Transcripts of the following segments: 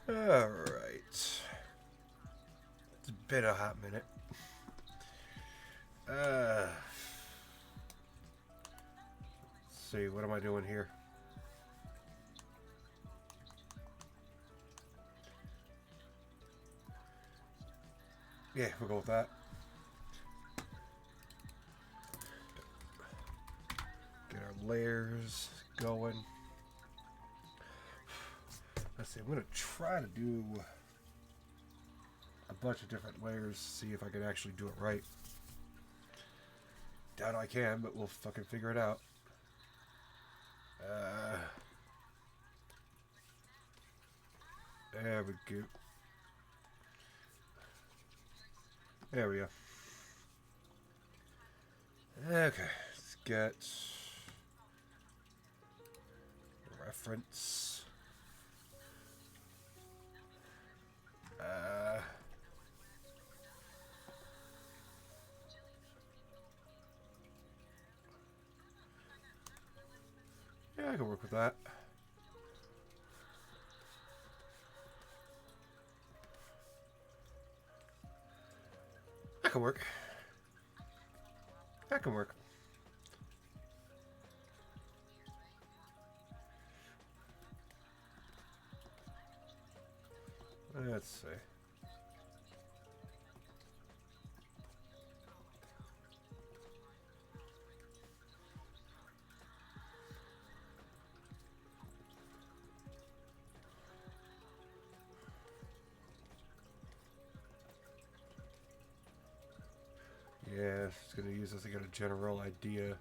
Alright. It's been a hot minute. Let's see, what am I doing here? Yeah, we'll go with that. Get our layers going. Let's see, I'm going to try to do a bunch of different layers, see if I can actually do it right. Doubt I can, but we'll fucking figure it out. There we go. There we go. Okay, let's get reference. Yeah, I can work with that. That can work. That can work. Let's see. Yeah, just gonna use this to get a general idea.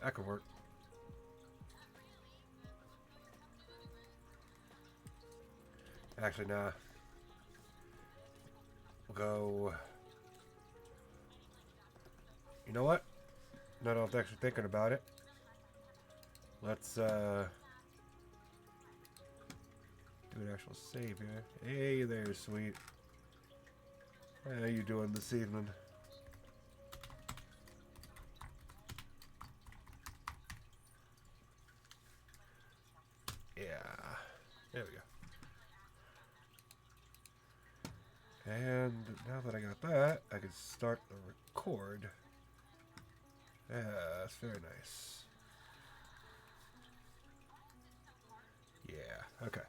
That could work. Actually, nah. We'll go. You know what? Not I'm actually thinking about it. Let's do an actual save here. Hey there, sweet. How you doing this evening? Yeah. There we go. And now that I got that, I can start the record. Yeah, that's very nice. Yeah, okay.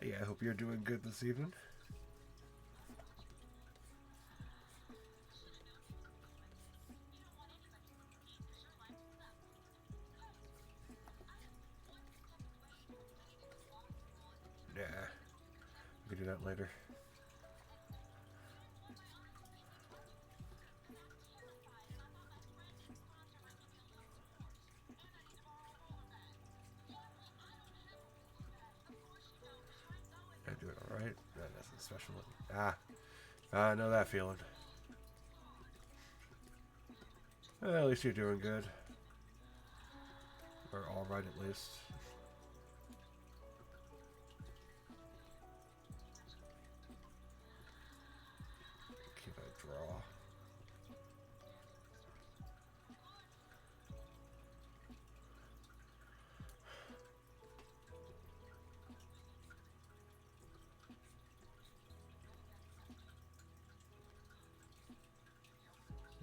Yeah, I hope you're doing good this evening. Yeah, we can do that later. I do it alright. That nothing special. I know that feeling. Well, at least you're doing good. Or alright at least. Keep a draw.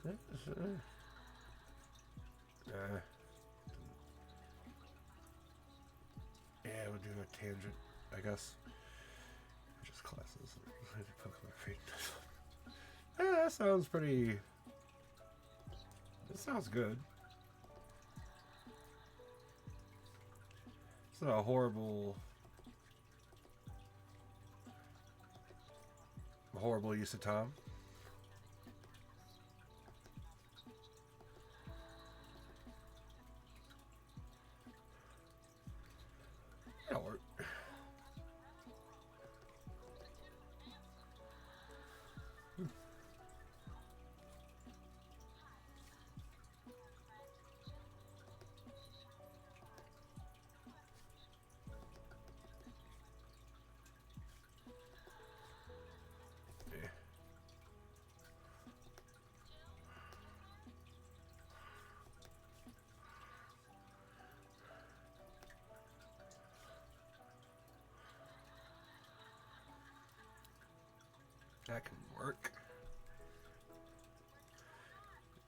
Yeah, we'll do a tangent, I guess. Just classes. Yeah, that sounds pretty. That sounds good. It's not a horrible use of time. That'll work. That can work.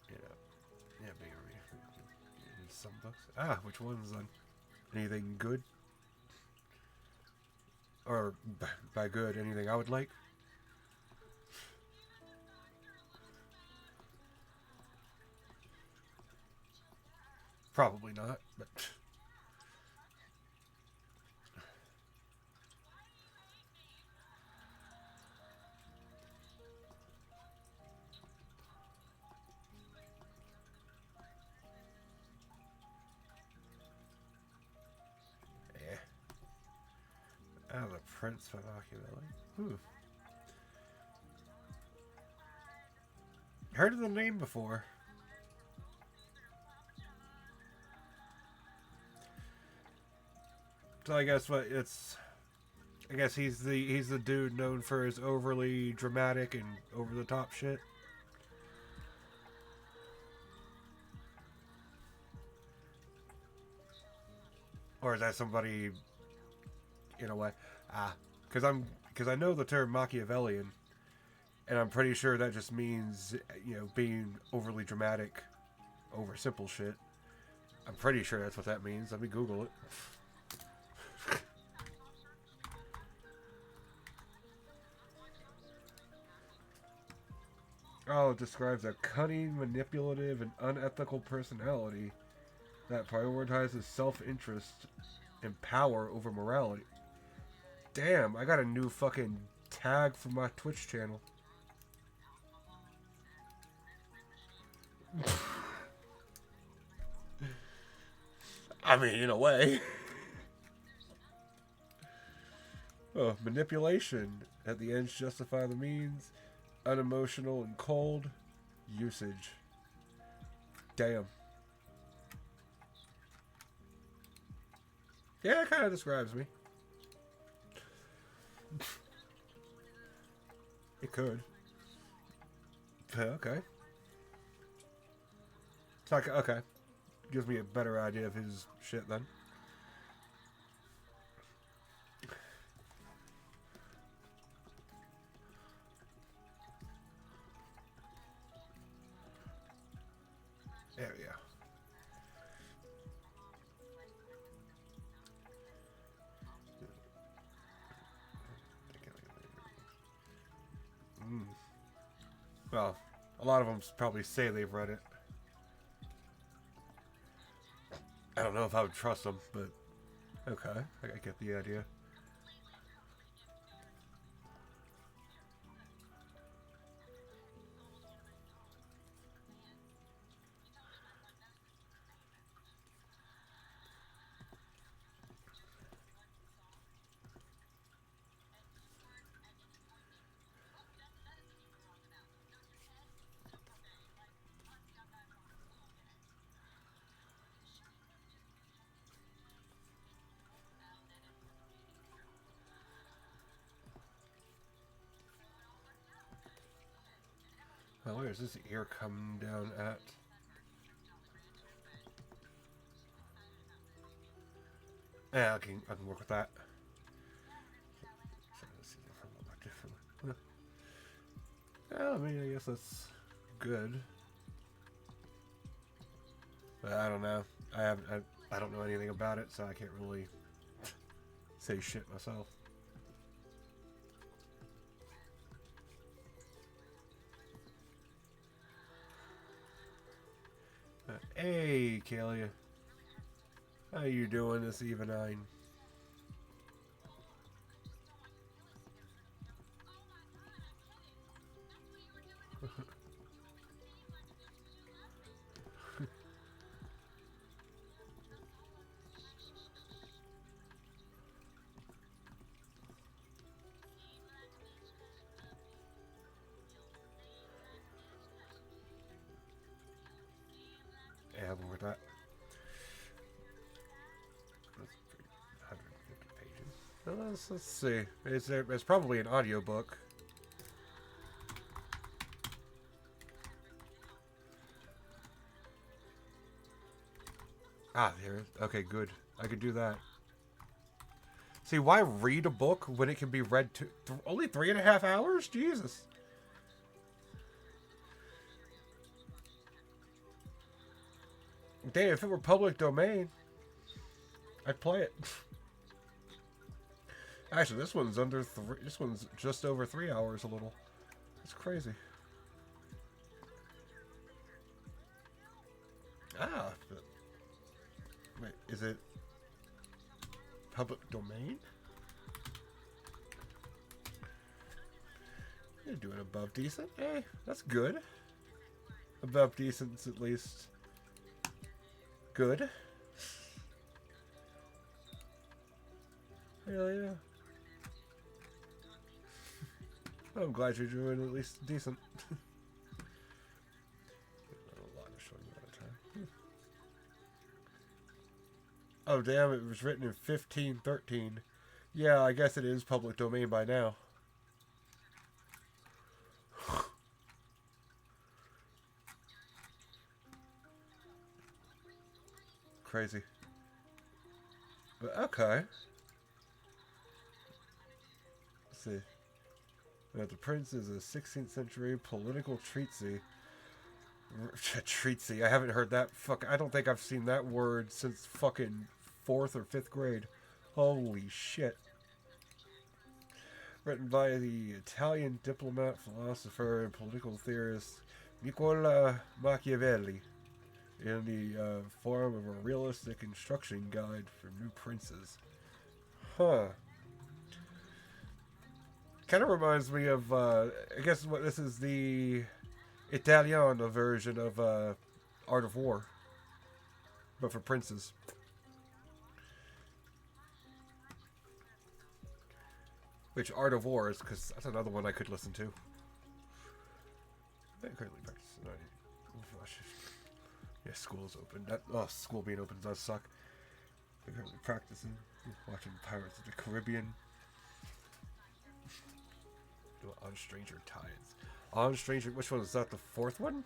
Yeah, maybe some books. Ah, which ones then? Anything good? Or by good, anything I would like? Probably not, but yeah. Ah, the Prince by Machiavelli. Heard of the name before. So I guess what it's. I guess he's the dude known for his overly dramatic and over the top shit. Or is that somebody in a way? Because I know the term Machiavellian, and I'm pretty sure that just means being overly dramatic over simple shit. I'm pretty sure that's what that means. Let me Google it. Oh, it describes a cunning, manipulative, and unethical personality that prioritizes self-interest and power over morality. Damn, I got a new fucking tag for my Twitch channel. I mean, in a way. Oh, manipulation. At the ends justify the means. Unemotional and cold. Usage. Damn. Yeah, it kind of describes me. It could. Okay. It's like, okay. Gives me a better idea of his shit then. There we go. Well, a lot of them probably say they've read it. I don't know if I would trust them, but okay, I get the idea. Well, where is this ear coming down at? Yeah, I can work with that. Yeah, I mean, I guess that's good. But I don't know. I don't know anything about it, so I can't really say shit myself. Hey, Kalia. How you doing this evening? Yeah, more that. That's 150 pages. Well, let's see. It's probably an audiobook. Ah, there. Okay, good. I could do that. See, why read a book when it can be read to only 3.5 hours? Jesus. Damn, if it were public domain, I'd play it. Actually, this one's under three. This one's just over 3 hours. A little. It's crazy. Ah, but, wait, is it public domain? You're doing above decent. Hey, that's good. Above decent's at least good. Hell yeah. I'm glad you're doing at least decent. Oh damn, it was written in 1513. Yeah, I guess it is public domain by now. Crazy. But okay. Let's see. Now, the Prince is a 16th century political treatise. Treatise. I haven't heard that. I don't think I've seen that word since fucking 4th or 5th grade. Holy shit. Written by the Italian diplomat, philosopher, and political theorist Nicola Machiavelli in the form of a realistic instruction guide for new princes. Huh. Kind of reminds me of, I guess what this is the Italian version of Art of War, but for princes. Which Art of War is, because that's another one I could listen to. I currently practice. Yeah, school's open. School being open does suck. I'm currently practicing, watching Pirates of the Caribbean. On Stranger Tides. On Stranger, which one is that? The 4th one?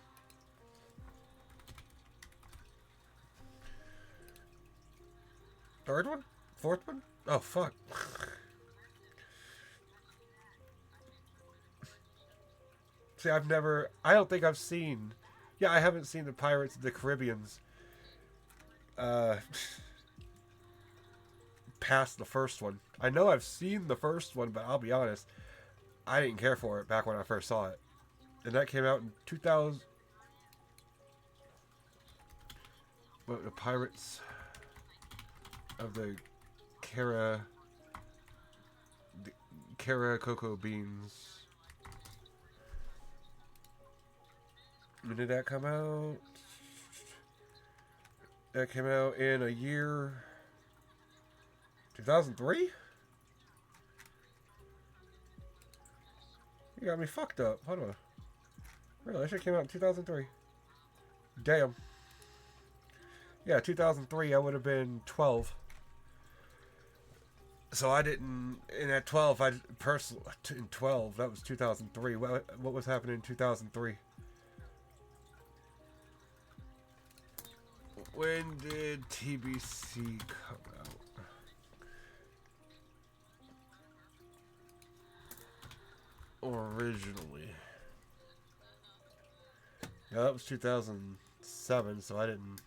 Third one? 4th one? Oh fuck. See, I don't think I've seen. Yeah, I haven't seen the Pirates of the Caribbeans. Past the first one. I know I've seen the first one, but I'll be honest, I didn't care for it back when I first saw it. And that came out in 2000. What, the Pirates of the Cocoa Beans. When did that come out? That came out in a year. 2003? You got me fucked up. Hold on. Really, that shit came out in 2003. Damn. Yeah, 2003, I would have been 12. So I didn't... And at 12, in 12, that was 2003. What was happening in 2003? When did TBC come out? Originally. Yeah, that was 2007, so I didn't...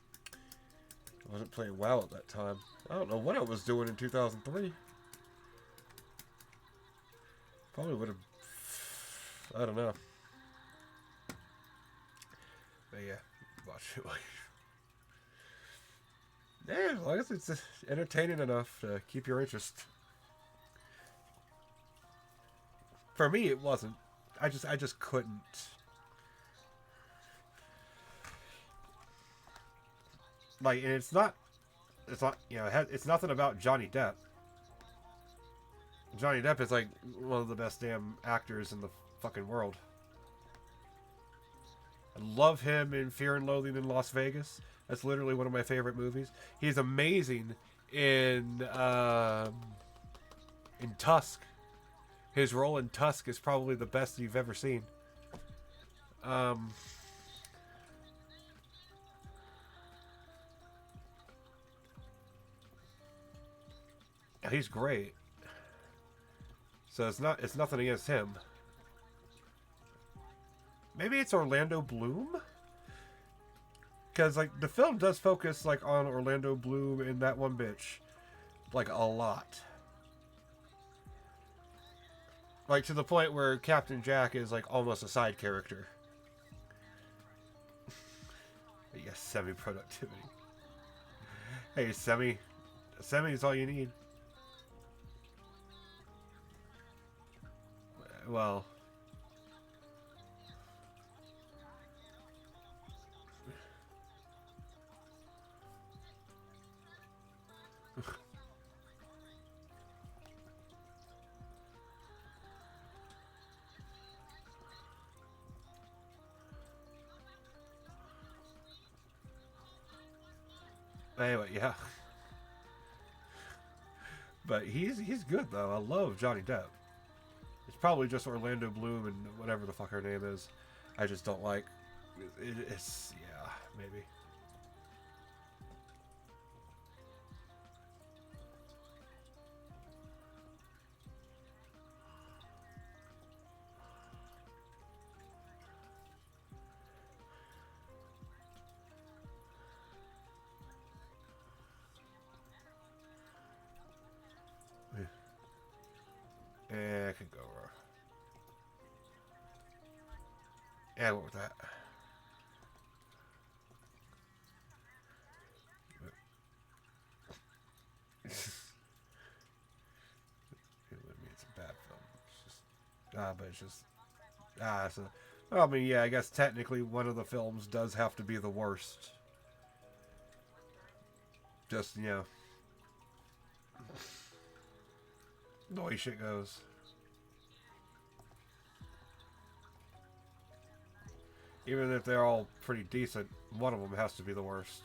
I wasn't playing WoW at that time. I don't know what I was doing in 2003. Probably would have... I don't know. But yeah, watch it. Yeah, as long as it's entertaining enough to keep your interest. For me, it wasn't. I just couldn't. Like, and it's not, you know, it's nothing about Johnny Depp. Johnny Depp is like one of the best damn actors in the fucking world. I love him in Fear and Loathing in Las Vegas. That's literally one of my favorite movies. He's amazing in Tusk. His role in Tusk is probably the best you've ever seen. He's great. So it's nothing against him. Maybe it's Orlando Bloom? Because, like, the film does focus, like, on Orlando Bloom and that one bitch. Like, a lot. Like, to the point where Captain Jack is, like, almost a side character. Yes, semi-productivity. Hey, semi is all you need. Well... Anyway, yeah. But he's good, though. I love Johnny Depp. It's probably just Orlando Bloom and whatever the fuck her name is. I just don't like... It's... Yeah, maybe. I could go wrong. Yeah, what with that? It's a bad film. It's just, but it's just so. Well, I mean, yeah, I guess technically one of the films does have to be the worst. Just, you know, the way shit goes. Even if they're all pretty decent, one of them has to be the worst.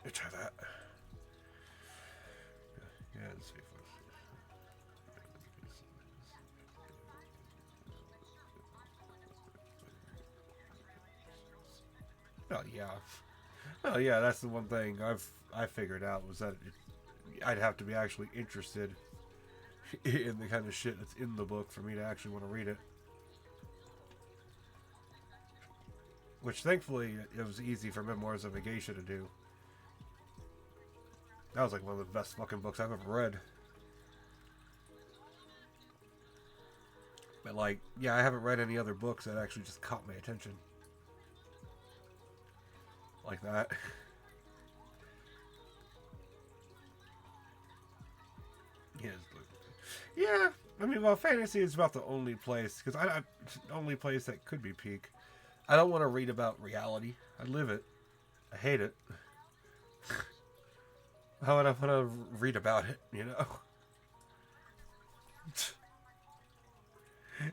Let me try that. Yeah, let's see if oh yeah. Oh yeah, that's the one thing I figured out was that I'd have to be actually interested in the kind of shit that's in the book for me to actually want to read it. Which thankfully it was easy for Memoirs of a Geisha to do. That was like one of the best fucking books I've ever read. But like, yeah, I haven't read any other books that actually just caught my attention. Like that. Yeah, I mean, well, fantasy is about the only place, because only place that could be peak. I don't want to read about reality. I live it. I hate it. How would I want to read about it, you know? It's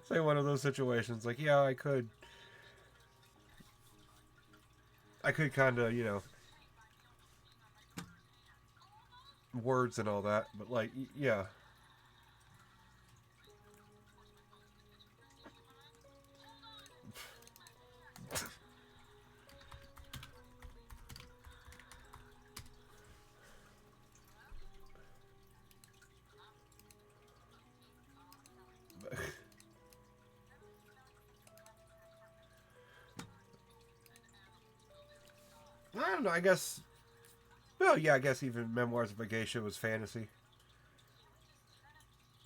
like one of those situations. Like, yeah, I could kind of, words and all that, but like, yeah. I don't know. I guess. Well, yeah. I guess even Memoirs of a Geisha was fantasy.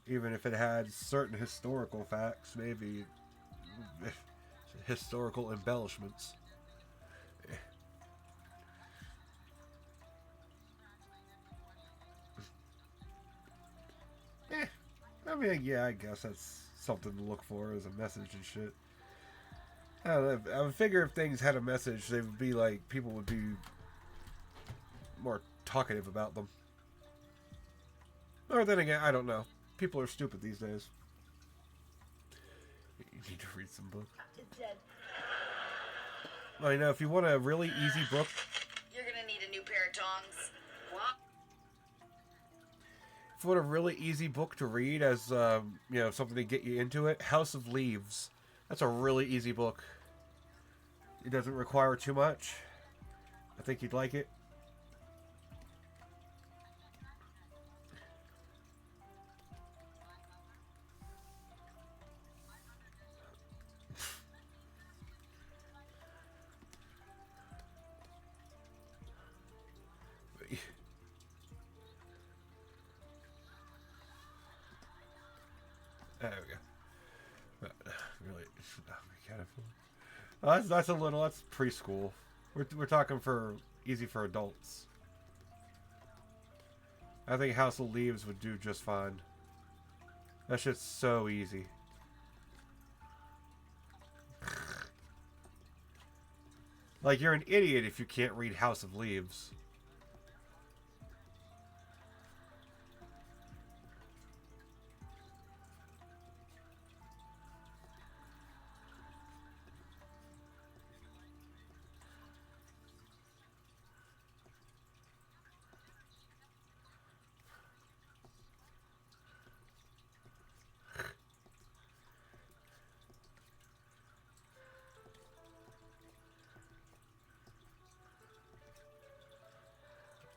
Even if it had certain historical facts, maybe historical embellishments. Eh, I mean, yeah. I guess that's something to look for as a message and shit. I don't know. I would figure if things had a message, they would be like people would be more talkative about them. Or then again, I don't know. People are stupid these days. You need to read some books. Well, if you want a really easy book, you're gonna need a new pair of tongs. What? If you want a really easy book to read as something to get you into it, House of Leaves. That's a really easy book. It doesn't require too much. I think you'd like it. There we go. Really, kind of. That's a little. That's preschool. We're talking for easy for adults. I think House of Leaves would do just fine. That shit's so easy. Like, you're an idiot if you can't read House of Leaves.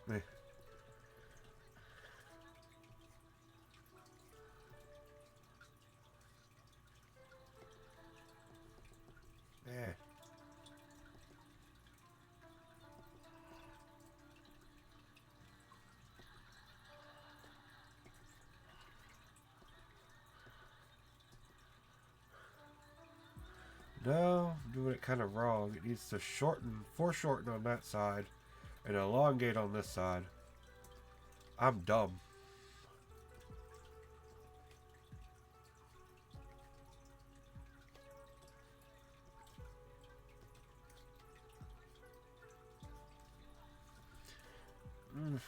Eh. Eh. No, I'm doing it kind of wrong. It needs to foreshorten on that side, and elongate on this side. I'm dumb. Mm.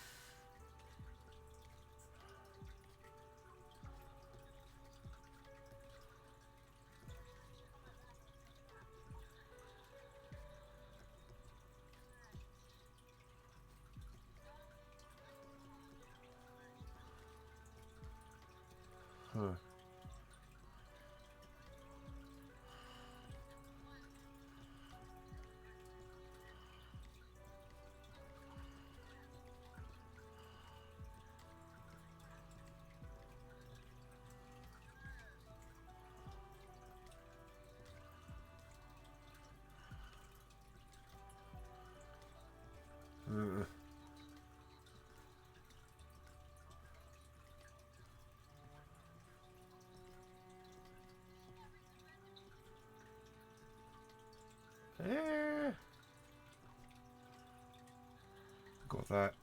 Huh. Uh. Eh. Go with that.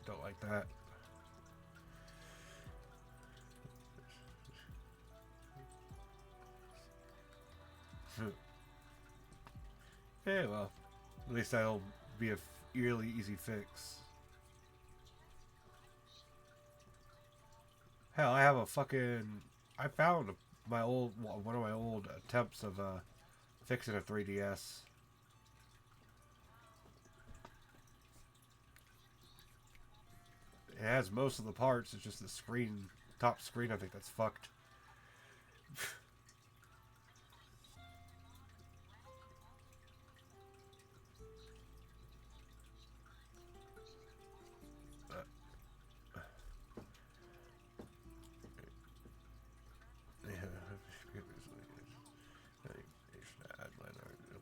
Don't like that. Yeah, well, at least that'll be a really easy fix. Hell, I have a fucking. I found my old one of my old attempts of fixing a 3DS. It has most of the parts. It's just the screen, top screen. I think that's fucked.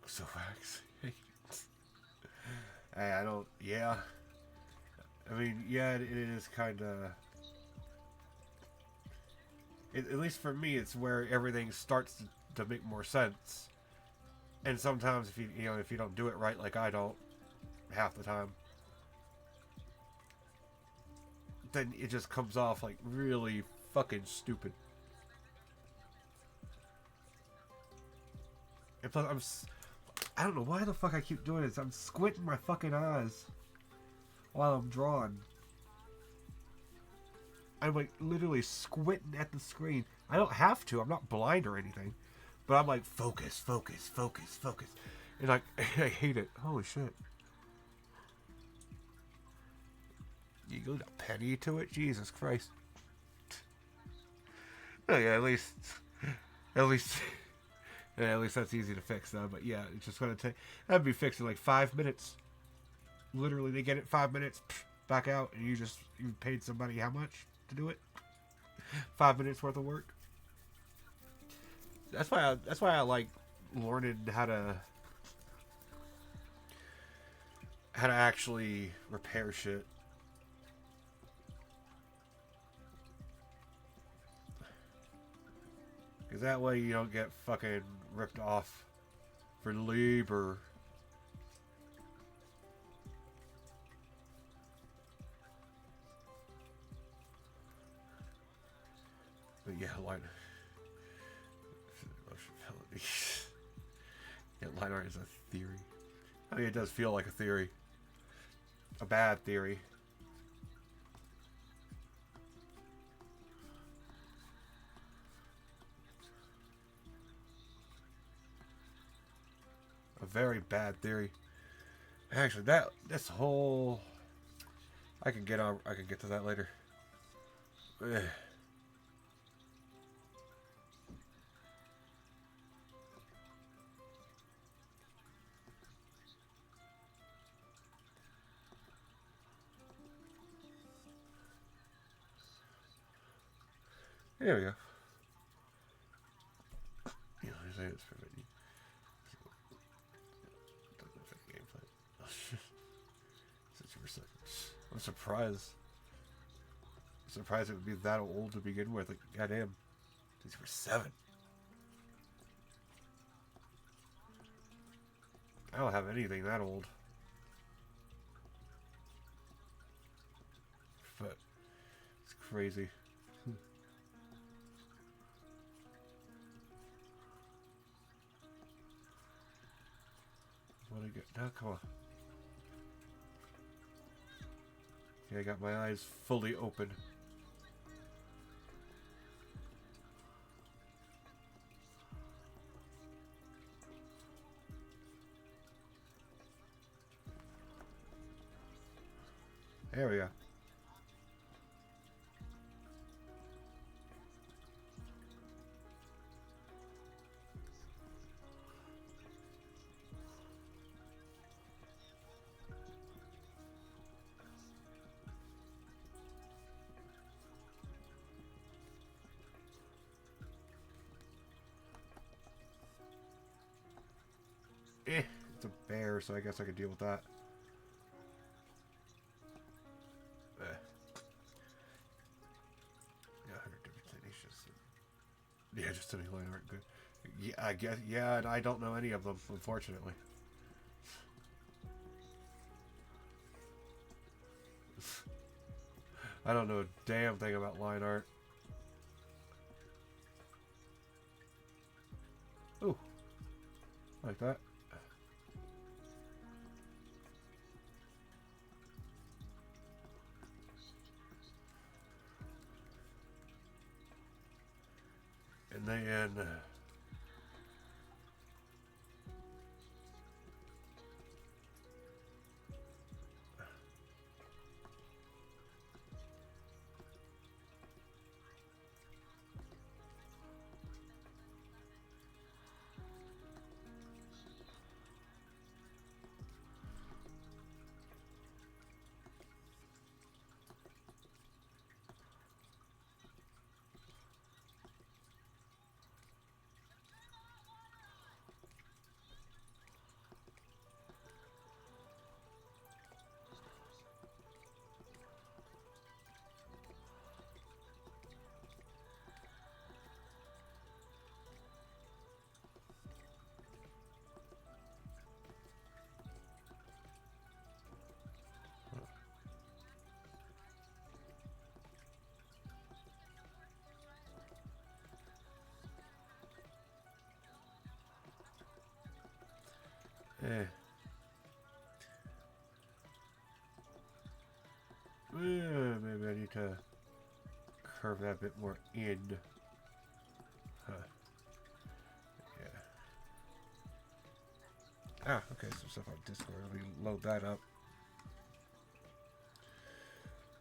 So wax. I don't. Yeah. I mean, yeah, it is kind of. At least for me, it's where everything starts to make more sense. And sometimes, if if you don't do it right, like I don't, half the time, then it just comes off like really fucking stupid. And plus, I don't know why the fuck I keep doing this. I'm squinting my fucking eyes while I'm drawing. I'm like literally squinting at the screen. I don't have to. I'm not blind or anything. But I'm like, focus, focus, focus, focus. And I hate it. Holy shit. You got a penny to it? Jesus Christ. Oh yeah, at least yeah, at least that's easy to fix though. But yeah, it's just gonna take. That'd be fixed in like 5 minutes. Literally, they get it 5 minutes, back out, and you paid somebody how much to do it? 5 minutes worth of work. That's why I like learning how to actually repair shit. Because that way you don't get fucking ripped off for labor. But yeah, line yeah, line art is a theory. I mean, it does feel like a theory. A bad theory. A very bad theory. Actually, this whole I can get to that later. Ugh. There we go. You know, I say it's perfect. Doesn't affect gameplay. Oh shit. 60%. I'm surprised. I'm surprised it would be that old to begin with. Like, goddamn. 60%. I don't have anything that old. But it's crazy. What do I get? Now, come on. Yeah, I got my eyes fully open. There we go. It's a bear, so I guess I could deal with that. Yeah, 100 different techniques. Yeah, just any line art good. Yeah, I guess. Yeah, and I don't know any of them, unfortunately. I don't know a damn thing about line art. Ooh, like that. And then eh. Maybe I need to curve that a bit more in. Huh. Yeah. Ah, okay, some stuff on Discord. Let me load that up.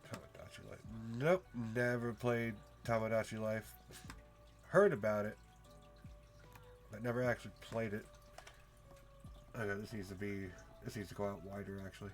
Tamagotchi Life. Nope, never played Tamagotchi Life. Heard about it, but never actually played it. Okay, this needs to go out wider actually.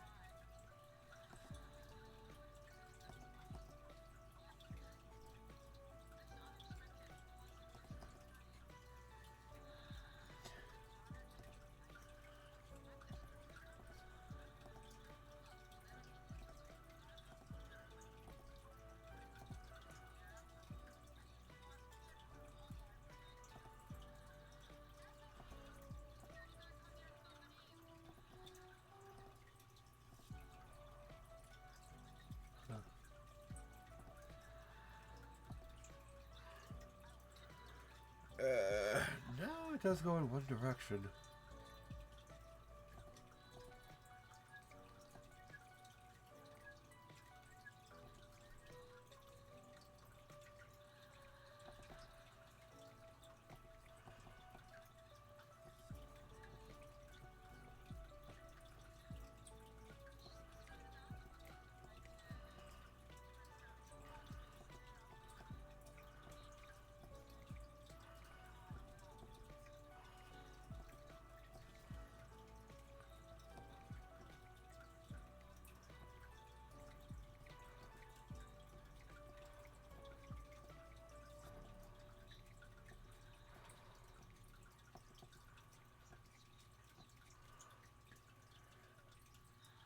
No, it does go in one direction.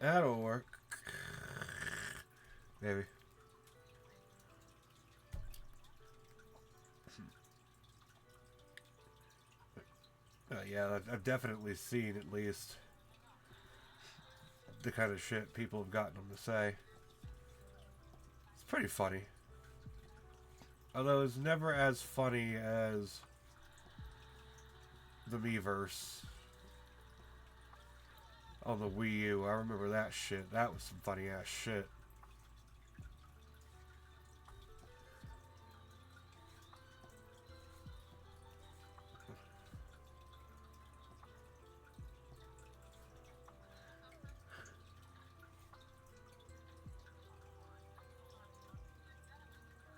That'll work. Maybe. Yeah, I've definitely seen at least the kind of shit people have gotten them to say. It's pretty funny. Although it's never as funny as the Miiverse on the Wii U. I remember that shit. That was some funny ass shit.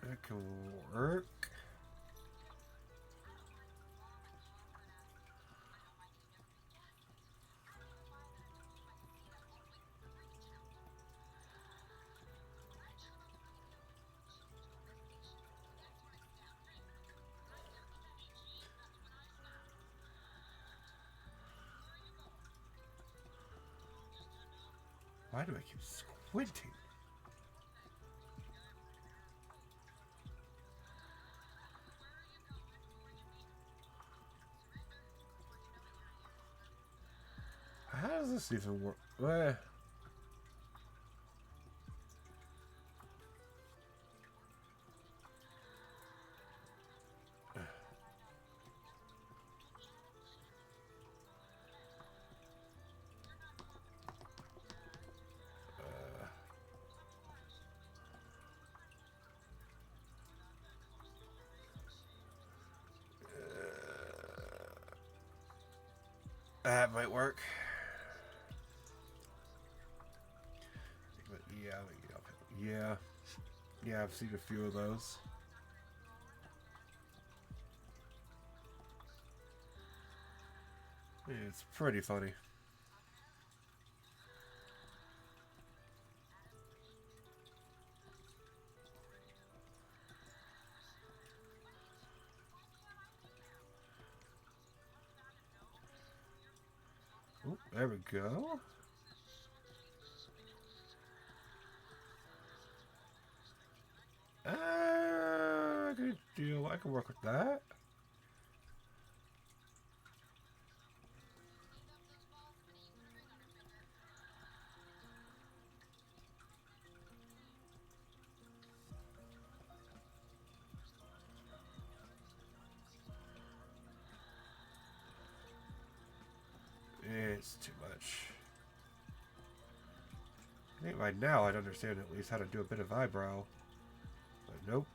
That can work. Why do I keep squinting? How does this even work? That might work. But yeah. Yeah, I've seen a few of those. It's pretty funny. Ooh, there we go. Good deal. I can work with that. It's too much. I think by now I'd understand at least how to do a bit of eyebrow. But nope.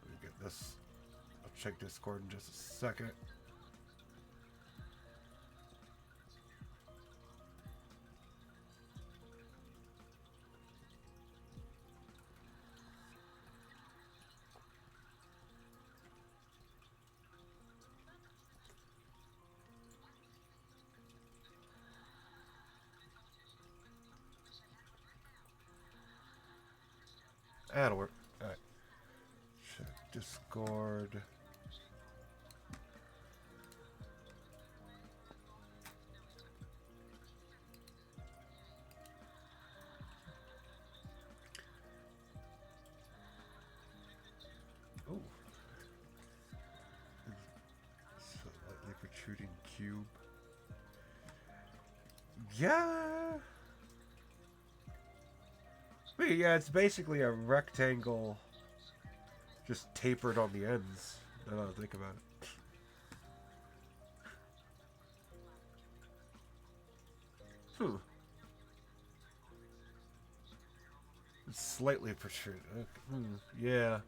Let me get this. I'll check Discord in just a second. That'll work. Alright. Check Discord. Oh. Slightly protruding cube. Yeah. But yeah, it's basically a rectangle just tapered on the ends. Now that I think about it. It's slightly protruded. Okay. Yeah.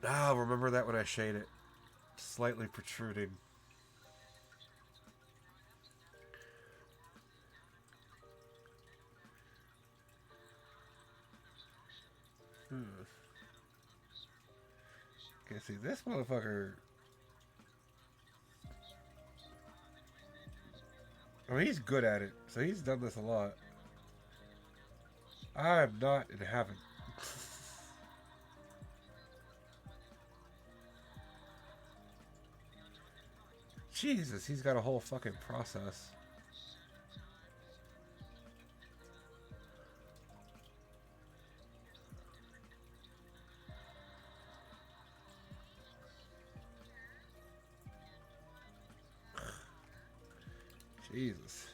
Ah, remember that when I shade it. Slightly protruding. Okay, see, this motherfucker... I mean, he's good at it, so he's done this a lot. I'm not and haven't. Jesus, he's got a whole fucking process. Jesus.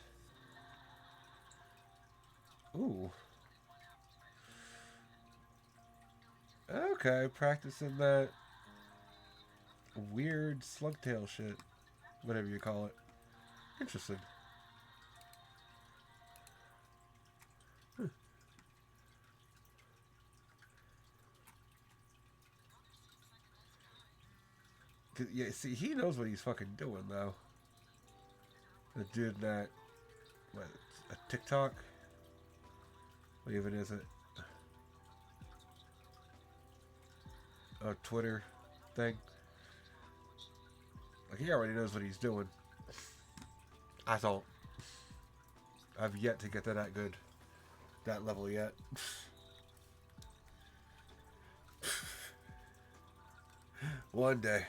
Ooh. Okay, practicing that weird slugtail shit. Whatever you call it. Interesting. Yeah, see, he knows what he's fucking doing, though. The dude that... What, a TikTok? What even is it? A Twitter thing? Like, he already knows what he's doing. I don't. I've yet to get to that good. That level yet. One day.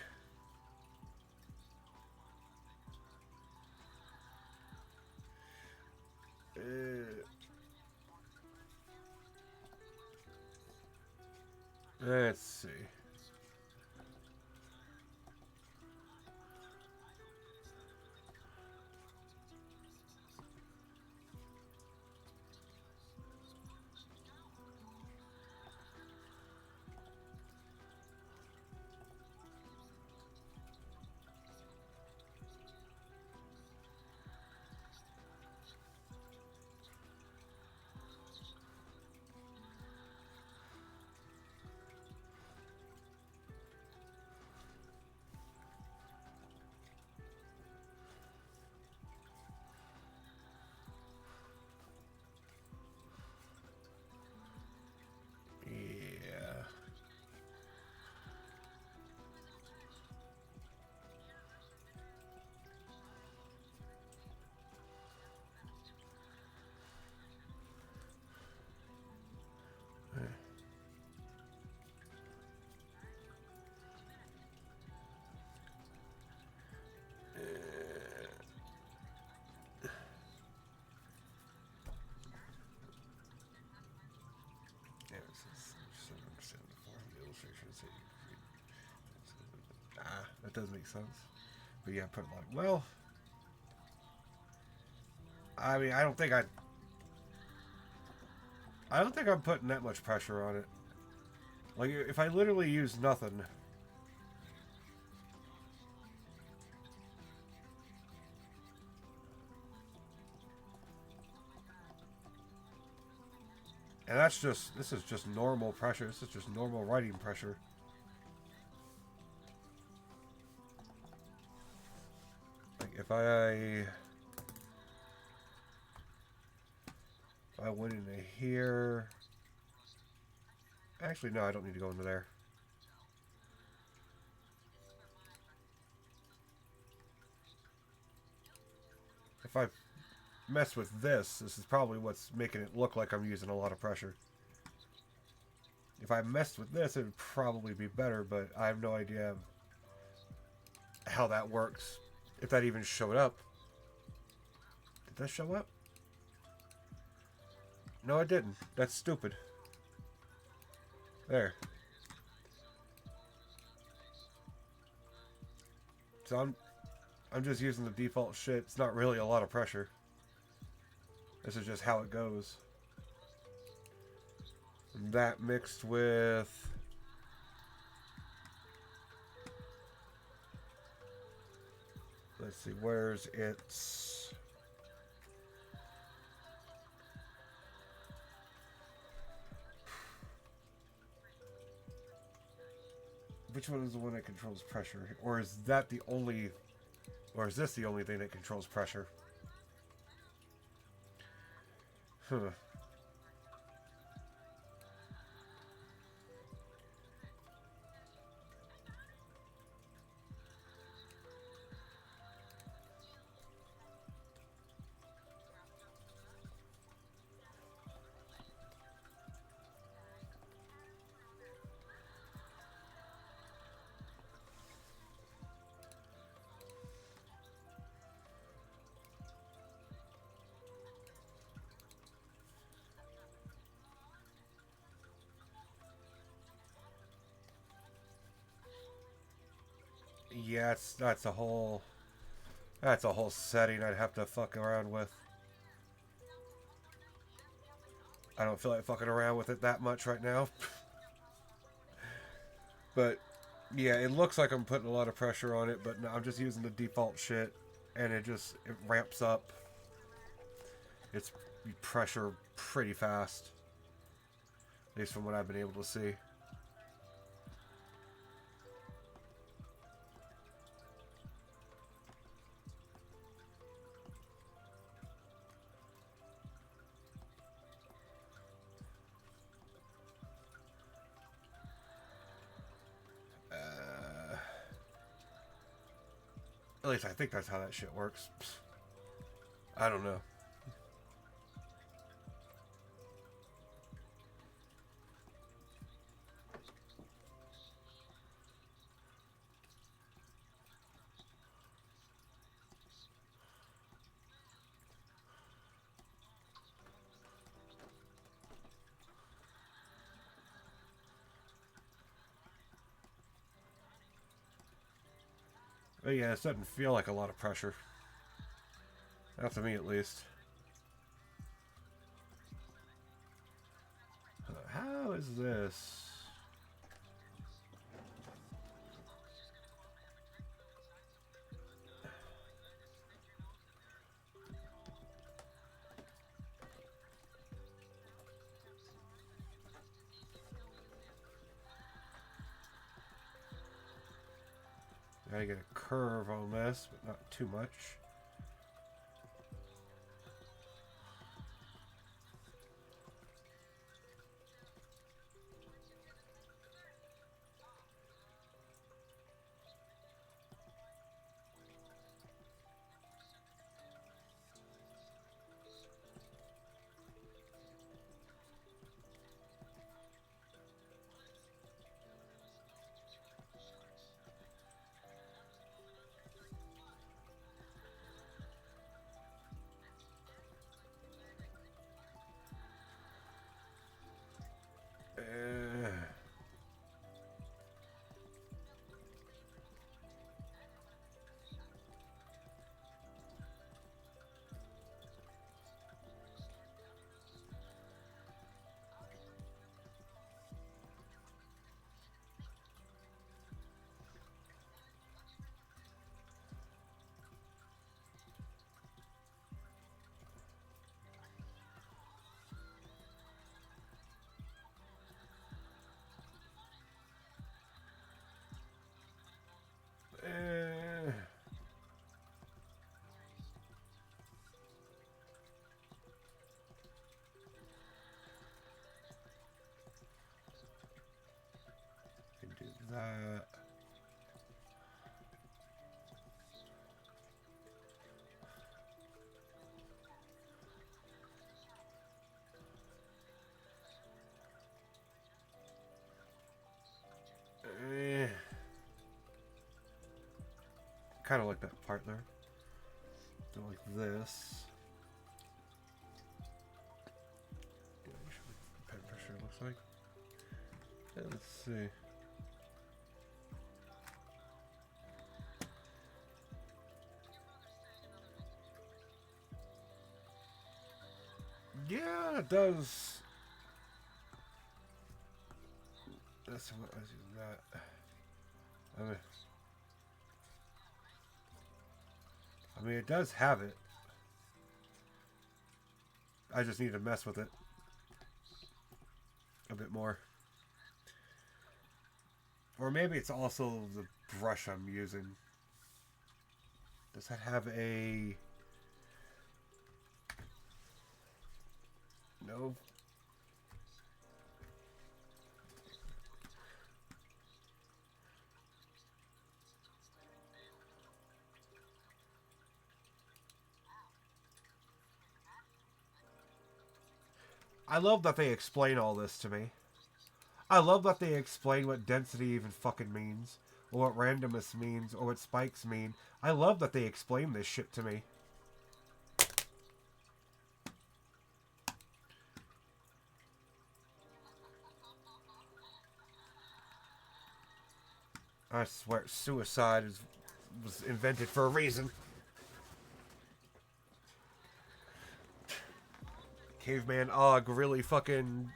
Let's see. Ah, that does make sense. But yeah, put like, well, I mean, I don't think I'm putting that much pressure on it. Like, if I literally use nothing, and this is just normal pressure. This is just normal writing pressure. Like, if I went into here, actually, no, I don't need to go into there. If I mess with this is probably what's making it look like I'm using a lot of pressure. If I messed with this, it would probably be better, but I have no idea how that works. If that even showed up. Did that show up? No, it didn't. That's stupid. There. So I'm just using the default shit. It's not really a lot of pressure. This is just how it goes. And that mixed with... Let's see, where's its... Which one is the one that controls pressure? Or is that the only... Or is this the only thing that controls pressure? Huh. Yeah, that's a whole setting I'd have to fuck around with. I don't feel like fucking around with it that much right now. But yeah, it looks like I'm putting a lot of pressure on it, but no, I'm just using the default shit, and it ramps up its pressure pretty fast, at least from what I've been able to see. At least I think that's how that shit works. I don't know. But yeah, this doesn't feel like a lot of pressure. Not to me, at least. How is this? Gotta get a curve on this, but not too much. that. Kind of like that part there. Do like this. Yeah, pen pressure looks like. Yeah, let's see. Yeah, it does. That's what I was using that. I mean, it does have it. I just need to mess with it a bit more. Or maybe it's also the brush I'm using. Does that have a... No. I love that they explain all this to me. I love that they explain what density even fucking means. Or what randomness means. Or what spikes mean. I love that they explain this shit to me. I swear, suicide was invented for a reason. Caveman Og really fucking...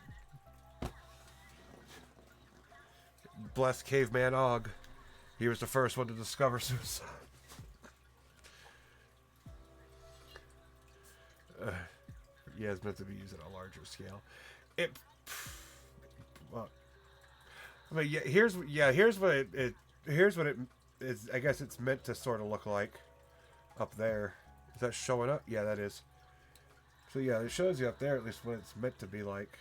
Bless Caveman Og. He was the first one to discover suicide. Yeah, it's meant to be used at a larger scale. Well, I mean, here's what it is. I guess it's meant to sort of look like up there. Is that showing up? Yeah, that is. So yeah, it shows you up there at least what it's meant to be like.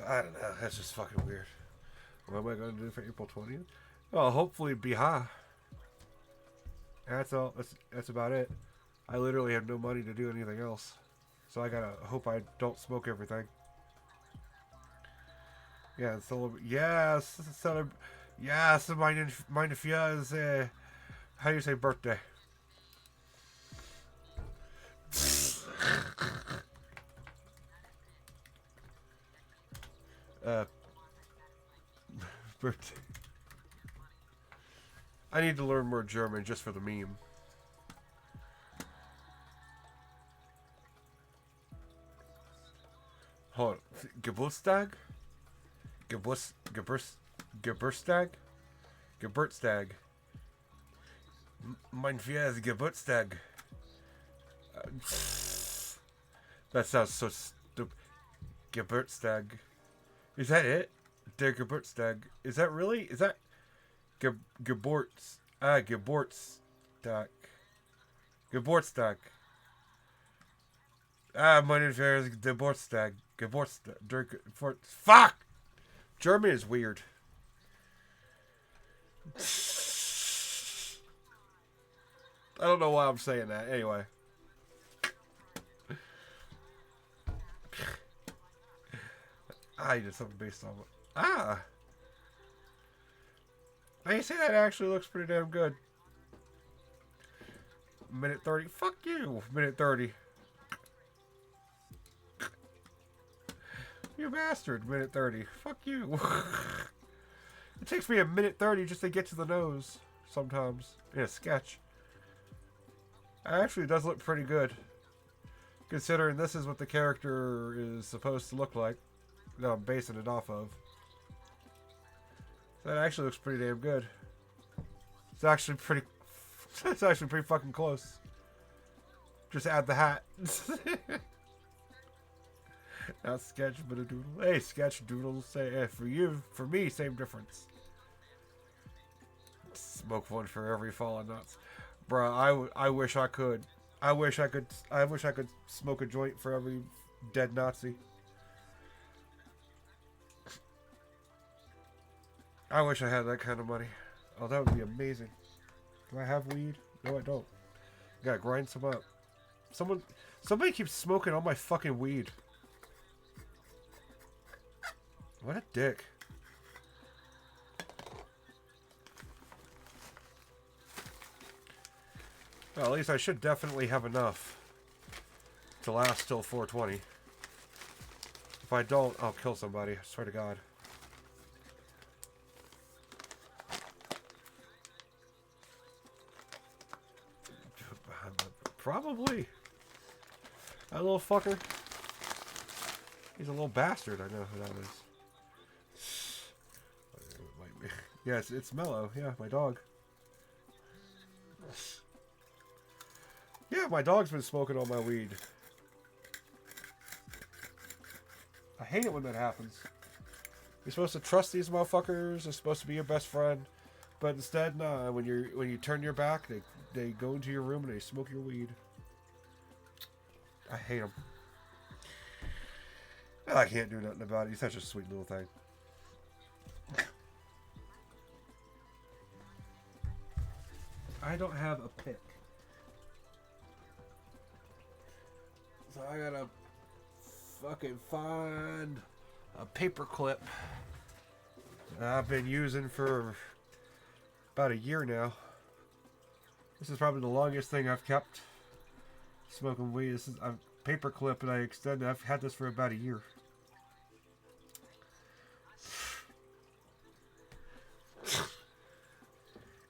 I don't know. That's just fucking weird. What am I going to do for April 20th? Well, hopefully be high. That's all. That's about it. I literally have no money to do anything else, so I gotta hope I don't smoke everything. Yeah, yes, yes, meine Fia's, how do you say birthday? Birthday. I need to learn more German just for the meme. Hold on. Geburtstag? Geburtstag? Geburtstag. Mein Fia's Geburtstag. That sounds so stupid. Geburtstag. Is that it? Der Geburtstag. Is that really? Is that Geburtstag. Geburtstag. Mein Fia's Geburtstag. Fuck! German is weird. I don't know why I'm saying that. Anyway. I did something based on... Ah! Now you say that actually looks pretty damn good. Minute 30. Fuck you. Minute 30. You bastard. Minute 30. Fuck you. It takes me a minute 30 just to get to the nose. Sometimes. In a sketch. It actually does look pretty good. Considering this is what the character is supposed to look like. That I'm basing it off of. That actually looks pretty damn good. It's actually pretty... It's actually pretty fucking close. Just add the hat. Not sketch, but a doodle. Hey, sketch, doodle, say, for you, for me, same difference. Smoke one for every fallen nuts. Bruh, I wish I could. I wish I could smoke a joint for every dead Nazi. I wish I had that kind of money. Oh, that would be amazing. Do I have weed? No, I don't. Gotta grind some up. Somebody keeps smoking all my fucking weed. What a dick. Well, at least I should definitely have enough to last till 420. If I don't, I'll kill somebody. I swear to God. Probably. That little fucker. He's a little bastard. I know who that is. Yes, it's Mellow. Yeah, my dog. Yeah, my dog's been smoking all my weed. I hate it when that happens. You're supposed to trust these motherfuckers. They're supposed to be your best friend, but instead, nah. When you turn your back, they go into your room and they smoke your weed. I hate them. I can't do nothing about it. He's such a sweet little thing. I don't have a pick. So I gotta fucking find a paper clip that I've been using for about a year now. This is probably the longest thing I've kept smoking weed. This is a paper clip and I extended. I've had this for about a year.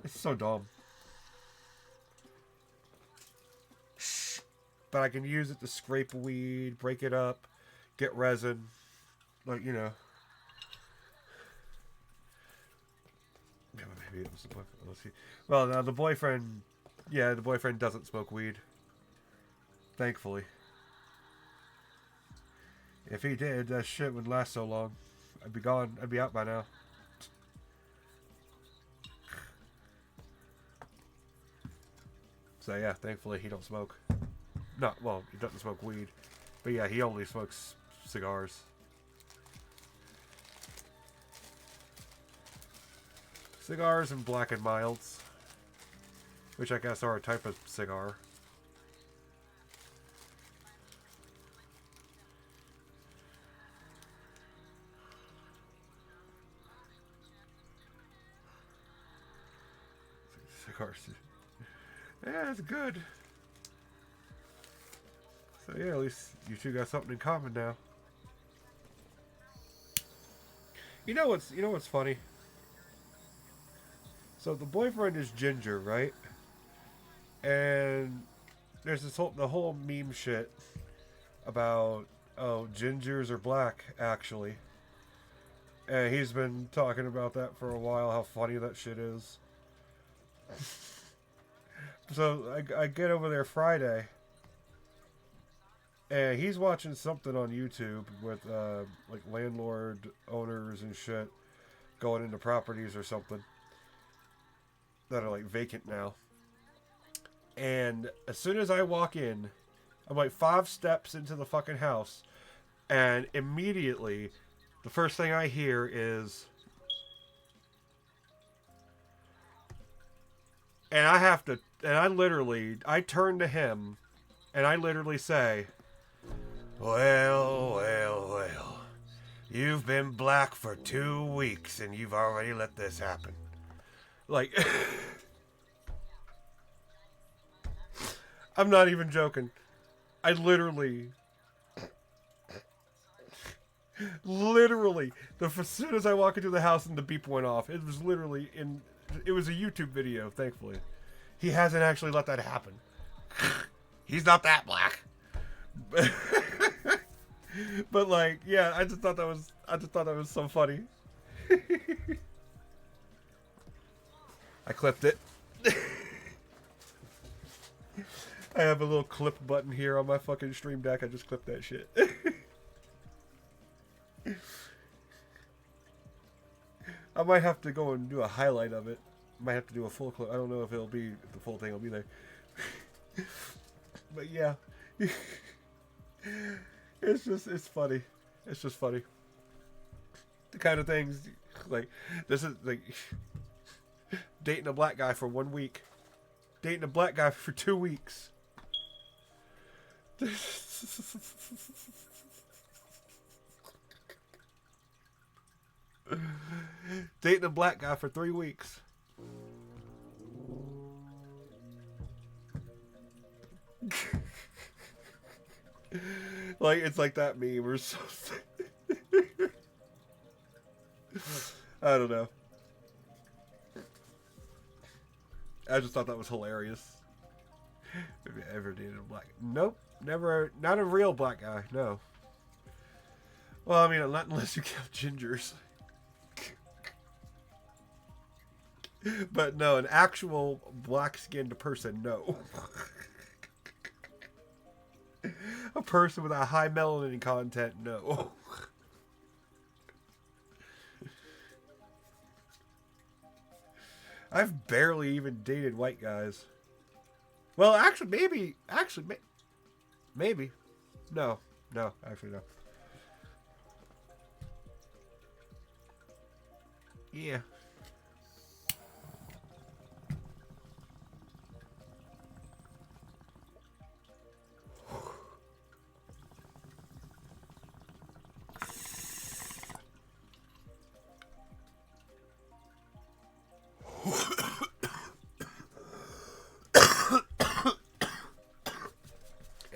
It's so dumb. But I can use it to scrape weed, break it up, get resin. Like, you know. Maybe it was the boyfriend. Let's see. Well, now the boyfriend... Yeah, the boyfriend doesn't smoke weed. Thankfully. If he did, that shit wouldn't last so long. I'd be gone. I'd be out by now. So yeah, thankfully he don't smoke. No, well, he doesn't smoke weed. But yeah, he only smokes cigars. Cigars and black and milds. Which I guess are a type of cigar. Cigars. Yeah, it's good. So yeah, at least you two got something in common now. You know what's funny? So the boyfriend is ginger, right? And there's the whole meme shit about, oh, gingers are black actually. And he's been talking about that for a while, how funny that shit is. So I get over there Friday, and he's watching something on YouTube with like landlord owners and shit going into properties or something that are like vacant now. And as soon as I walk in, I'm like 5 steps into the fucking house, and immediately the first thing I hear is, and I turn to him, and I literally say, well, you've been black for 2 weeks, and you've already let this happen. Like, I'm not even joking. I literally, as soon as I walk into the house and the beep went off, it was literally it was a YouTube video, thankfully. He hasn't actually let that happen. He's not that black. But like, yeah, I just thought that was so funny. I clipped it. I have a little clip button here on my fucking stream deck. I just clipped that shit. I might have to go and do a highlight of it. Might have to do a full clip. I don't know if the full thing will be there. But yeah. It's funny. It's just funny. The kind of things, Like, this is like dating a black guy for 1 week, dating a black guy for 2 weeks. Dating a black guy for 3 weeks. Like, it's like that meme or something. I don't know. I just thought that was hilarious. Have you ever dated a black? Nope, never. Not a real black guy. No. Well, I mean, not unless you count gingers. But no, an actual black-skinned person, no. A person with a high melanin content, no. I've barely even dated white guys. Well, actually, maybe. Maybe. No, actually, no. Yeah.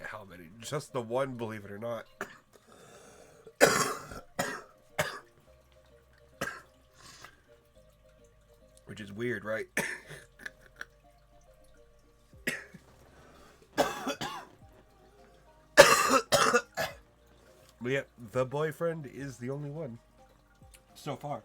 How many? Just the one, believe it or not. Which is weird, right? But yeah, the boyfriend is the only one. So far.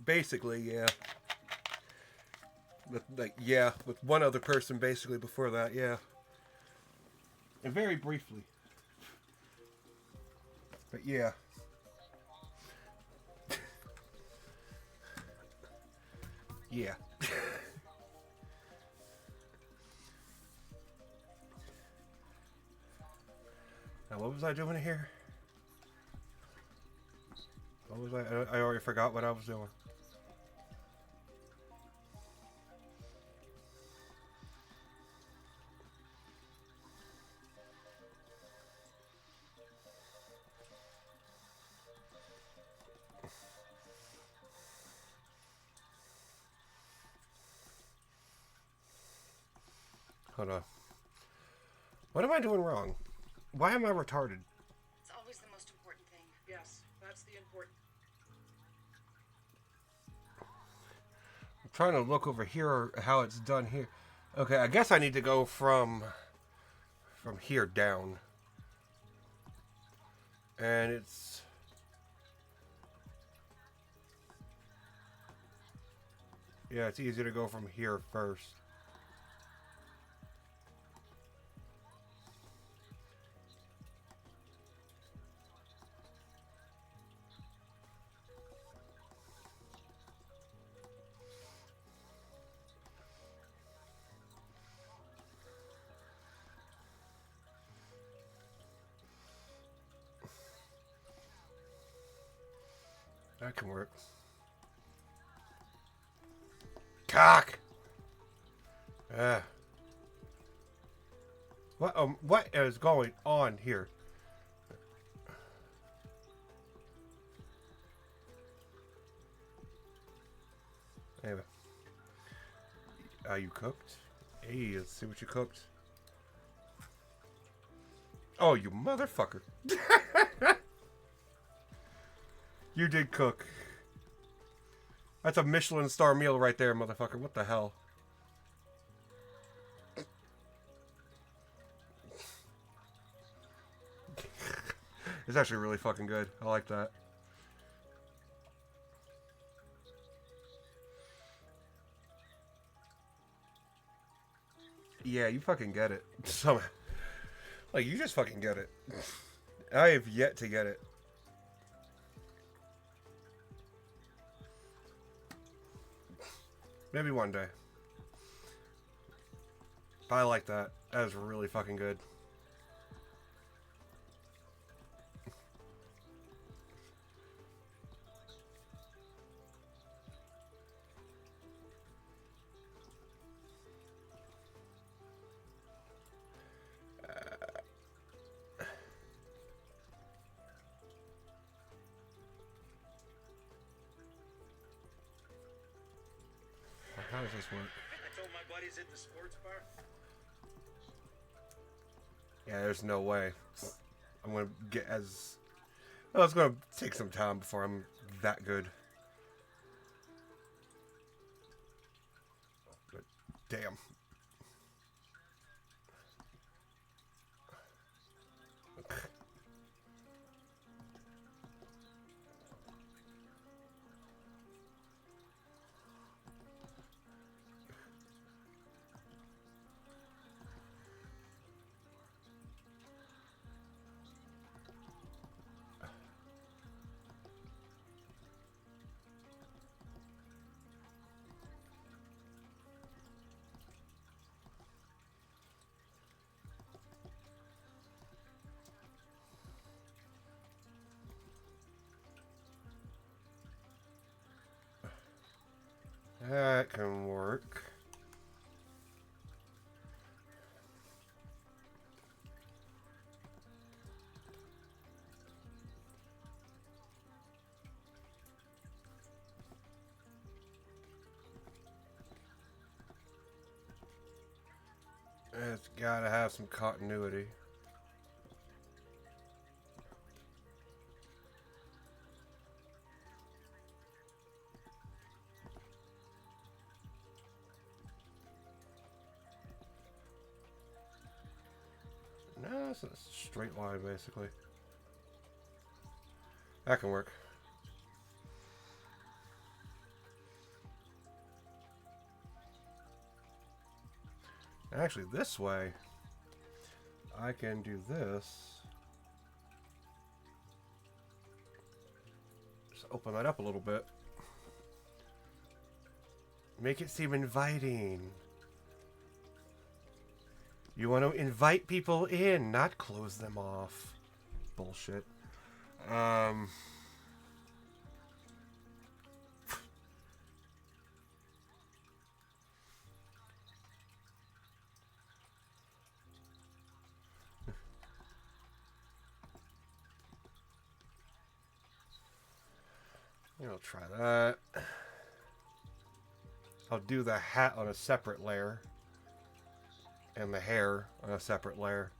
Basically, yeah. With one other person basically before that, yeah. And very briefly. But yeah. Yeah. Now, what was I doing here? What was I already forgot what I was doing. Hold on. What am I doing wrong? Why am I retarded? It's always the most important thing. Yes, that's the important. I'm trying to look over here how it's done here. Okay, I guess I need to go from here down. And it's it's easier to go from here first. That can work. Cock! What is going on here? Anyway. You cooked? Hey, let's see what you cooked. Oh, you motherfucker. You did cook. That's a Michelin star meal right there, motherfucker. What the hell? It's actually really fucking good. I like that. Yeah, you fucking get it. Like, you just fucking get it. I have yet to get it. Maybe one day. But I like that. That is really fucking good. How does this work? I told my buddies at the sports bar. Yeah, there's no way. I'm gonna get as... Well, it's gonna take some time before I'm that good. But damn. That can work. It's gotta have some continuity. No, it's a straight line basically. That can work. Actually, this way, I can do this. Just open that up a little bit. Make it seem inviting. You want to invite people in, not close them off. Bullshit. I'll try that. I'll do the hat on a separate layer. And the hair on a separate layer.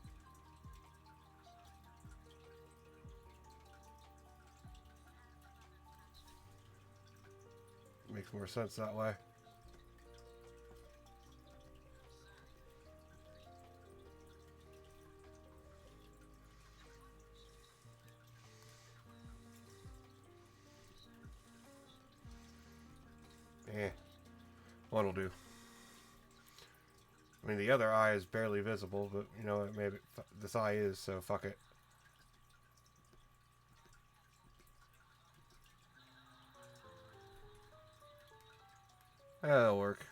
Makes more sense that way. One will do. I mean, the other eye is barely visible, but you know, maybe this eye is, so fuck it. That'll work.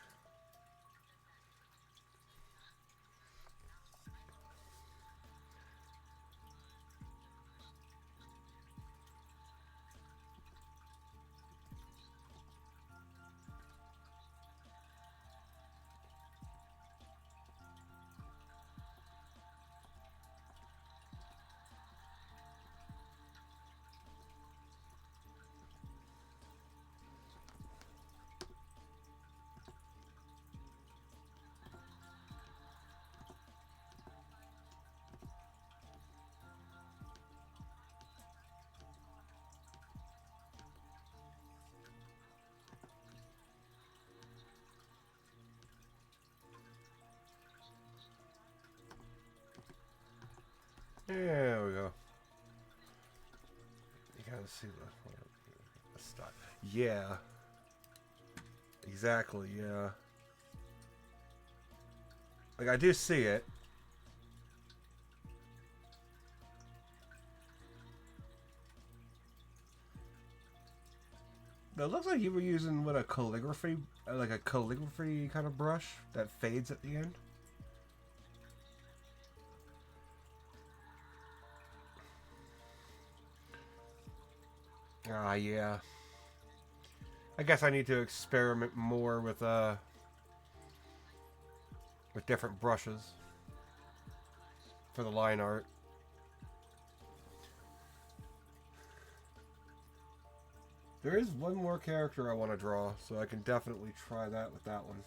There we go. You gotta see the stuff. Yeah. Exactly, yeah. Like, I do see it. It looks like you were using what, a calligraphy, like a calligraphy kind of brush that fades at the end. Ah, yeah. I guess I need to experiment more with different brushes for the line art. There is one more character I want to draw, so I can definitely try that with that one.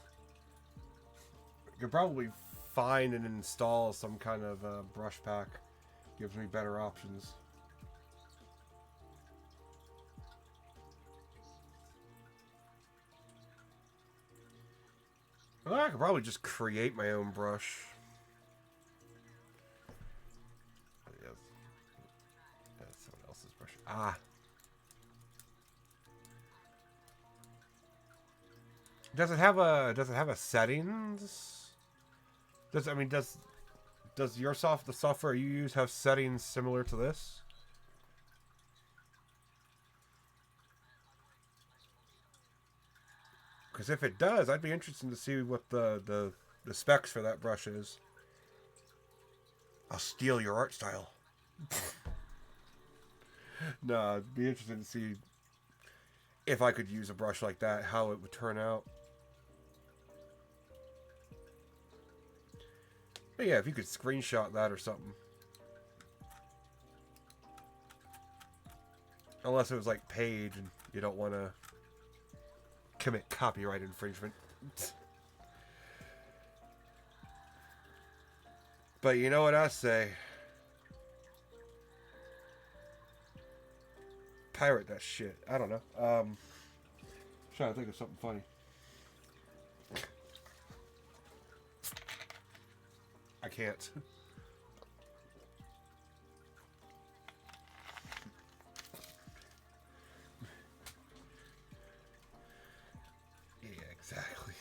I could probably find and install some kind of brush pack. Gives me better options. Well, I could probably just create my own brush. Yes. That's someone else's brush. Ah. Does it have a settings? Does your the software you use have settings similar to this? Because if it does, I'd be interested to see what the specs for that brush is. I'll steal your art style. No, I'd be interested to see if I could use a brush like that, how it would turn out. But yeah, if you could screenshot that or something. Unless it was like Page and you don't want to commit copyright infringement. But you know what I say? Pirate that shit. I don't know. Trying to think of something funny. I can't. Yeah, exactly.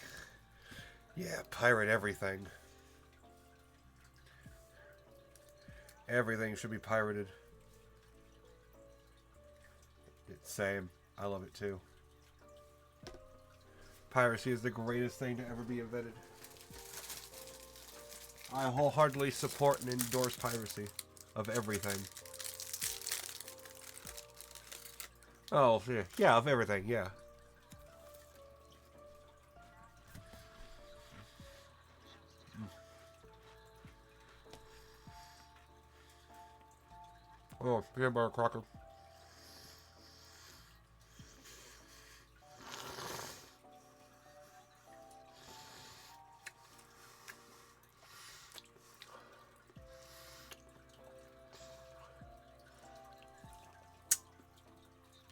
Yeah, pirate everything. Everything should be pirated. It's same. I love it too. Piracy is the greatest thing to ever be invented. I wholeheartedly support and endorse piracy of everything. Oh, yeah. Yeah, of everything, yeah. Oh, peanut butter cracker.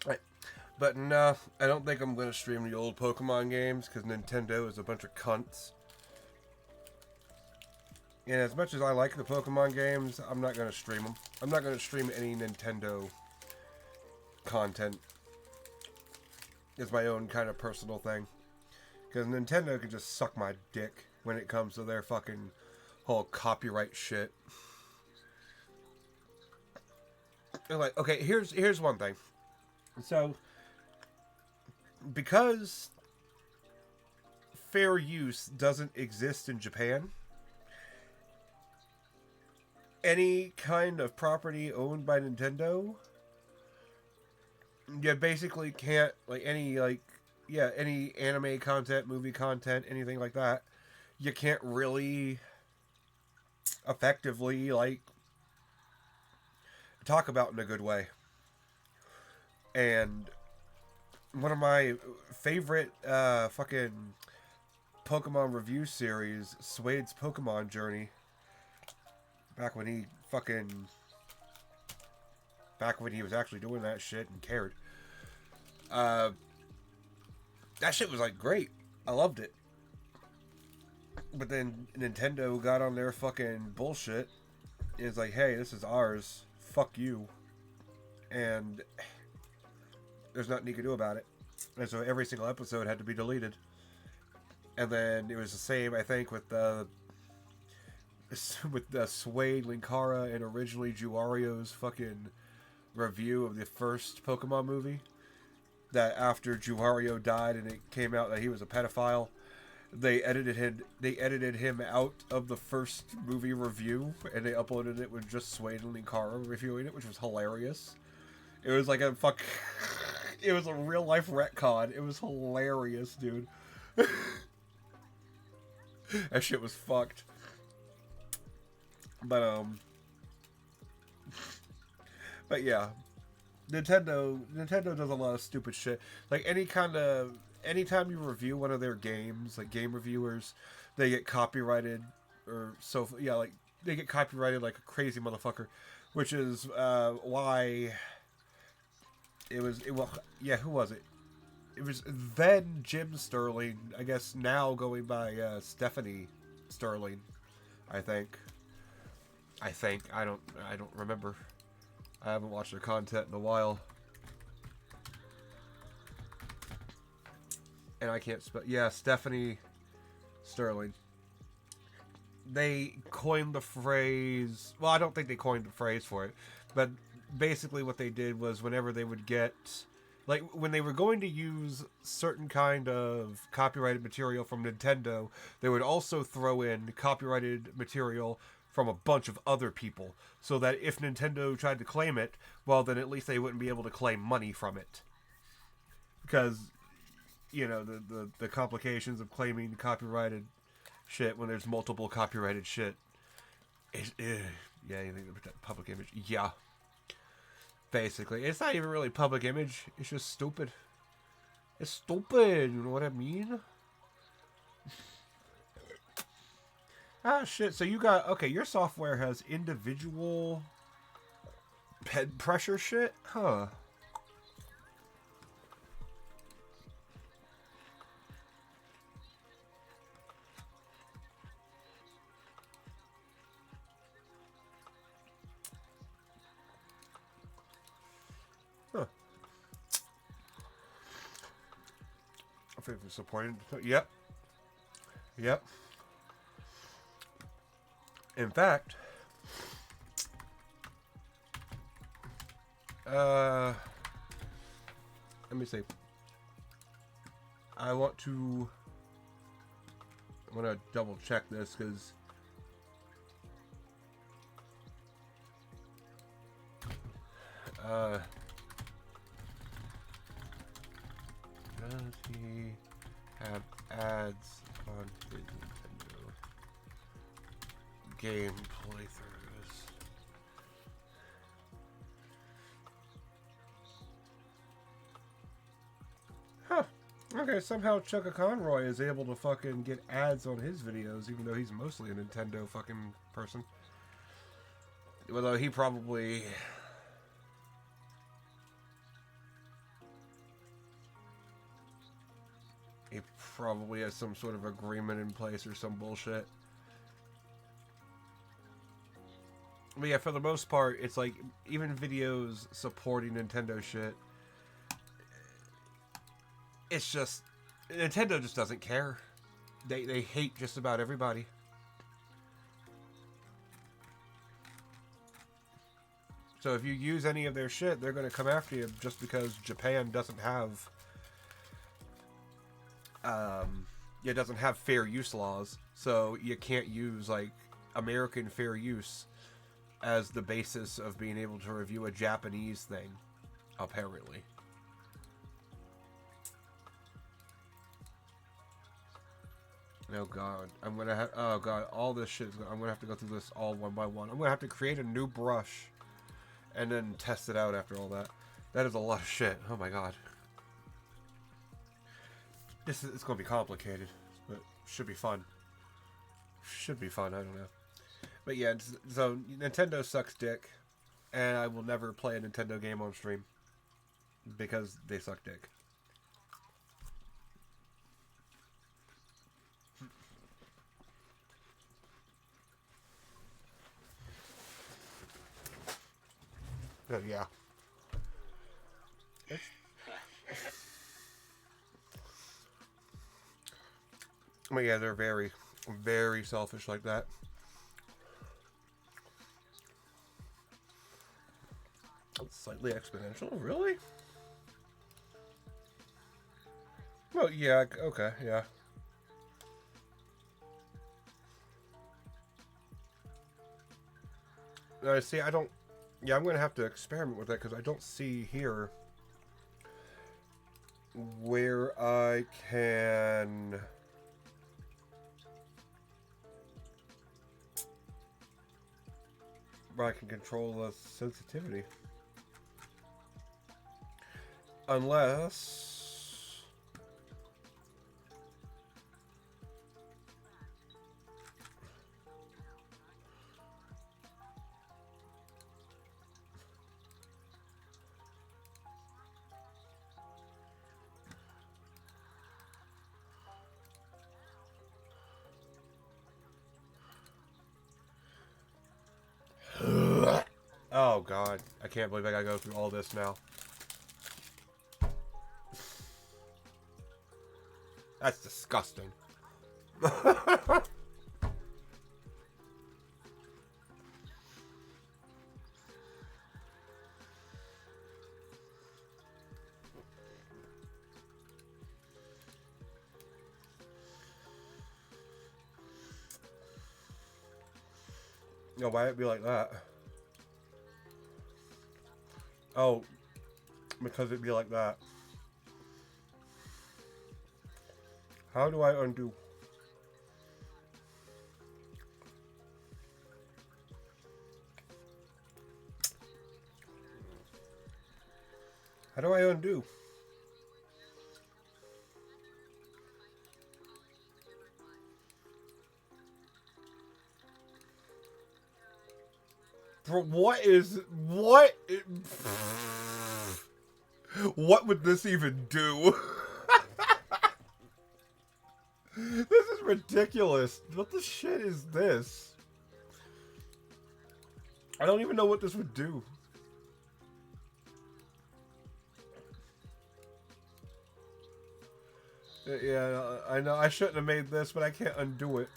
Right. But no, I don't think I'm going to stream the old Pokemon games because Nintendo is a bunch of cunts. And as much as I like the Pokemon games, I'm not going to stream them. I'm not going to stream any Nintendo content. It's my own kind of personal thing. Because Nintendo can just suck my dick when it comes to their fucking whole copyright shit. They're like, okay, here's one thing. So, because fair use doesn't exist in Japan, any kind of property owned by Nintendo, you basically can't, any anime content, movie content, anything like that, you can't really effectively, talk about in a good way. And one of my favorite fucking Pokemon review series, Suede's Pokemon Journey, back when he was actually doing that shit and cared. That shit was great. I loved it. But then Nintendo got on their fucking bullshit. It's like, hey, this is ours. Fuck you. And there's nothing you can do about it. And so every single episode had to be deleted. And then it was the same, I think, with Suede, Linkara, and originally Juario's fucking review of the first Pokemon movie. that after Juhario died and it came out that he was a pedophile, they edited him out of the first movie review, and they uploaded it with just Swain and Linkara reviewing it, which was hilarious. It was like it was a real life retcon. It was hilarious, dude. That shit was fucked. But yeah, Nintendo does a lot of stupid shit. Like anytime you review one of their games, like game reviewers, they get copyrighted like they get copyrighted like a crazy motherfucker, which is why who was it? It was then Jim Sterling, I guess now going by Stephanie Sterling, I think. I don't remember. I haven't watched their content in a while. And I can't spell. Yeah, Stephanie Sterling. They coined the phrase. Well, I don't think they coined the phrase for it. But basically what they did was whenever they would get... Like, when they were going to use certain kind of copyrighted material from Nintendo, they would also throw in copyrighted material from a bunch of other people, so that if Nintendo tried to claim it, well, then at least they wouldn't be able to claim money from it. Because, you know, the complications of claiming copyrighted shit when there's multiple copyrighted shit. Yeah, you think the public image? Yeah. Basically. It's not even really public image. It's just stupid. It's stupid, you know what I mean? Ah, shit. So you got... Okay, your software has individual head pressure shit? Huh. Huh. I think it's supported. Yep. Yep. In fact, let me see. I'm gonna double check this because does he have ads on his Nintendo game playthroughs? Huh. Okay, somehow Chucka Conroy is able to fucking get ads on his videos, even though he's mostly a Nintendo fucking person. Although he probably... He probably has some sort of agreement in place or some bullshit. But yeah, for the most part, it's like, even videos supporting Nintendo shit, it's just, Nintendo just doesn't care. They hate just about everybody. So if you use any of their shit, they're going to come after you just because Japan doesn't have... it doesn't have fair use laws, so you can't use like American fair use as the basis of being able to review a Japanese thing, apparently. Oh god, I'm gonna have, oh god, all this shit, I'm gonna have to go through this all one by one. I'm gonna have to create a new brush and then test it out after all that. That is a lot of shit, oh my god. It's gonna be complicated, but should be fun. Should be fun, I don't know. But yeah, so Nintendo sucks dick, and I will never play a Nintendo game on stream because they suck dick. But yeah. But yeah, they're very, very selfish like that. Slightly exponential, really? Well, yeah, okay, yeah. See, I don't... Yeah, I'm going to have to experiment with that because I don't see here where I can... Where I can control the sensitivity. Unless... Oh, God. I can't believe I gotta go through all this now. That's disgusting. No, why it be like that? Oh, because it be like that. How do I undo? How do I undo? Bro, what? What would this even do? This is ridiculous. What the shit is this? I don't even know what this would do. Yeah, I know. I shouldn't have made this, but I can't undo it.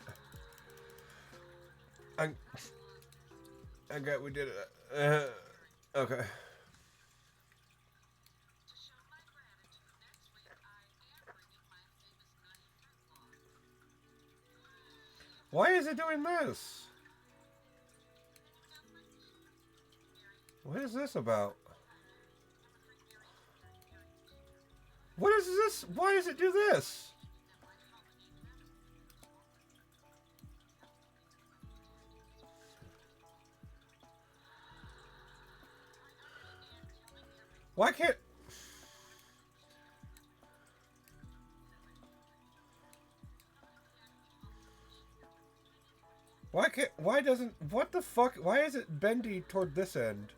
Okay, we did it. Okay. Why is it doing this? What is this about? What is this? Why does it do this? Why can't... Why can't... Why doesn't... What the fuck? Why is it bendy toward this end?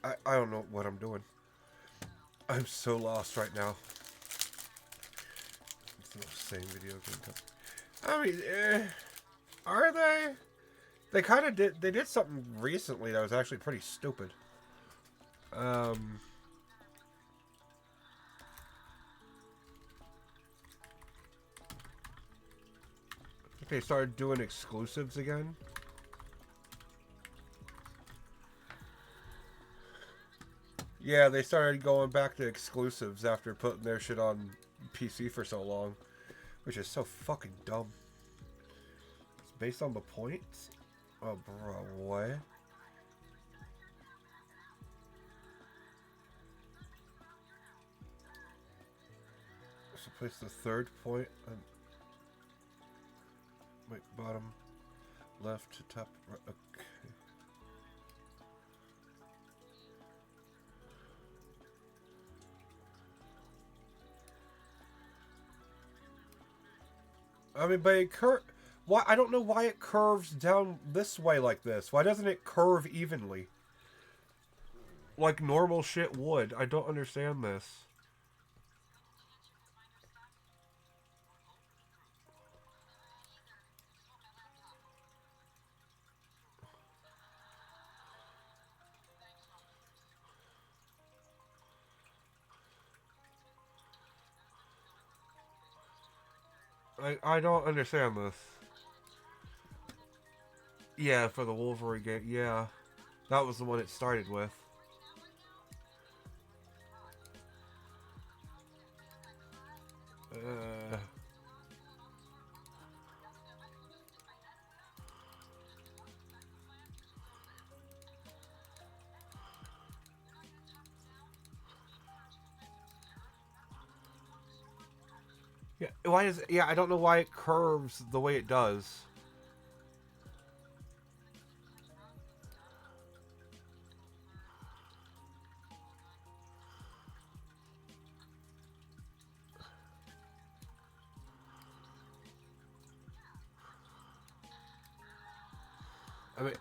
I don't know what I'm doing. I'm so lost right now. It's the same video game. I mean, are they? They kind of did. They did something recently that was actually pretty stupid. They started doing exclusives again. Yeah, they started going back to exclusives after putting their shit on PC for so long. Which is so fucking dumb. It's based on the points? Oh, bro, what? So place the third point on... Wait, bottom, left to top, right, okay. I mean, but why? I don't know why it curves down this way like this. Why doesn't it curve evenly? Like normal shit would. I don't understand this. I don't understand this. Yeah, for the Wolverine game. Yeah. That was the one it started with. Uh, yeah, why is it, yeah, I don't know why it curves the way it does. I mean,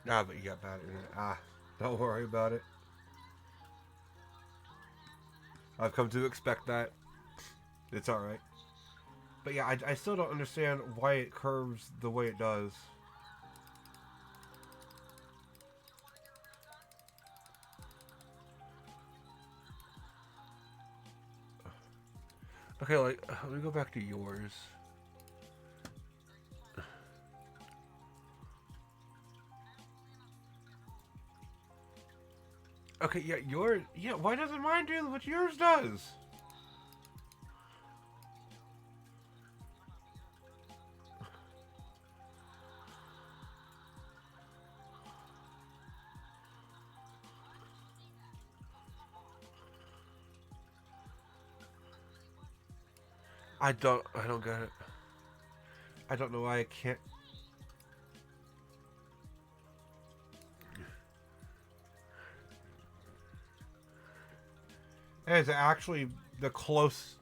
but you got bad internet. Don't worry about it. I've come to expect that. It's alright. But yeah, I still don't understand why it curves the way it does. Okay, like, let me go back to yours. Okay, yeah, yours. Yeah, why doesn't mine do what yours does? I don't get it. I don't know why I can't. It's actually the close.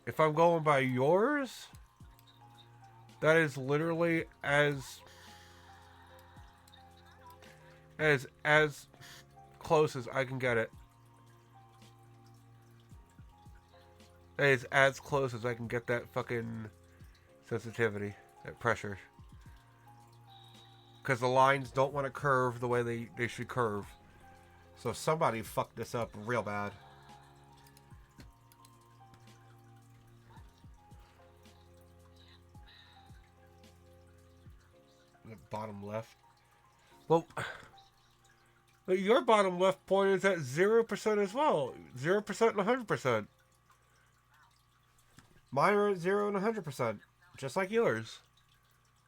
If I'm going by yours, that is literally as close as I can get it. That is as close as I can get that fucking sensitivity, that pressure. Because the lines don't want to curve the way they should curve. So somebody fucked this up real bad. The bottom left. Well, your bottom left point is at 0% as well. 0% and 100%. Mine are at 0 and 100%. Just like yours.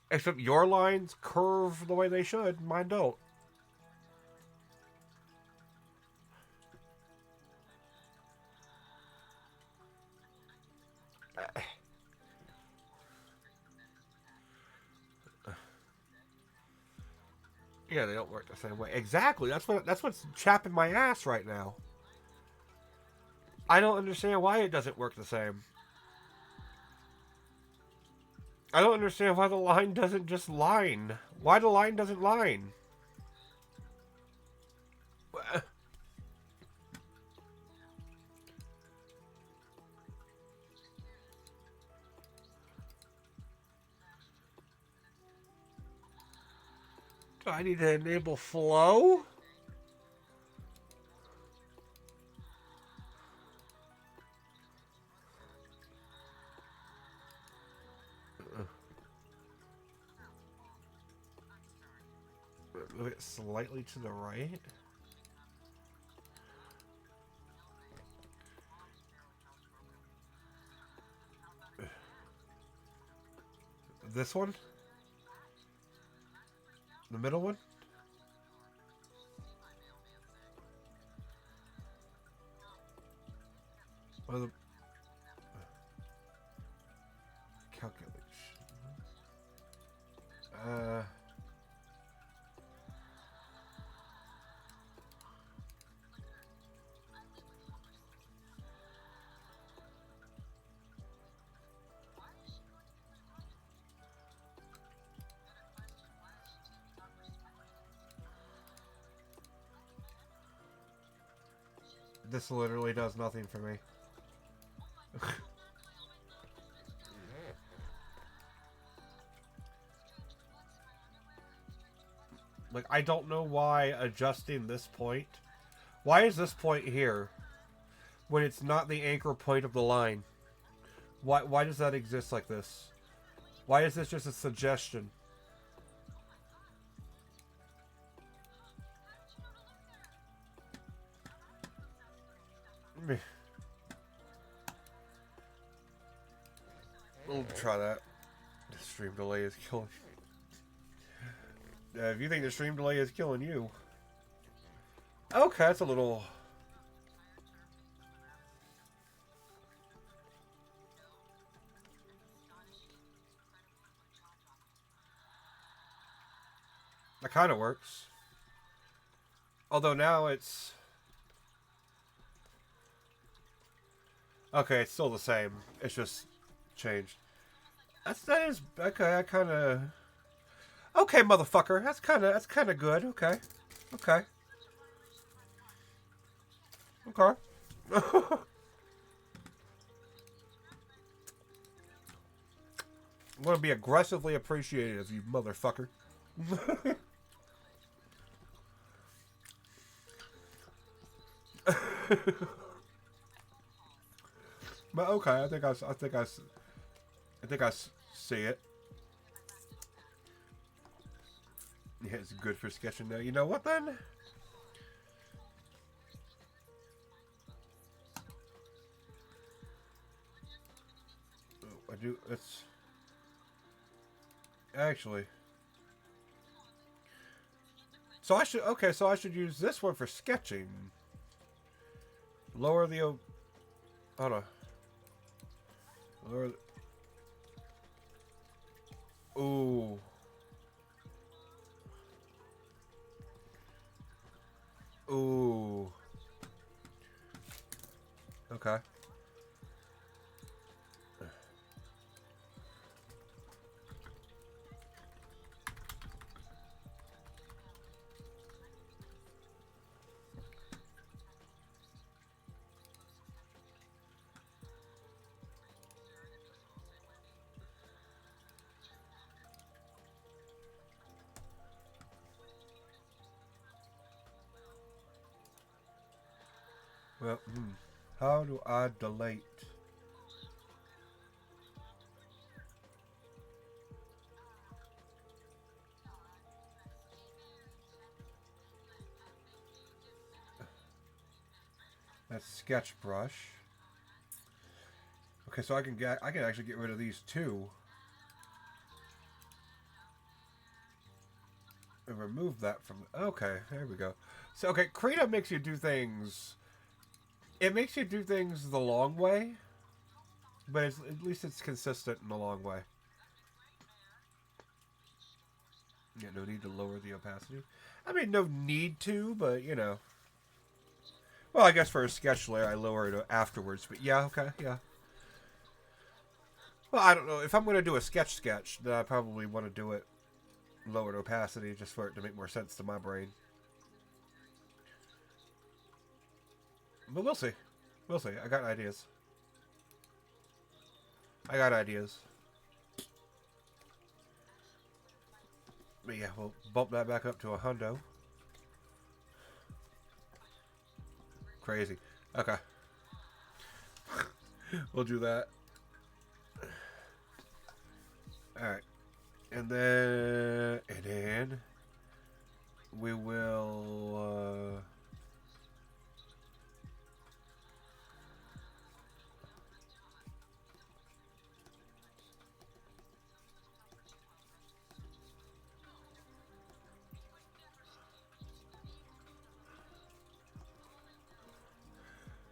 Except your lines curve the way they should. Mine don't. Yeah, they don't work the same way. Exactly. That's what's chapping my ass right now. I don't understand why it doesn't work the same. I don't understand why the line doesn't just line. Why the line doesn't line. Do I need to enable flow? Move it slightly to the right. This one? The middle one? Or the calculation? This literally does nothing for me. Like, I don't know why adjusting this point. Why is this point here when it's not the anchor point of the line? Why does that exist like this? Why is this just a suggestion? We'll try that. The stream delay is killing. If you think the stream delay is killing you, okay, that's a little. That kind of works. Although now it's. Okay, it's still the same. It's just changed. That is okay. I kind of. Okay, motherfucker. That's kind of good. Okay. Okay. Okay. I'm gonna be aggressively appreciative, you motherfucker. But okay, I think I see it. Yeah, it's good for sketching now. You know what then? Oh, I do. It's actually. So I should. Okay, so I should use this one for sketching. Lower the. Hold on. Lower. Ooh. Ooh. Okay. Well, how do I delete? That's sketch brush. Okay, so I can actually get rid of these two and remove that from. Okay, there we go. So okay, Krita makes you do things. It makes you do things the long way, but at least it's consistent in the long way. Yeah, no need to lower the opacity. I mean, no need to, but you know. Well, I guess for a sketch layer, I lower it afterwards. But yeah, okay, yeah. Well, I don't know. If I'm going to do a sketch, then I probably want to do it lowered opacity just for it to make more sense to my brain. But we'll see. We'll see. I got ideas. But yeah, we'll bump that back up to a hundo. Crazy. Okay. We'll do that. Alright. And then we will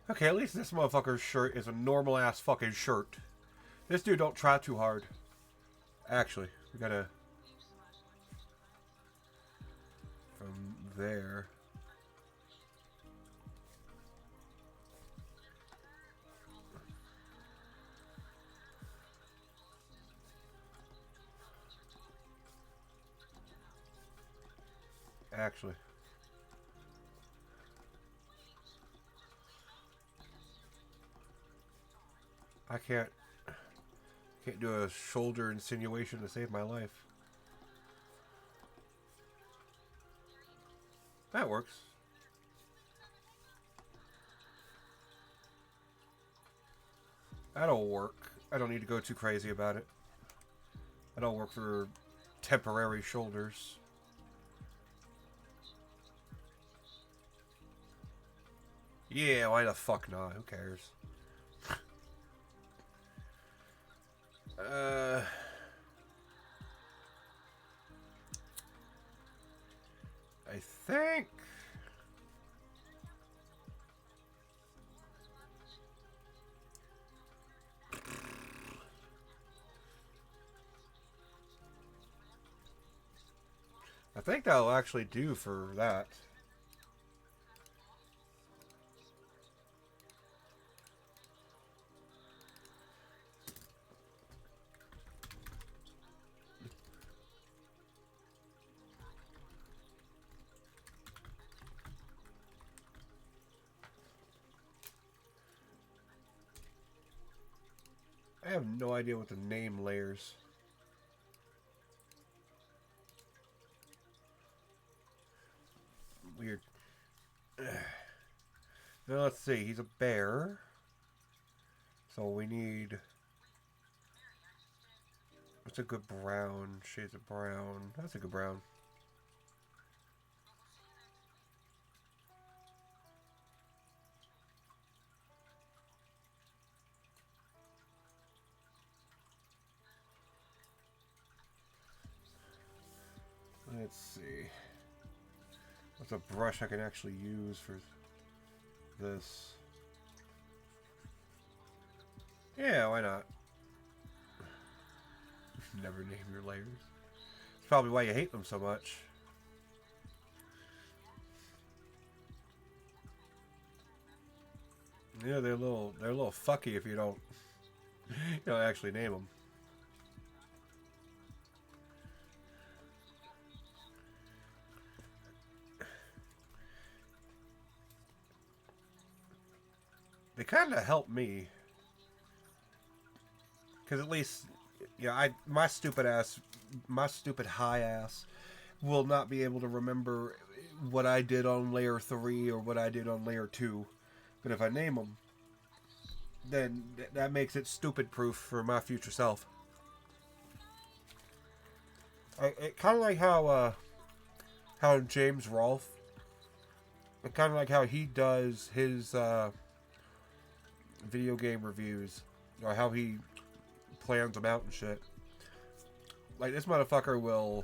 okay, at least this motherfucker's shirt is a normal ass fucking shirt. This dude don't try too hard. Actually, we gotta from there. Actually. I can't do a shoulder insinuation to save my life. That works. That'll work. I don't need to go too crazy about it. That'll work for temporary shoulders. Yeah, why the fuck not? Who cares? I think... I think that'll actually do for that. I have no idea what to name layers. Weird. Now let's see. He's a bear. So we need... What's a good brown? Shades of brown. That's a good brown. Let's see. What's a brush I can actually use for this? Yeah, why not? Never name your layers. It's probably why you hate them so much. Yeah, they're a little fucky if you don't actually name them. They kind of help me, because at least, my stupid high ass will not be able to remember what I did on layer 3 or what I did on layer 2. But if I name them, then that makes it stupid proof for my future self. It kind of like how James Rolfe, kind of like how he does his video game reviews, or how he plans them out and shit. Like, this motherfucker will,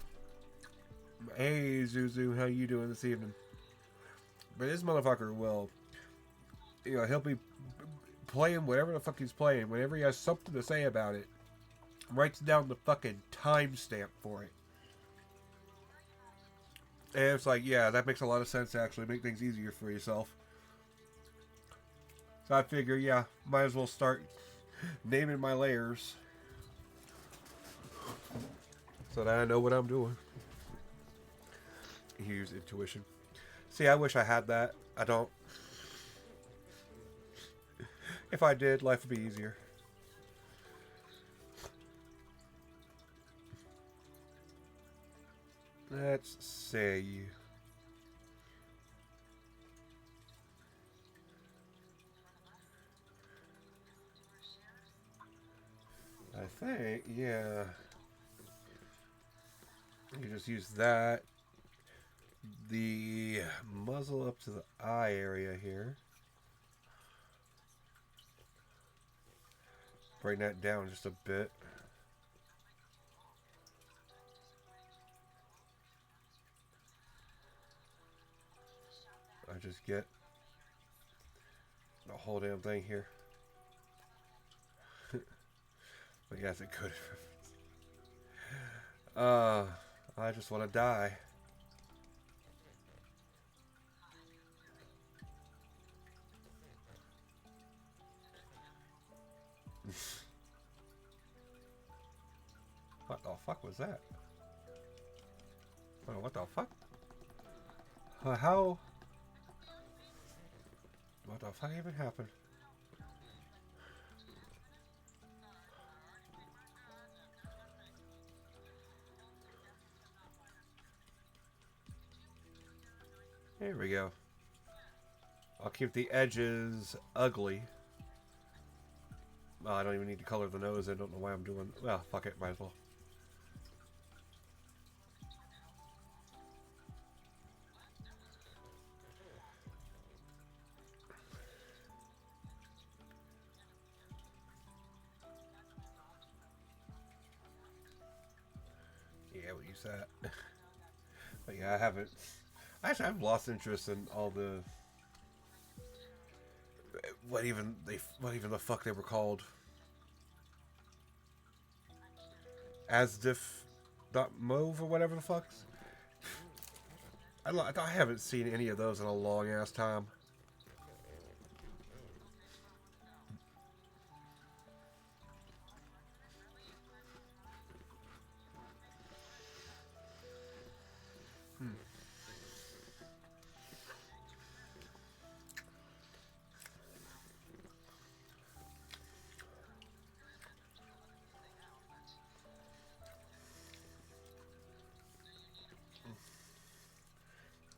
hey Zuzu, how you doing this evening? But this motherfucker will, he'll be playing whatever the fuck he's playing. Whenever he has something to say about it, writes down the fucking timestamp for it. And it's like, yeah, that makes a lot of sense to actually make things easier for yourself. So I figure, yeah, might as well start naming my layers so that I know what I'm doing. Use intuition. See, I wish I had that. I don't. If I did, life would be easier. Let's see. I think, yeah. You just use that. The muzzle up to the eye area here. Bring that down just a bit. I just get the whole damn thing here. But yes, it could. I just want to die. What the fuck was that? Oh, what the fuck? How? What the fuck even happened? There we go. I'll keep the edges ugly. Well, I don't even need to color the nose. I don't know why I'm doing... Well, fuck it. Might as well. Yeah, we'll use that. But yeah, I haven't... Actually, I've lost interest in all the... What even the fuck they were called? Asdiff.move or whatever the fuck's. I haven't seen any of those in a long ass time.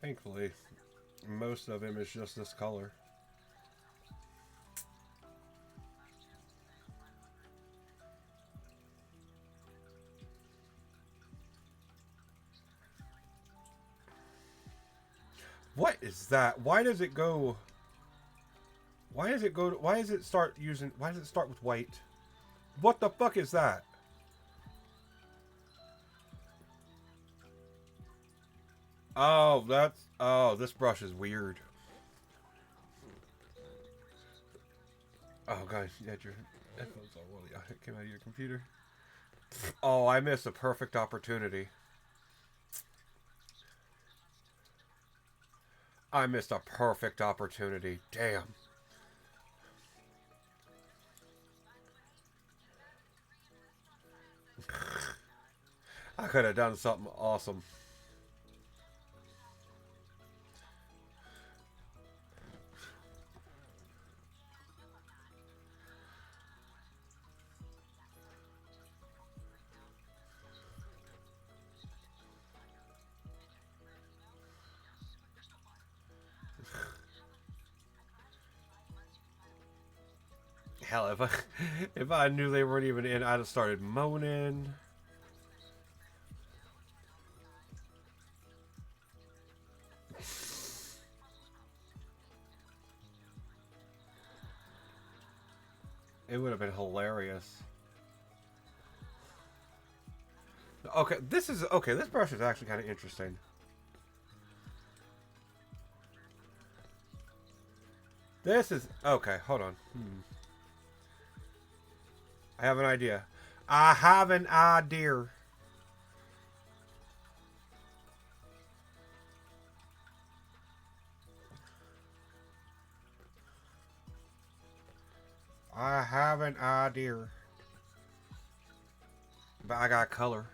Thankfully, most of him is just this color. What is that? Why does it go... Why does it go... Why does it start using... Why does it start with white? What the fuck is that? Oh, that's... Oh, this brush is weird. Oh, God, you had your headphones on while it came out of your computer. Oh, I missed a perfect opportunity. I missed a perfect opportunity. Damn. I could have done something awesome. Hell, if I knew they weren't even in, I'd have started moaning. It would have been hilarious. Okay, this brush is actually kind of interesting. This is okay, hold on. I have an idea. I have an idea. I have an idea. But I got color.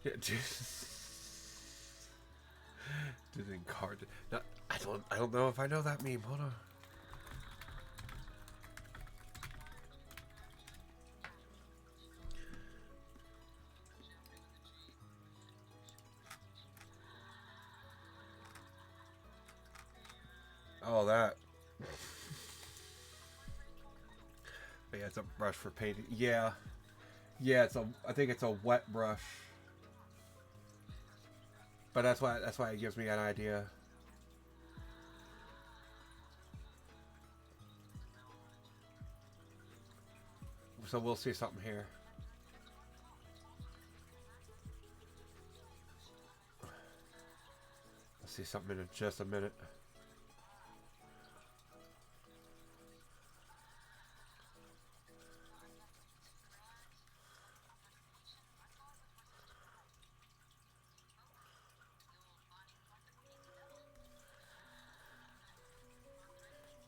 Yeah, didn't card. No, I don't know if I know that meme. Hold on. Oh, that. But yeah, it's a brush for painting. Yeah. Yeah, I think it's a wet brush. But that's why it gives me an idea. So we'll see something here. I'll see something in just a minute.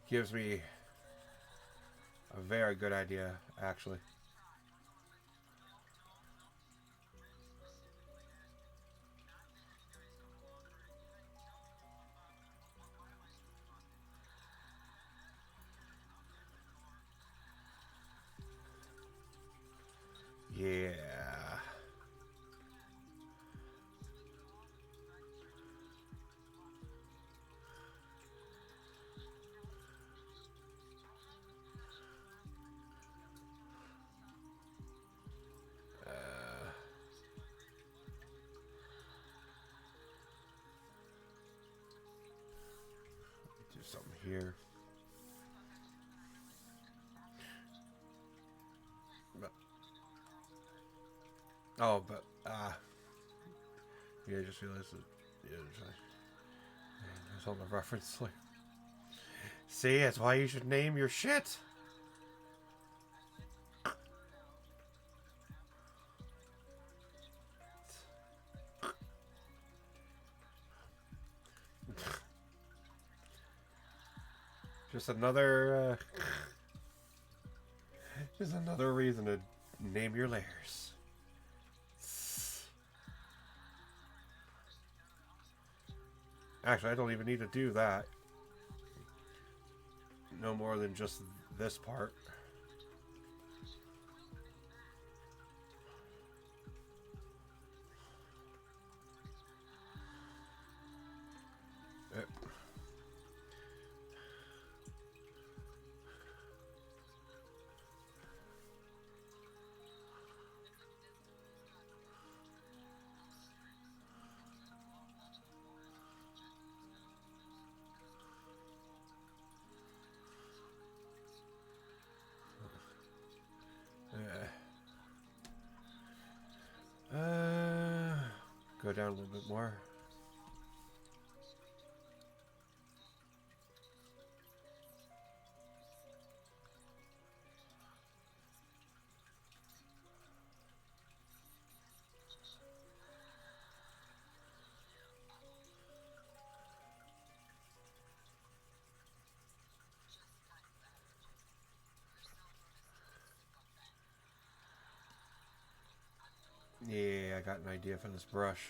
Gives me a very good idea, actually. Yeah. something here. But, oh, but, yeah, I just realized that, yeah, there's all the reference, like, see, that's why you should name your shit. Just another reason to name your layers. Actually, I don't even need to do that. No more than just this part. Go down a little bit more. Yeah, I got an idea for this brush.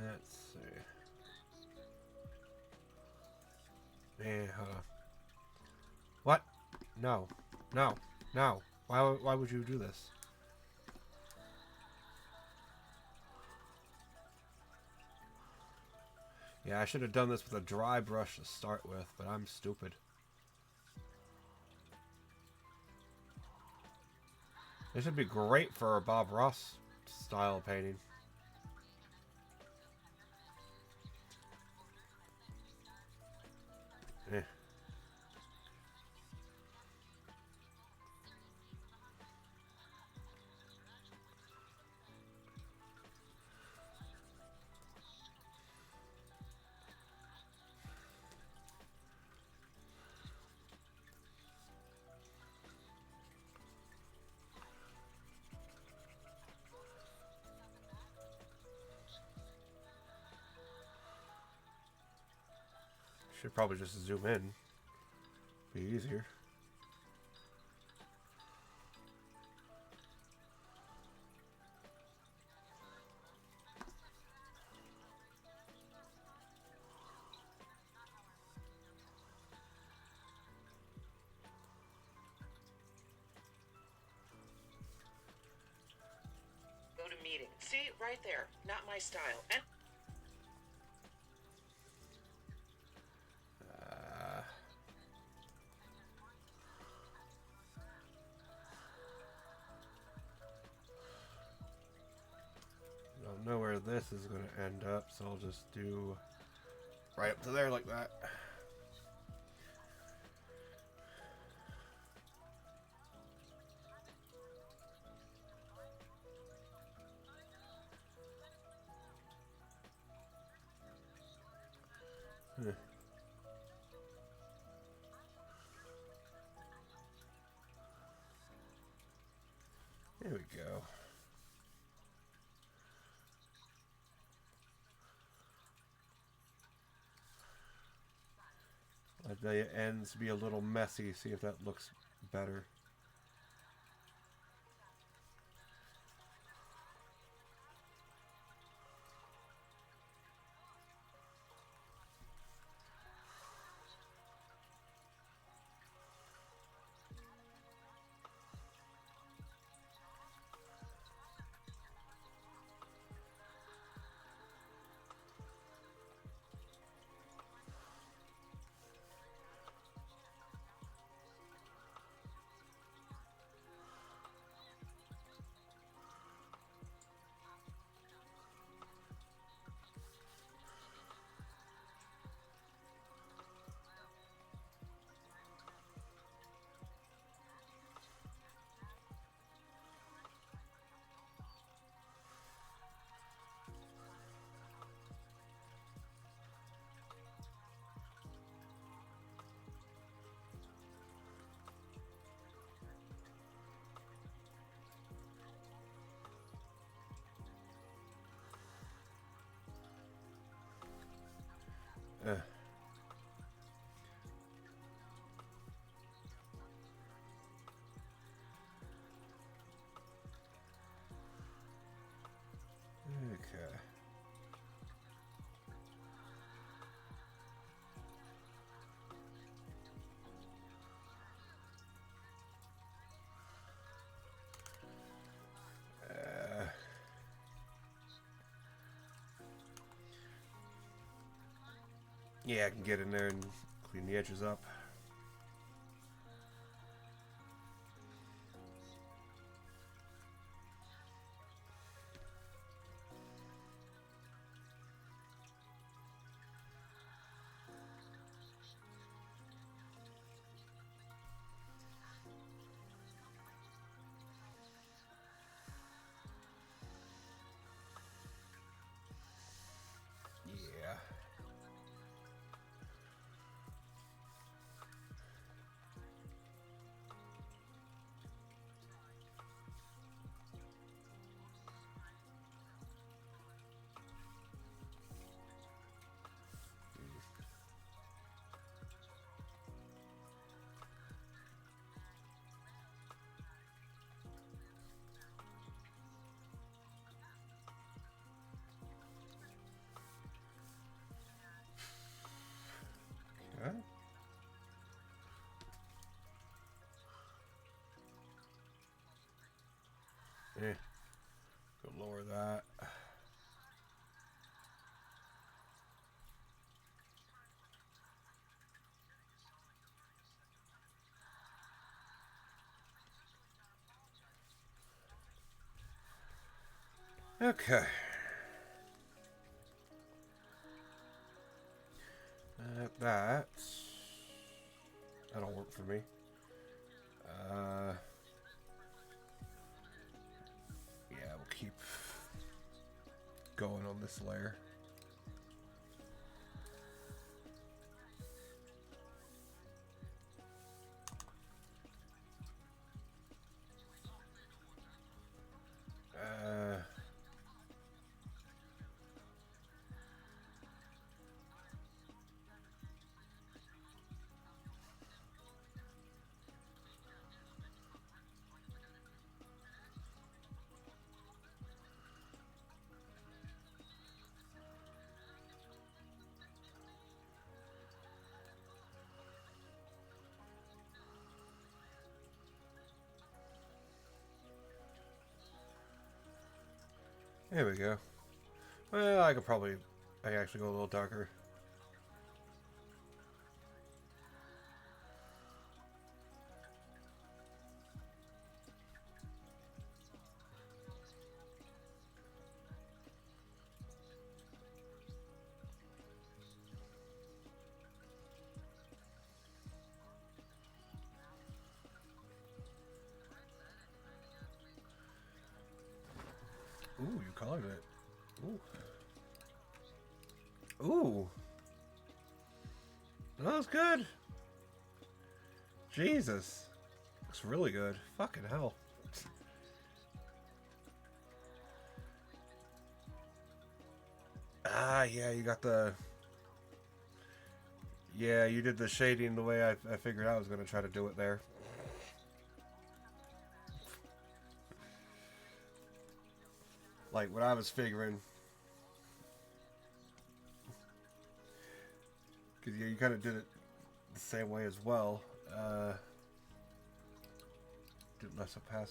Let's see. Man, hold on. What? No. No. No. Why would you do this? Yeah, I should have done this with a dry brush to start with, but I'm stupid. This would be great for a Bob Ross style painting. Eh. Should probably just zoom in. Be easier. Go to meeting. See, right there. Not my style. And Don't know where this is going to end up, so I'll just do right up to there like that. Huh. There we go. Let the ends be a little messy, see if that looks better. Yeah, I can get in there and clean the edges up. Yeah. Okay. Eh. Go lower that. Okay. That'll work for me. Yeah, we'll keep going on this layer. There we go. Well, I can actually go a little darker. Ooh, you colored it. Ooh. Ooh. That was good. Jesus. Looks really good. Fucking hell. Ah, yeah, you got the... Yeah, you did the shading the way I figured I was going to try to do it there. Like what I was figuring. Because, yeah, you kind of did it the same way as well. Did less opaque.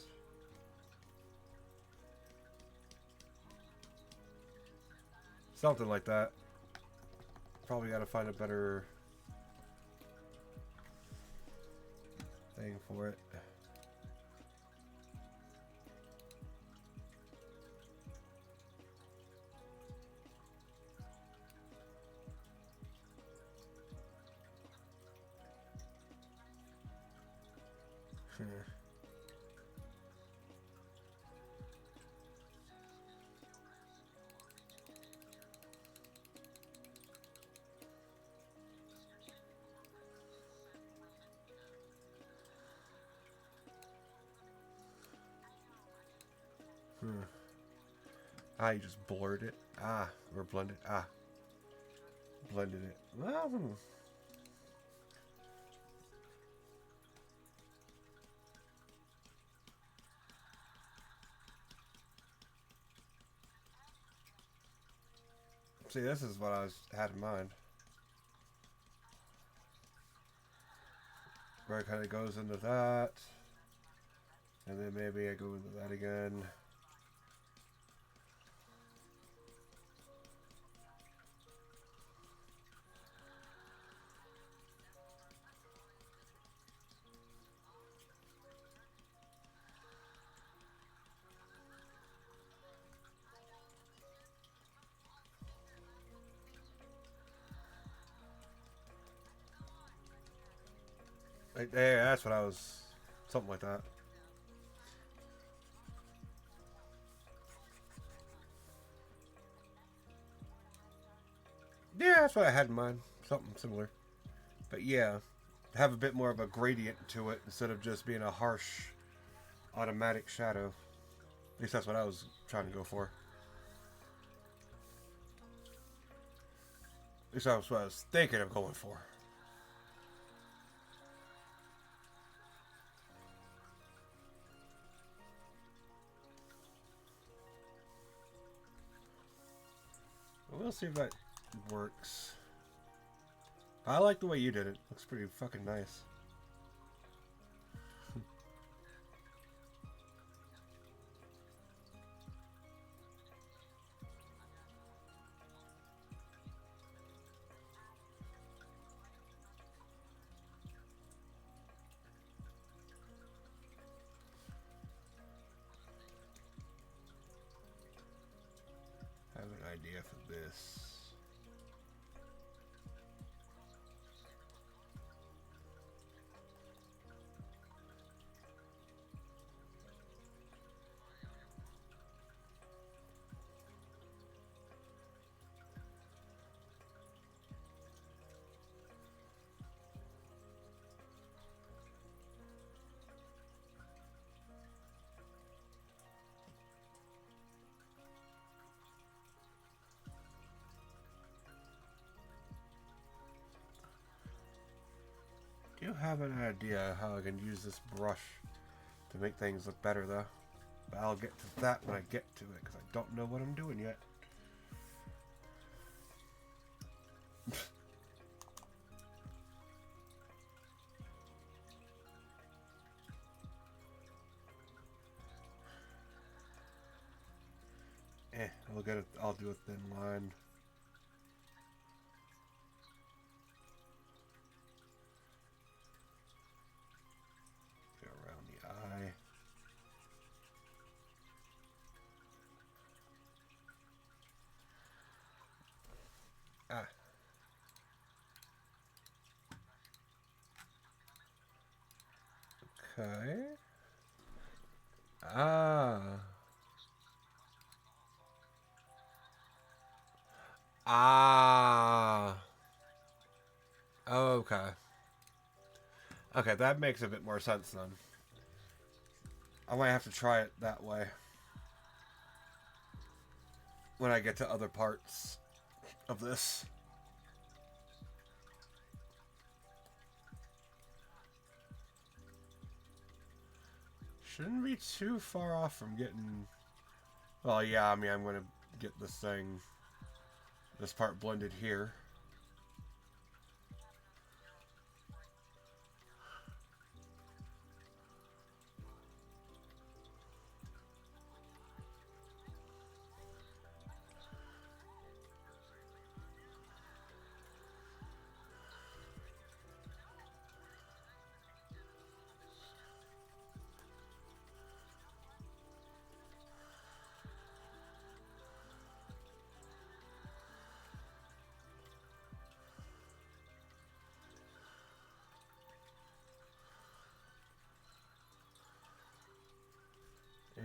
Something like that. Probably got to find a better thing for it. Ah, you just blurred it. Ah, or blended. Ah, blended it. Well, see, this is what I had in mind. Where it kind of goes into that, and then maybe I go into that again. Yeah, that's what I was. Something like that. Yeah, that's what I had in mind. Something similar. But yeah, have a bit more of a gradient to it instead of just being a harsh automatic shadow. At least that's what I was trying to go for. At least that's what I was thinking of going for. We'll see if that works. I like the way you did it. Looks pretty fucking nice. I have an idea for this. Do you have an idea how I can use this brush to make things look better, though? But I'll get to that when I get to it, because I don't know what I'm doing yet. We'll get it. I'll do a thin line. Go around the eye. Ah. Okay. Ah. Ah. Okay. Okay, that makes a bit more sense then. I might have to try it that way when I get to other parts of this. Shouldn't be too far off from getting... Well, yeah, I mean, I'm going to get this part blended here.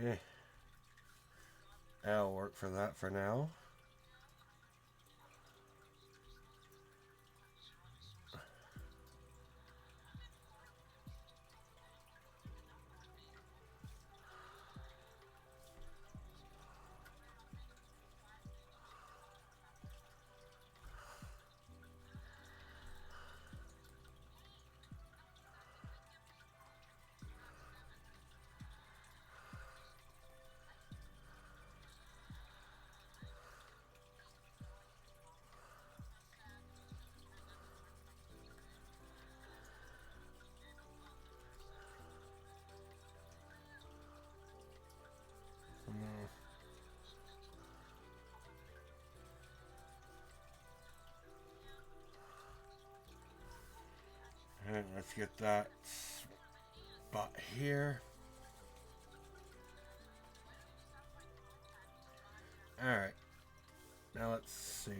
Eh. That'll work for that for now. And let's get that spot here. Alright. Now let's see.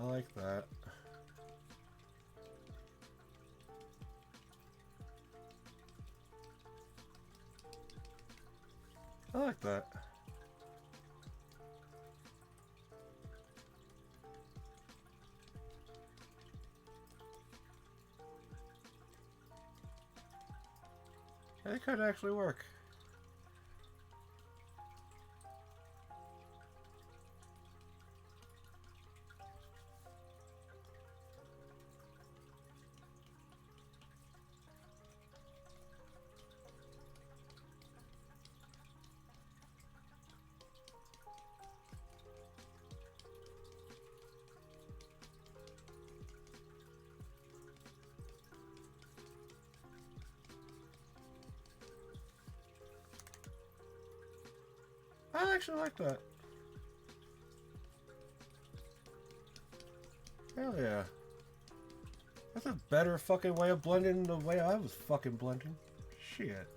I like that. I like that. It could actually work. I actually like that. Hell yeah. That's a better fucking way of blending the way I was fucking blending. Shit.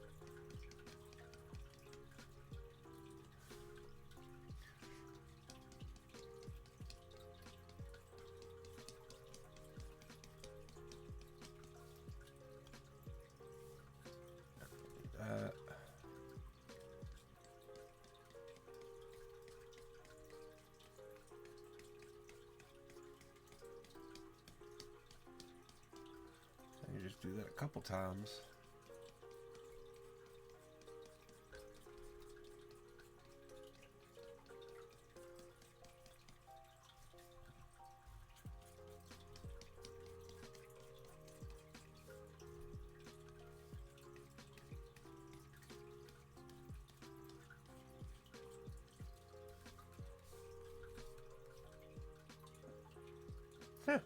You just do that a couple times. Huh.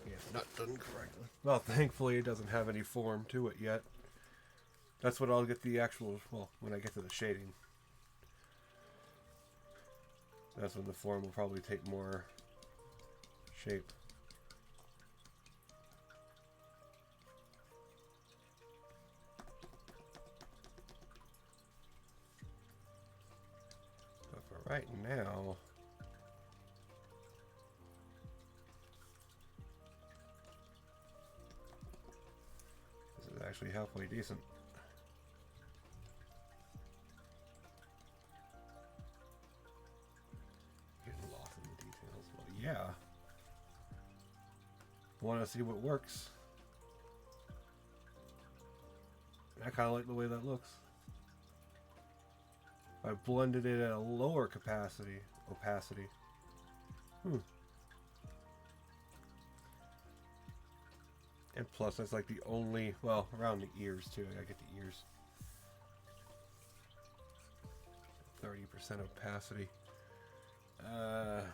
Yeah, not done correctly. Well, thankfully it doesn't have any form to it yet. That's what I'll get the actual, well, when I get to the shading. That's when the form will probably take more shape. But for right now, this is actually halfway decent. Getting lost in the details. Well, yeah. Want to see what works. I kind of like the way that looks. I blended it at a lower opacity. And plus, that's like the only, well, around the ears too. I get the ears. 30% opacity. Let's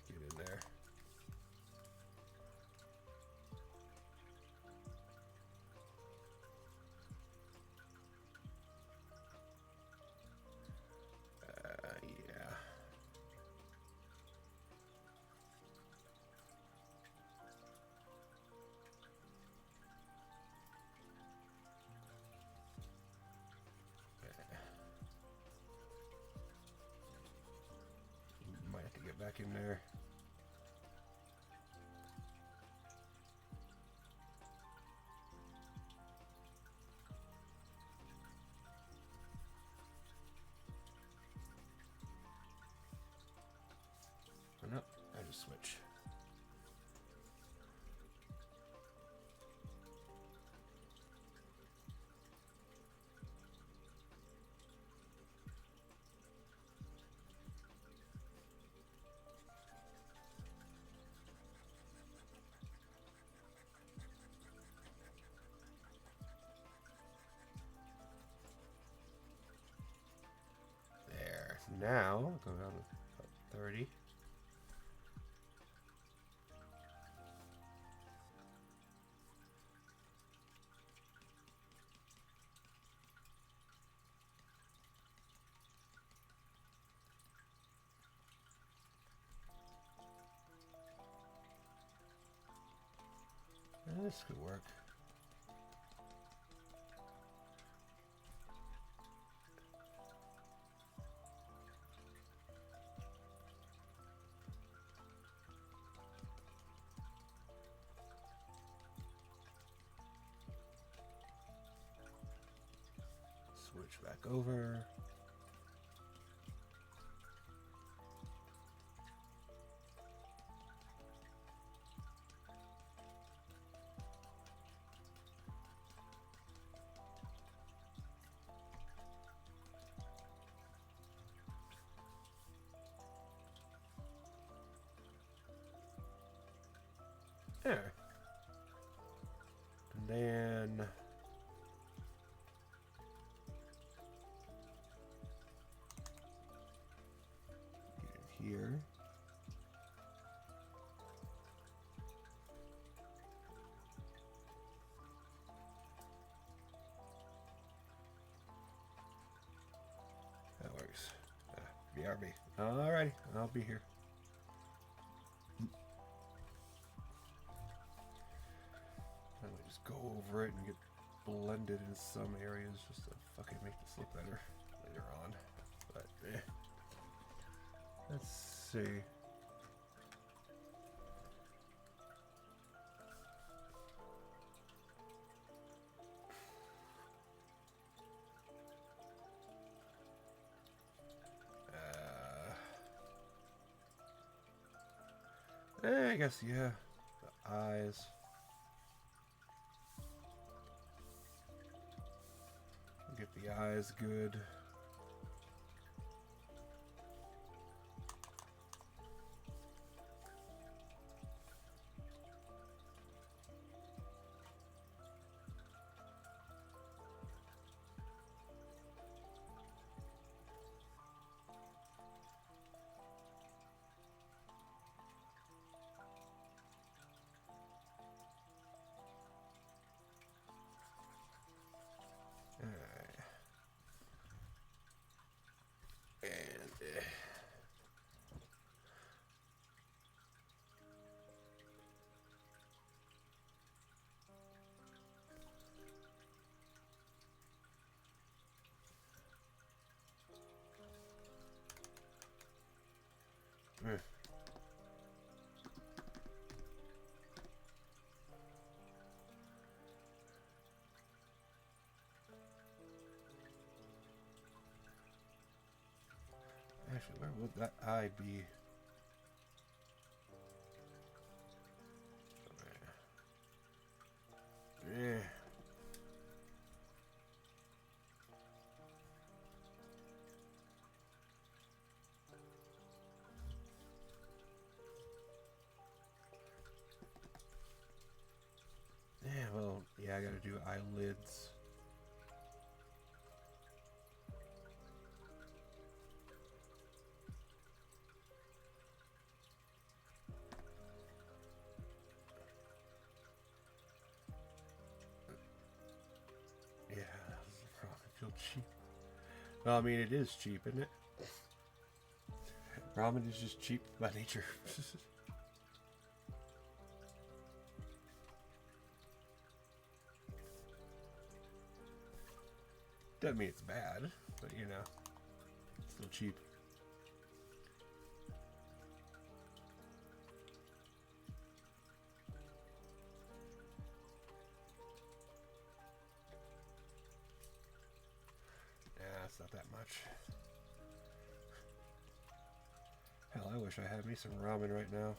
get in there. Yeah. Might have to get back in there. Oh, no, I just switch. There. Now, go down to 30. This could work. switch back over. There. And then here. That works. BRB. Alrighty, I'll be here. I might just go over it and get blended in some areas just to fucking make this look better later on. But let's see. I guess, yeah. The eyes. Get the eyes good. Actually, where would that eye be? Yeah. Yeah, well, yeah, I gotta do eyelids. Yeah, that's probably feel cheap. Well, I mean, it is cheap, isn't it? Ramen is just cheap by nature. Doesn't mean it's bad, but you know, it's still cheap. Yeah, it's not that much. Hell, I wish I had me some ramen right now.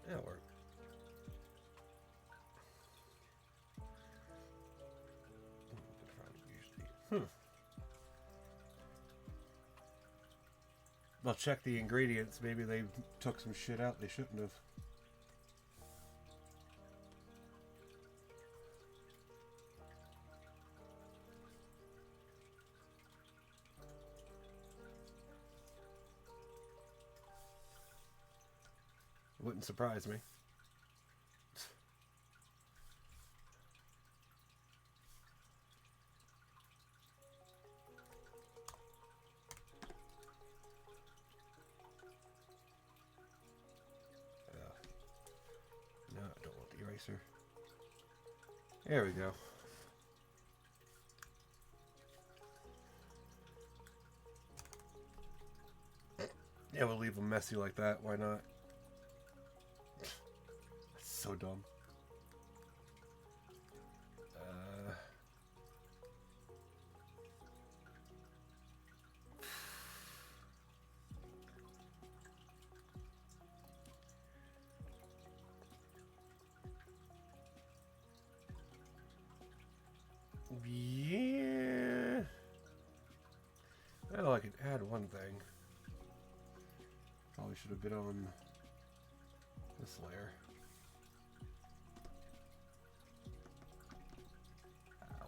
That'll work. I'll check the ingredients. Maybe they took some shit out they shouldn't have. It wouldn't surprise me. No, I don't want the eraser. There we go. Yeah, we'll leave them messy like that. Why not? That's so dumb. Yeah. Well, I could add one thing. Probably should have been on this layer.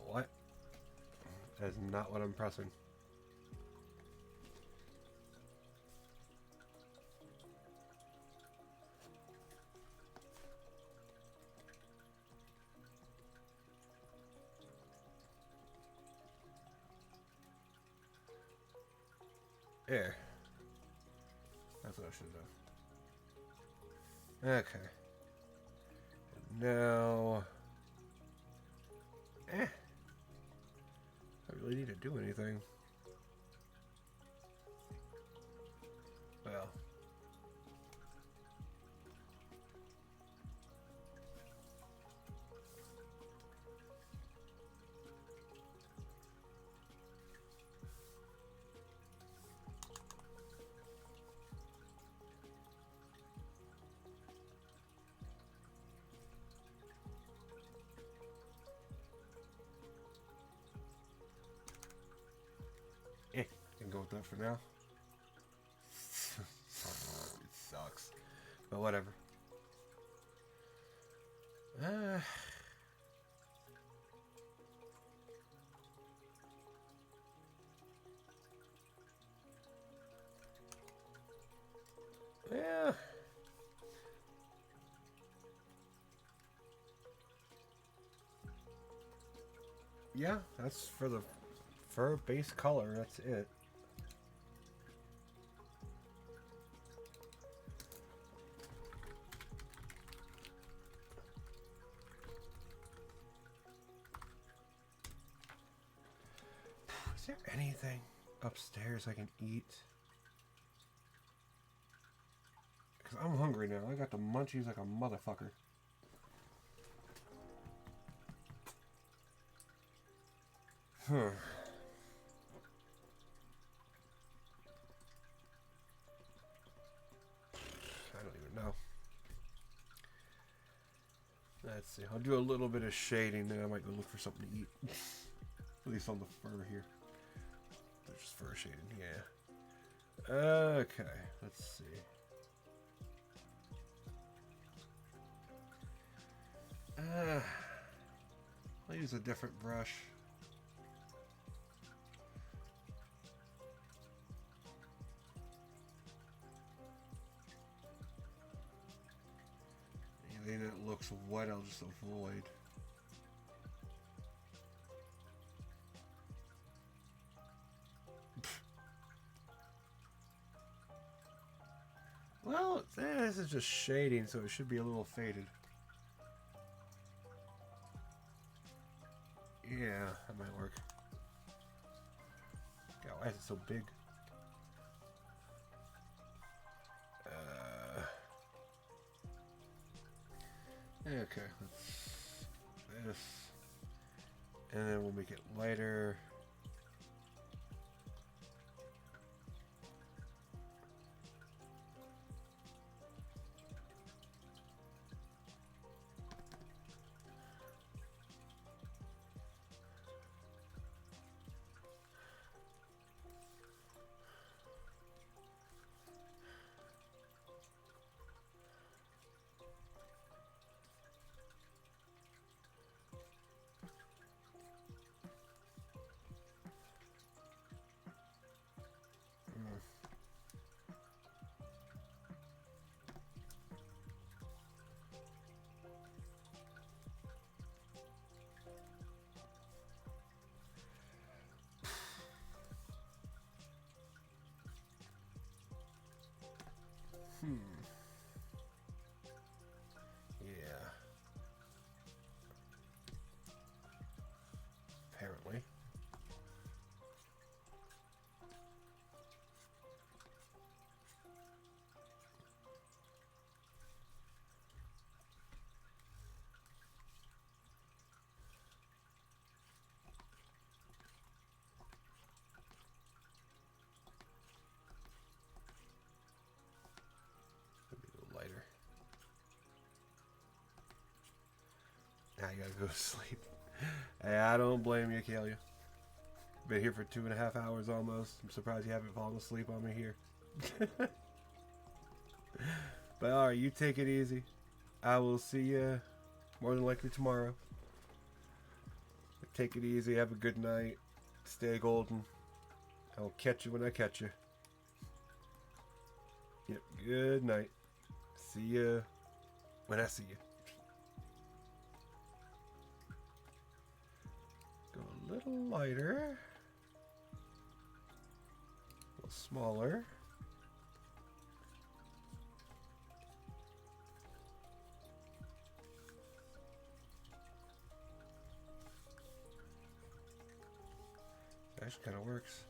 What? That is not what I'm pressing. There. That's what I should have done. Okay. And now... I really need to do anything. Well... can go with that for now. It sucks. But whatever. Yeah. Yeah, that's for the fur base color, that's it. Is there anything upstairs I can eat? Because I'm hungry now. I got the munchies like a motherfucker. Huh. I don't even know. Let's see. I'll do a little bit of shading, then I might go look for something to eat. At least on the fur here. There's just fur shading, yeah. Okay, let's see. I'll use a different brush. Anything that looks wet, I'll just avoid. Well, this is just shading, so it should be a little faded. Yeah, that might work. God, why is it so big? Okay, this, and then we'll make it lighter. Yeah. Apparently. you gotta go to sleep. Hey, I don't blame you, Kalia. Been here for 2.5 hours almost. I'm surprised you haven't fallen asleep on me here. But alright, you take it easy. I will see you more than likely tomorrow. Take it easy. Have a good night. Stay golden. I'll catch you when I catch you. Yep, good night. See ya when I see you. Go a little lighter. A little smaller. Actually kind of works.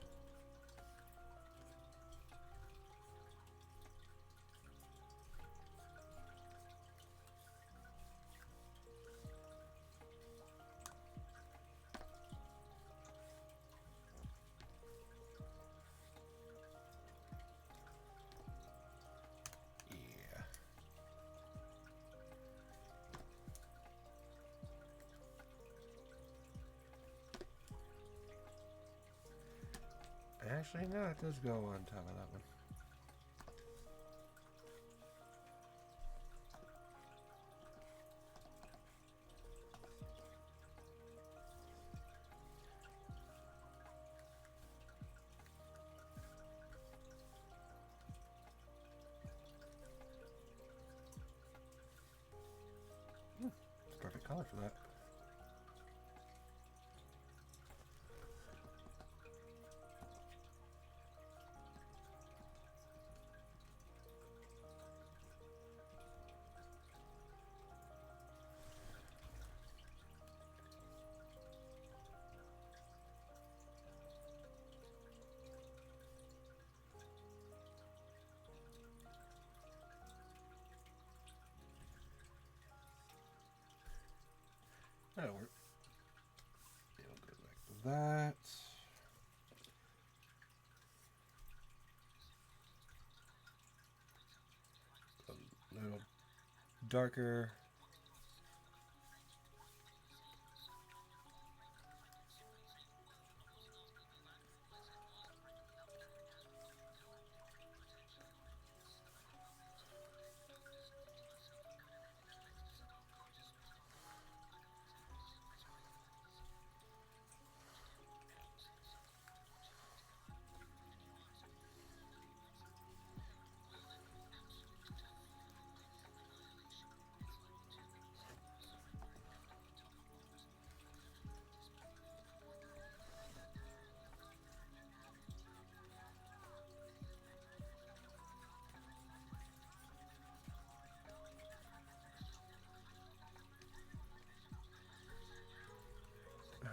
Actually, no, it does go on top of that one. It's perfect color for that. That'll work. It'll go back to that. A little darker.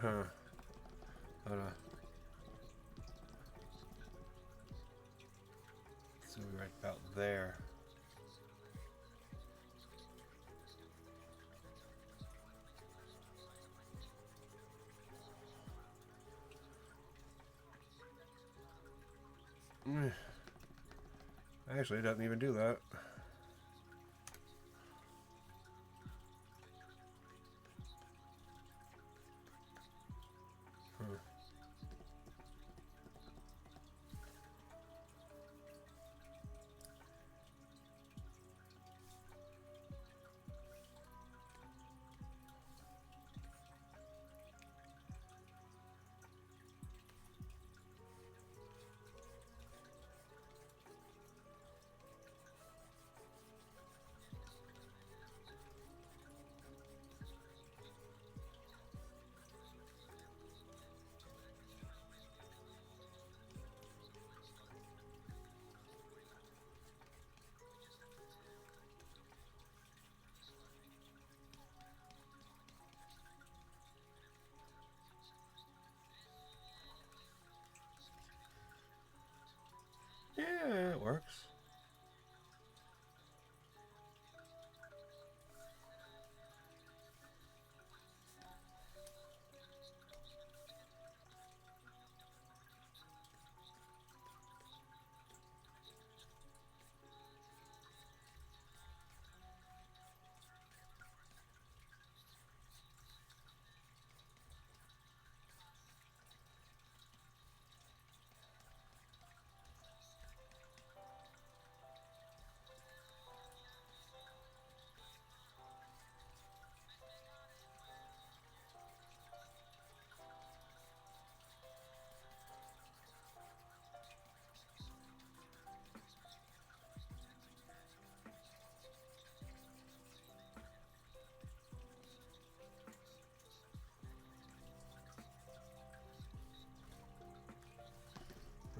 Huh. Hold on. So we're right about there. Actually, it doesn't even do that.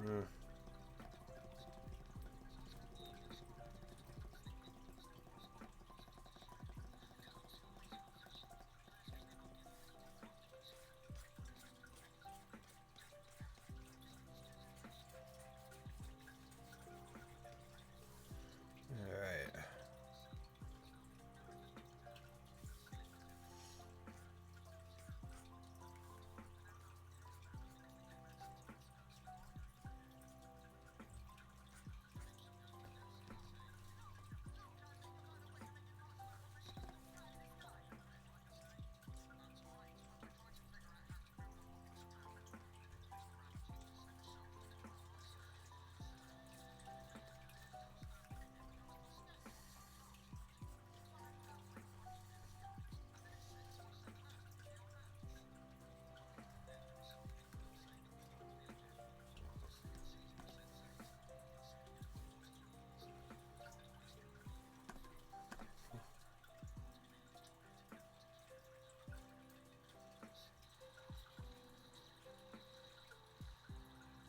Uh, Alright.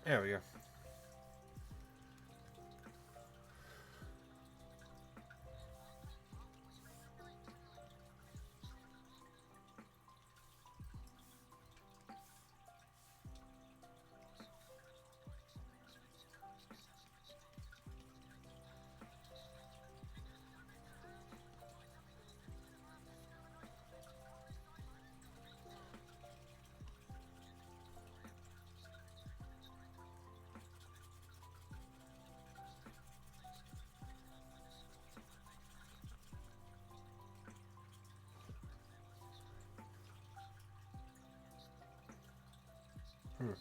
There we go. Hmm.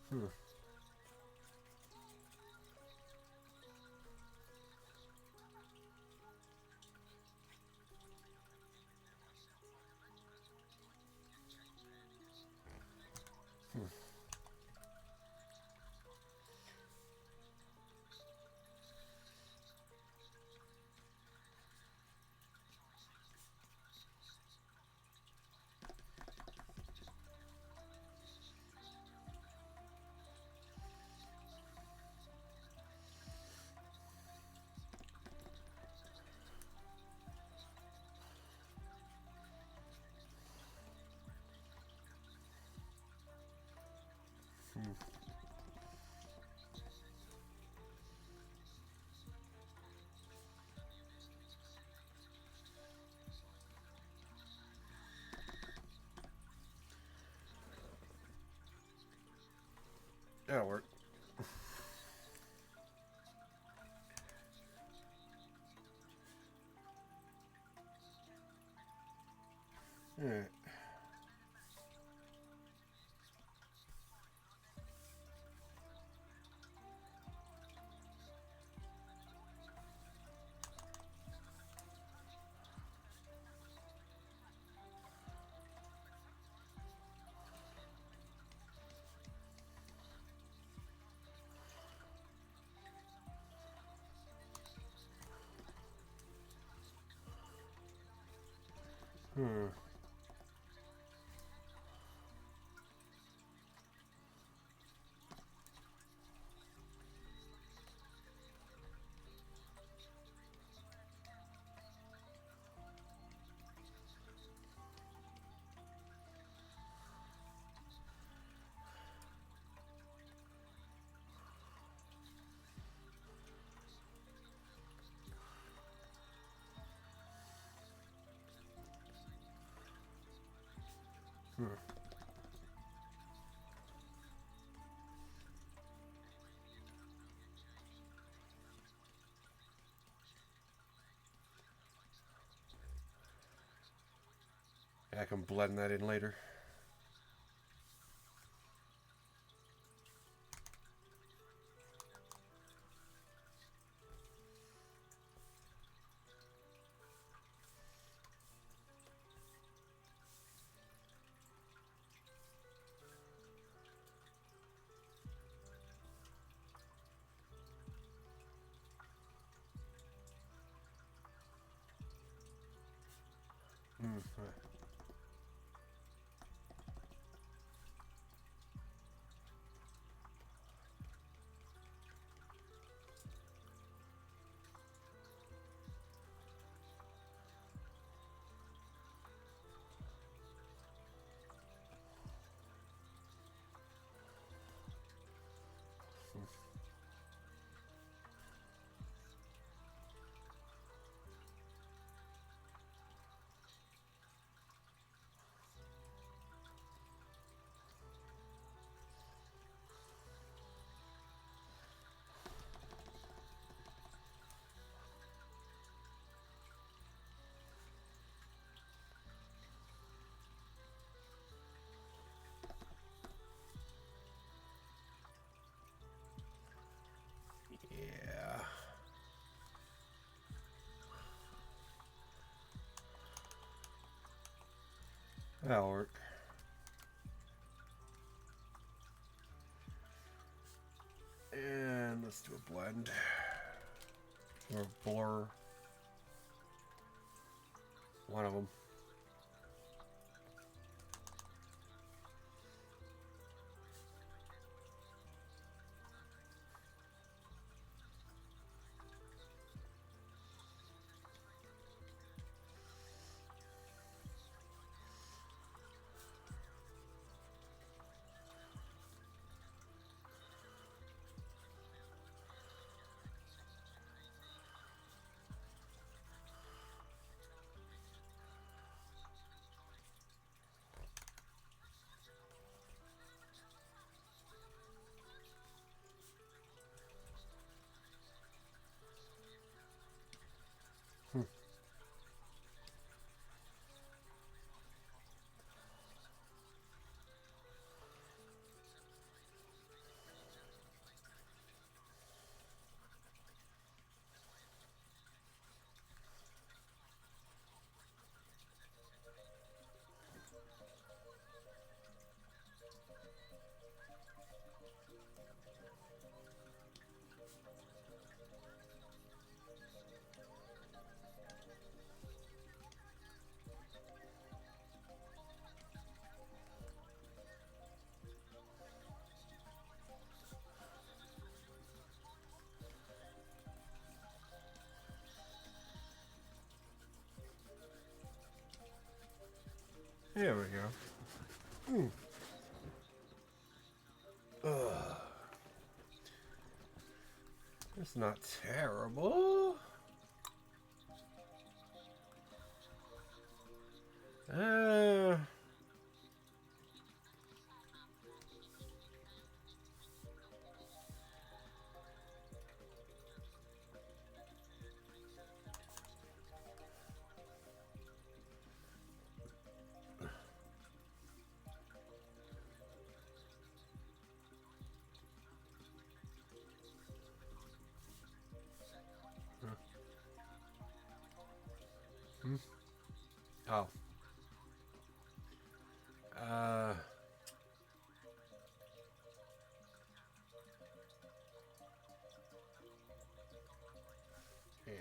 Hmm. Hmm. Hmm. That'll work. Alright. Hmm. Hmm. I can blend that in later. Yeah. That'll work. And let's do a blend. Or blur. One of them. There we go. It's not terrible. Uh, oh. Uh, yeah.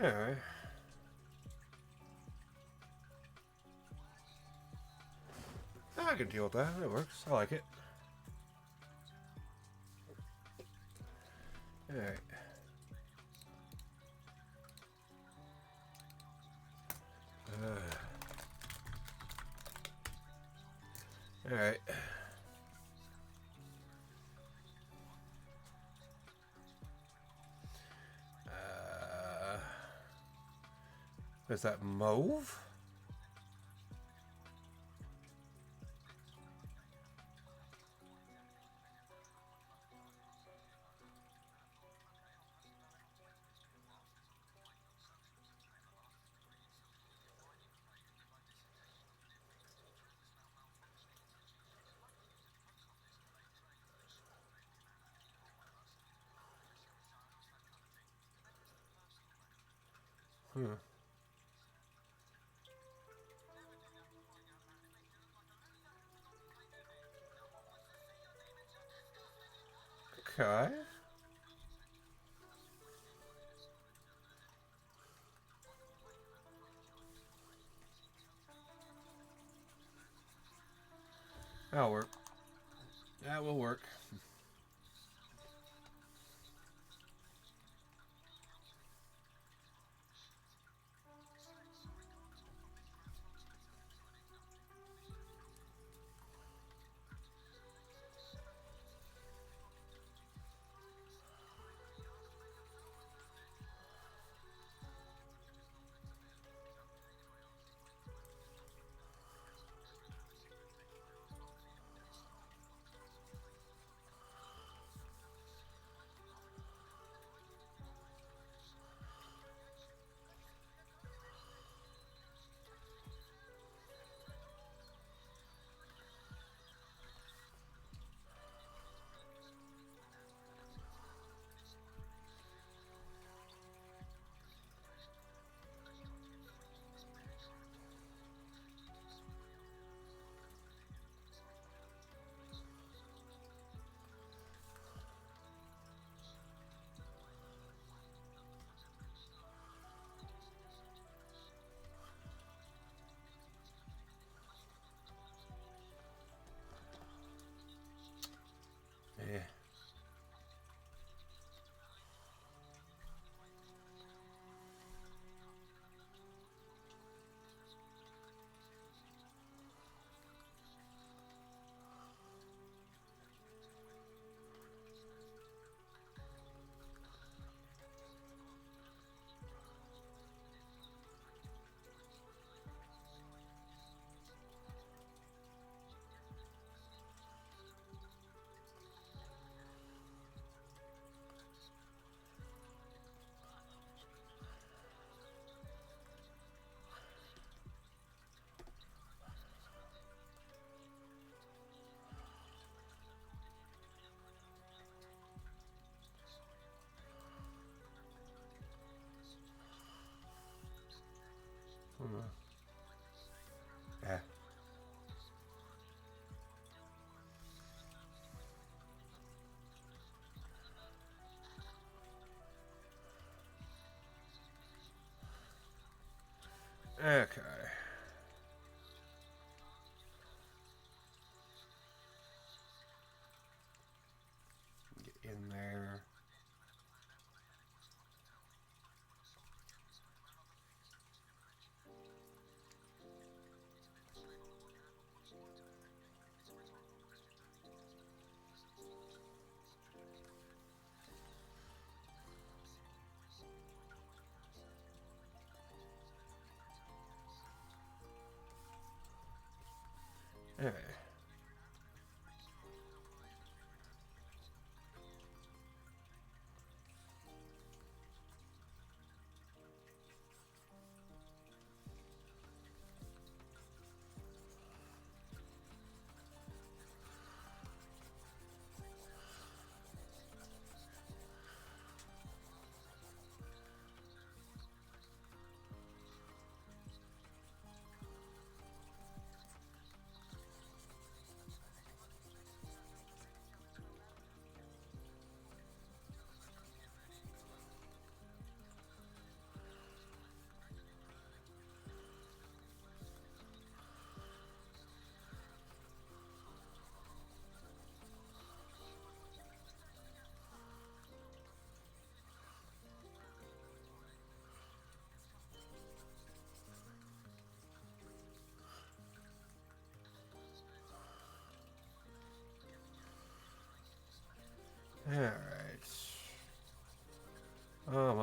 Alright. I can deal with that. That works. I like it. Alright. Alright. Is that mauve? Hmm. Okay. That'll work. That will work. Yeah. Hmm. Yeah. Okay. Get in there. Alright.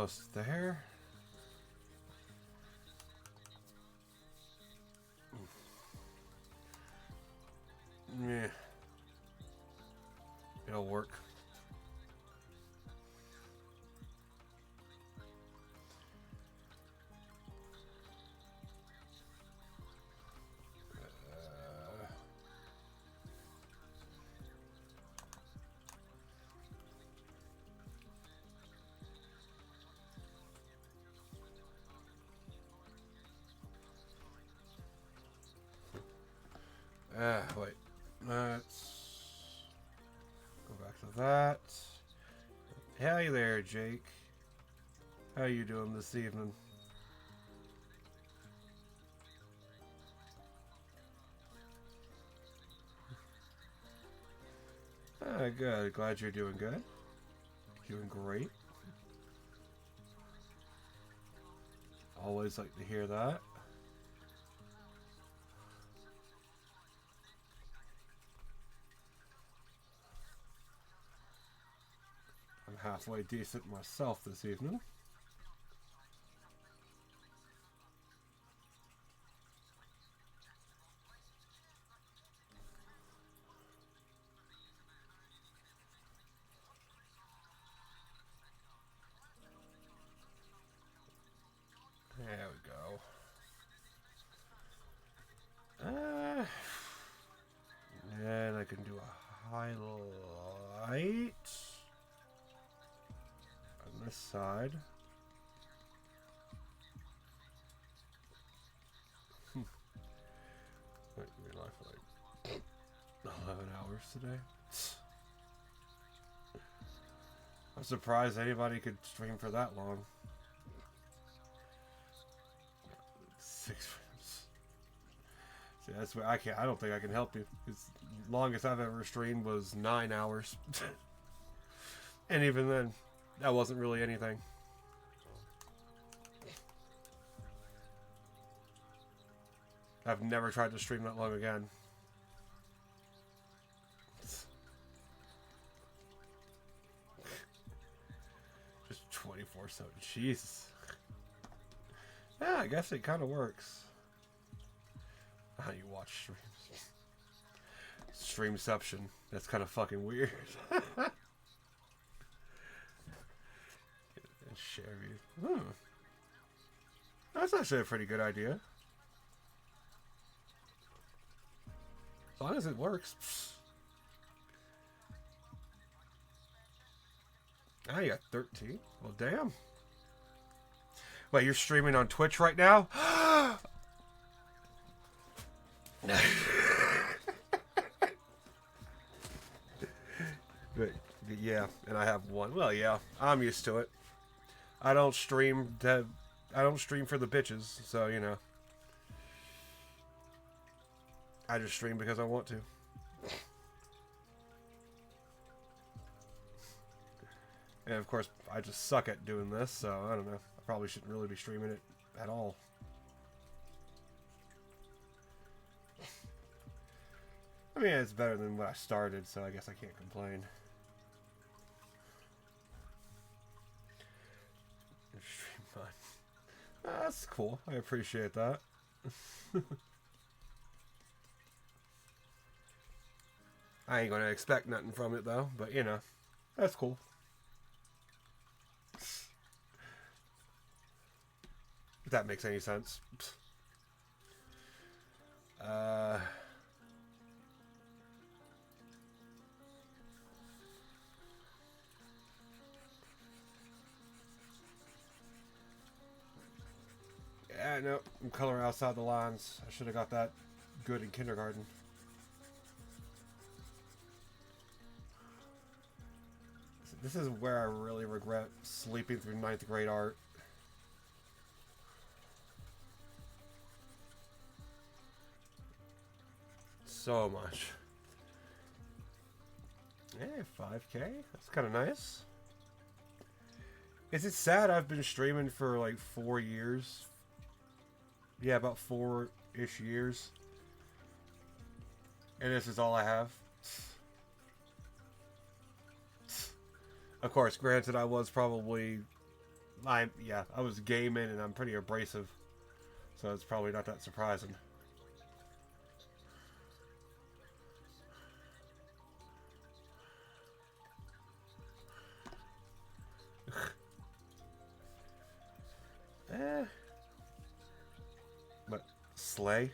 almost there. Yeah. It'll work. Wait. Let's go back to that. Hey there, Jake. How you doing this evening? Good. Glad you're doing good. Doing great. Always like to hear that. I'm halfway decent myself this evening. There we go. And I can do a highlight on this side. Wait, we life like 11 hours today. I'm surprised anybody could stream for that long. 6 frames. See, that's where I can't. I don't think I can help you. It's longest I've ever streamed was 9 hours, and even then, that wasn't really anything. I've never tried to stream that long again. Just 24/7. Jesus. Yeah, I guess it kind of works. How you watch streams. Streamception. That's kind of fucking weird. And share you. That's actually a pretty good idea. As long as it works. Ah, you got 13. Well, damn. Wait, you're streaming on Twitch right now? But yeah, and I have one. Well, yeah, I'm used to it. I don't stream for the bitches, so you know. I just stream because I want to. And of course, I just suck at doing this, so I don't know. I probably shouldn't really be streaming it at all. I mean, it's better than when I started, so I guess I can't complain. Stream fun. That's cool. I appreciate that. I ain't gonna expect nothing from it though, but you know, that's cool. If that makes any sense. Yeah, no, I'm coloring outside the lines. I should have got that good in kindergarten. This is where I really regret sleeping through 9th grade art. So much. Hey, 5K? That's kind of nice. Is it sad I've been streaming for like 4 years? Yeah, about 4-ish years. And this is all I have. Of course, granted, I was probably I was gaming and I'm pretty abrasive, so it's probably not that surprising. But slay,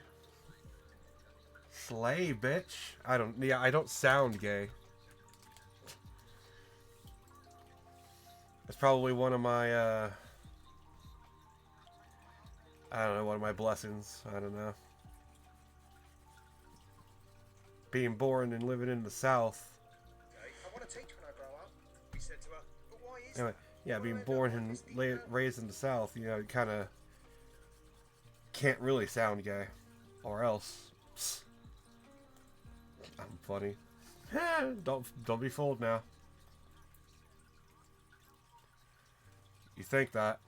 bitch. I don't sound gay. It's probably one of my, I don't know, one of my blessings. I don't know. Being born and living in the South. I want to teach when I grow up. He said to her, but why is Anyway, yeah, being born and raised in the South, you know, you kind of can't really sound gay. Or else. I'm funny. Don't be fooled now. You think that.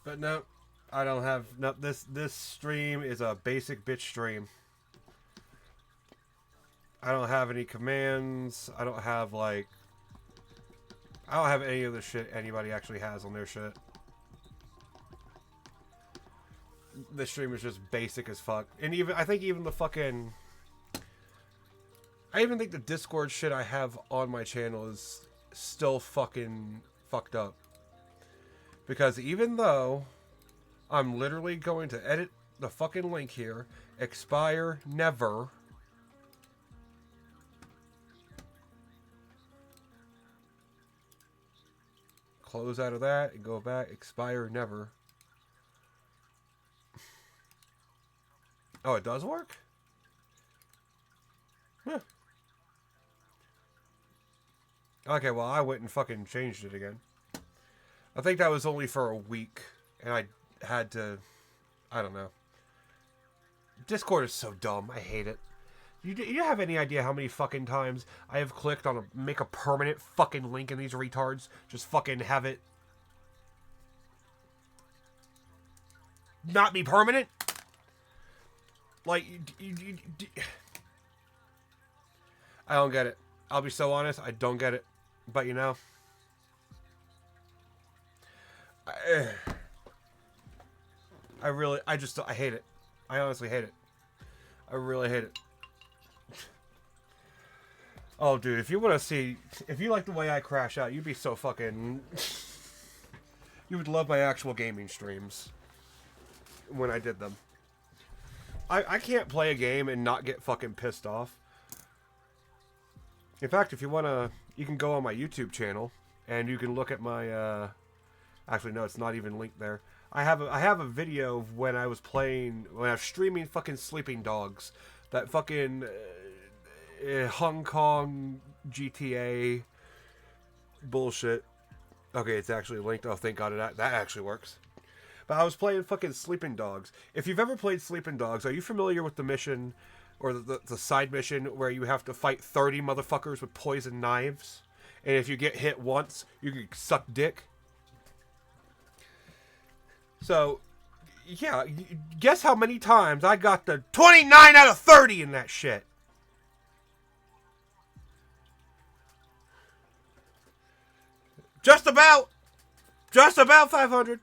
But no, I don't have no this stream is a basic bitch stream. I don't have any commands. I don't have any of the shit anybody actually has on their shit. This stream is just basic as fuck. And I think the Discord shit I have on my channel is still fucking fucked up. Because even though I'm literally going to edit the fucking link here, expire never. Close out of that and go back, expire never. Oh, it does work? Huh. Okay, well, I went and fucking changed it again. I think that was only for a week, and I had to... I don't know. Discord is so dumb. I hate it. You have any idea how many fucking times I have clicked on make a permanent fucking link in these retards? Just fucking have it... not be permanent? Like, I don't get it. I'll be so honest, I don't get it. But you know, I hate it. I honestly hate it. I really hate it. Oh, dude, if you like the way I crash out, you'd be so fucking... You would love my actual gaming streams when I did them. I can't play a game and not get fucking pissed off. In fact, if you wanna, you can go on my YouTube channel and you can look at my. Actually, no, it's not even linked there. I have a video of when I was streaming fucking Sleeping Dogs, that fucking Hong Kong GTA bullshit. Okay, it's actually linked. Oh, thank God that actually works. But I was playing fucking Sleeping Dogs. If you've ever played Sleeping Dogs, are you familiar with the mission, or the side mission, where you have to fight 30 motherfuckers with poison knives? And if you get hit once, you can suck dick? So, yeah, guess how many times I got the 29 out of 30 in that shit? Just about 500.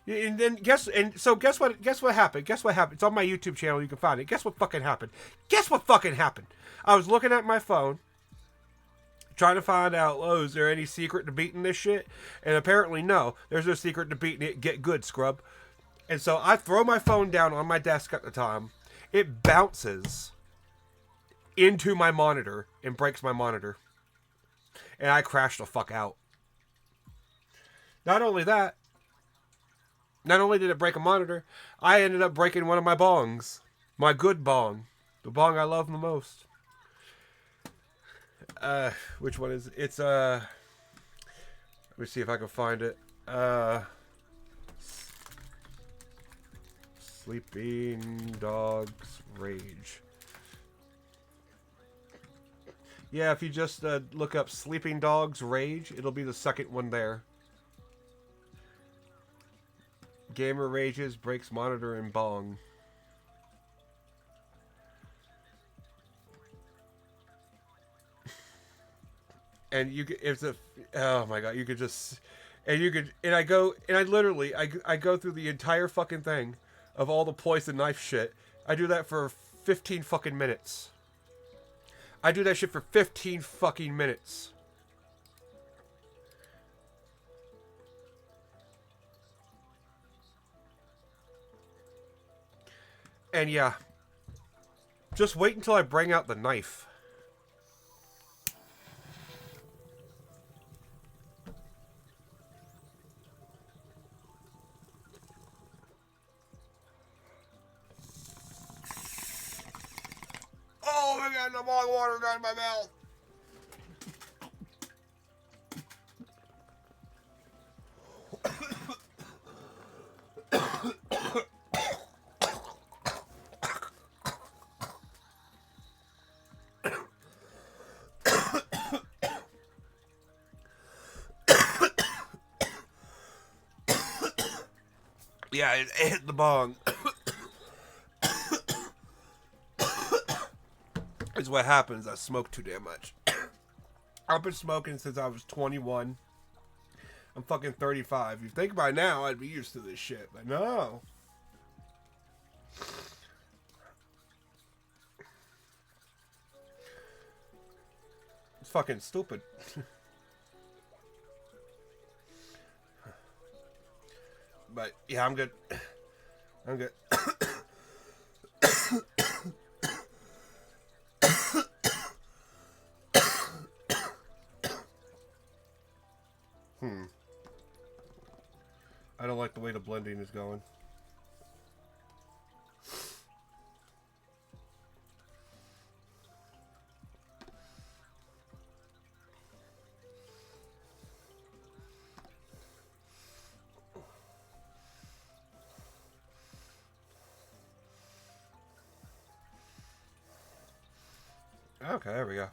And then guess what happened? Guess what happened? It's on my YouTube channel. You can find it. Guess what fucking happened? I was looking at my phone, trying to find out, is there any secret to beating this shit? And apparently, no. There's no secret to beating it. Get good, scrub. And so I throw my phone down on my desk at the time. It bounces into my monitor and breaks my monitor. And I crashed the fuck out. Not only did it break a monitor, I ended up breaking one of my bongs. My good bong. The bong I love the most. Which one is it? It's, let me see if I can find it. Sleeping Dogs Rage. Yeah, if you just look up Sleeping Dogs Rage, it'll be the second one there. Gamer rages, breaks monitor, and bong. and you could, it's a, oh my god, you could just, and you could, and I literally, I go through the entire fucking thing of all the poison knife shit. I do that for 15 fucking minutes. I do that shit for 15 fucking minutes. And yeah, just wait until I bring out the knife. Oh my god, the bog water got in my mouth. Yeah, it hit the bong. It's what happens. I smoke too damn much. I've been smoking since I was 21. I'm fucking 35. You think by now I'd be used to this shit, but no. It's fucking stupid. But yeah, I'm good. I'm good. I don't like the way the blending is going. Okay, there we go.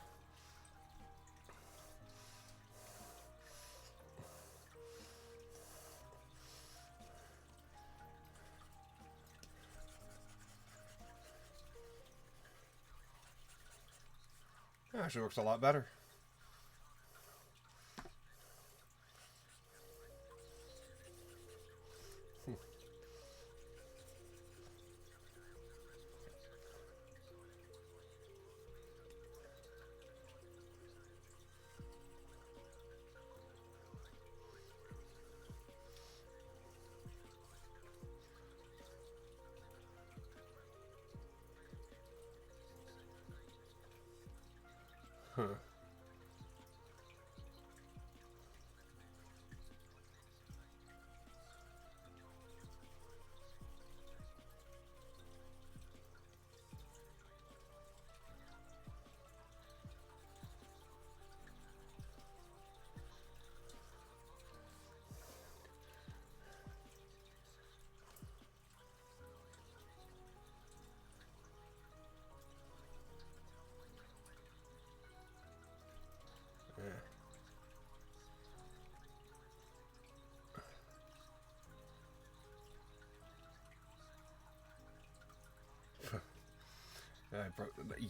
Actually works a lot better. Huh.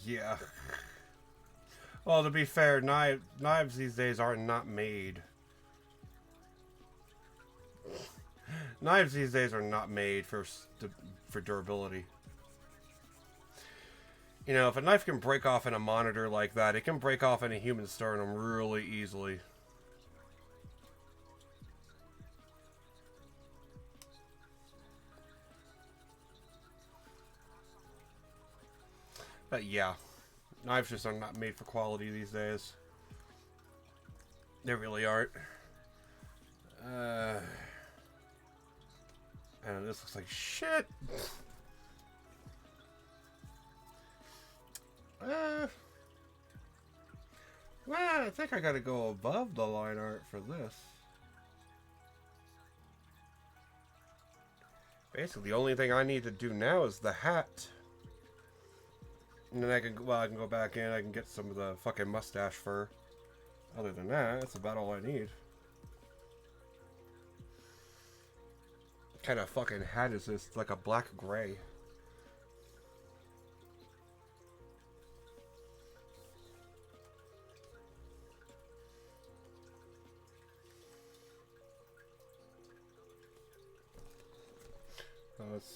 Yeah. Well, to be fair, knives these days are not made. Knives these days are not made for durability. You know, if a knife can break off in a monitor like that, it can break off in a human sternum really easily. But yeah, knives just are not made for quality these days. They really aren't. And this looks like shit. Well, I think I gotta go above the line art for this. Basically, the only thing I need to do now is the hat. And then I can go back in, I can get some of the fucking mustache fur. Other than that, that's about all I need. What kind of fucking hat is this? It's like a black gray.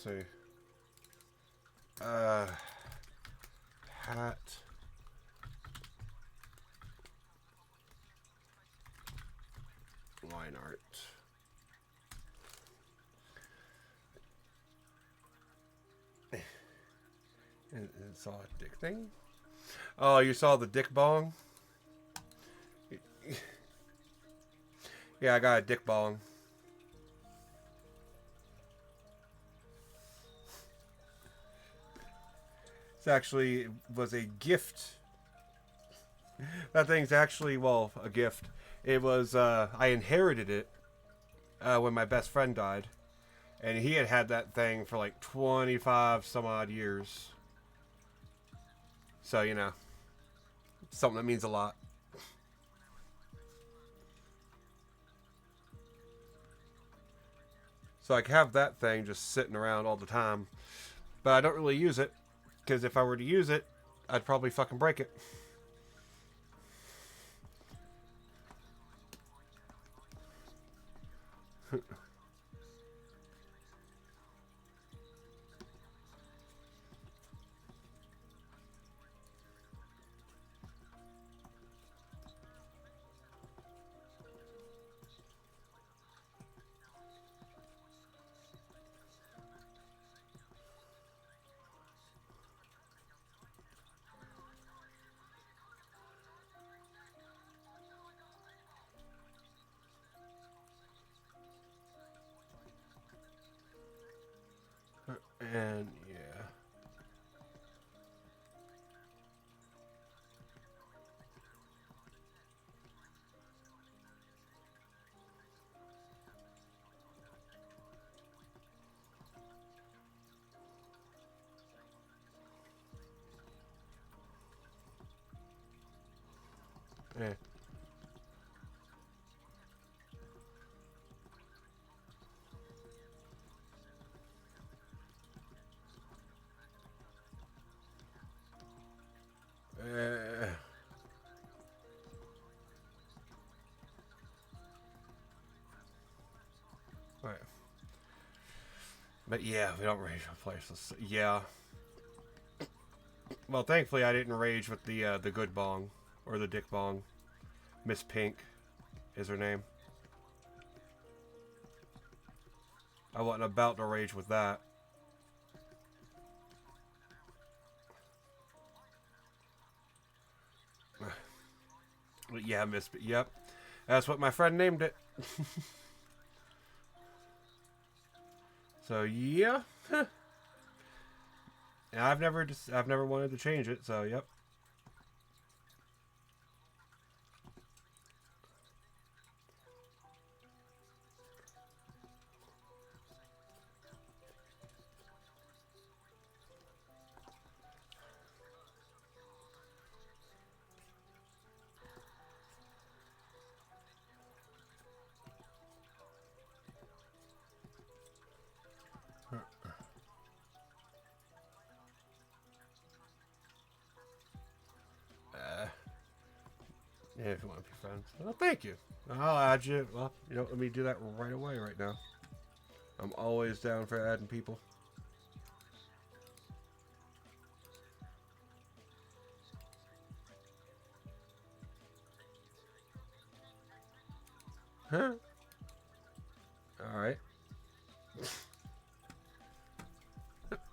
see. Hat. Line art. And saw a dick thing? Oh, you saw the dick bong? Yeah, I got a dick bong. It's actually was a gift. That thing's actually, well, a gift. It was, I inherited it when my best friend died. And he had had that thing for like 25 some odd years. So, you know, something that means a lot. So I have that thing just sitting around all the time. But I don't really use it. Because if I were to use it, I'd probably fucking break it. And yeah. Eh. Right. But yeah, we don't rage with places. Yeah. Well, thankfully I didn't rage with the good bong or the dick bong. Miss Pink is her name. I wasn't about to rage with that. But yeah, Miss. Yep, that's what my friend named it. So yeah, and I've never wanted to change it. So yep. Yeah, if you want to be friends. Well, thank you. I'll add you. Well, you know, let me do that right away right now. I'm always down for adding people. Huh? Alright.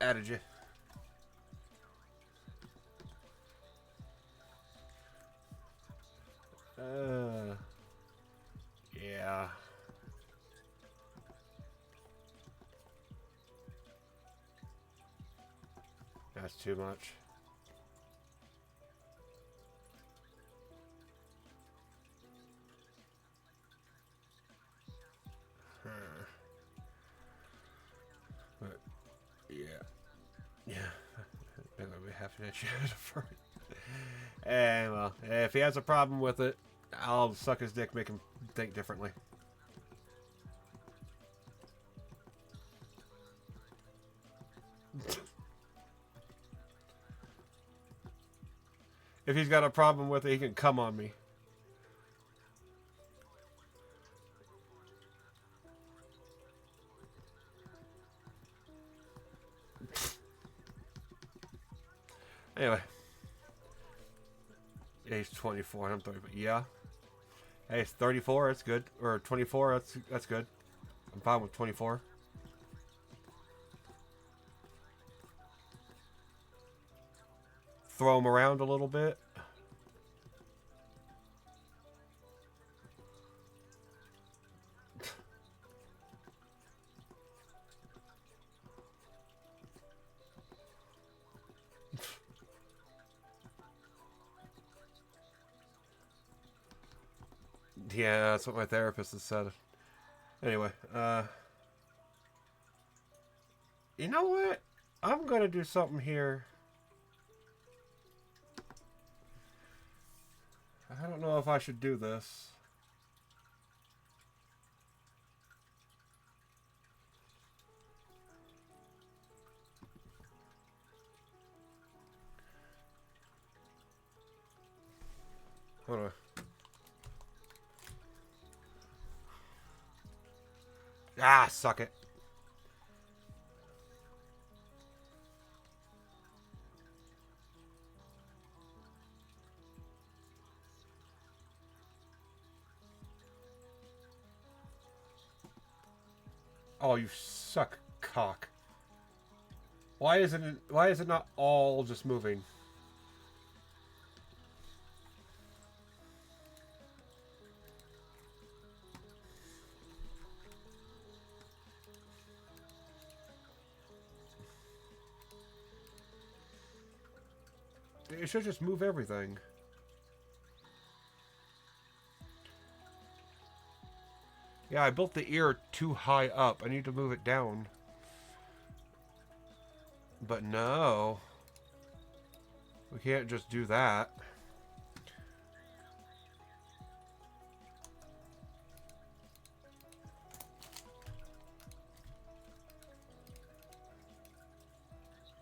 Added you. Yeah. That's too much. But, yeah. Yeah. I'm gonna be happy that you had it for it. And, well, if he has a problem with it, I'll suck his dick, make him think differently. If he's got a problem with it, he can come on me. Anyway. Age 24, I'm 30. Yeah. Hey, it's 34, that's good. Or 24, that's good. I'm fine with 24. Throw them around a little bit. Yeah, that's what my therapist has said. Anyway, you know what? I'm gonna do something here. I don't know if I should do this. Hold on. Ah, suck it. Oh, you suck, cock. Why is it not all just moving? It should just move everything. Yeah, I built the ear too high up. I need to move it down. But no. We can't just do that.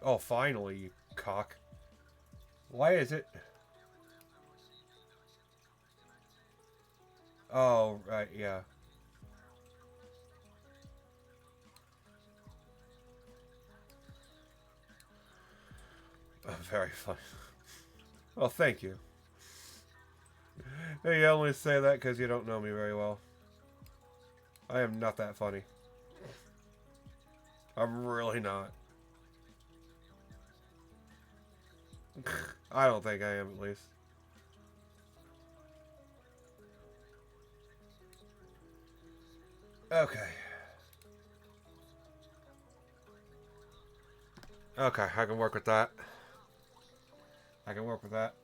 Oh, finally, you cock. Why is it... Oh, right, yeah. Oh, very funny. Well, thank you. You only say that because you don't know me very well. I am not that funny. I'm really not. I don't think I am, at least. Okay. Okay, I can work with that. I can work with that.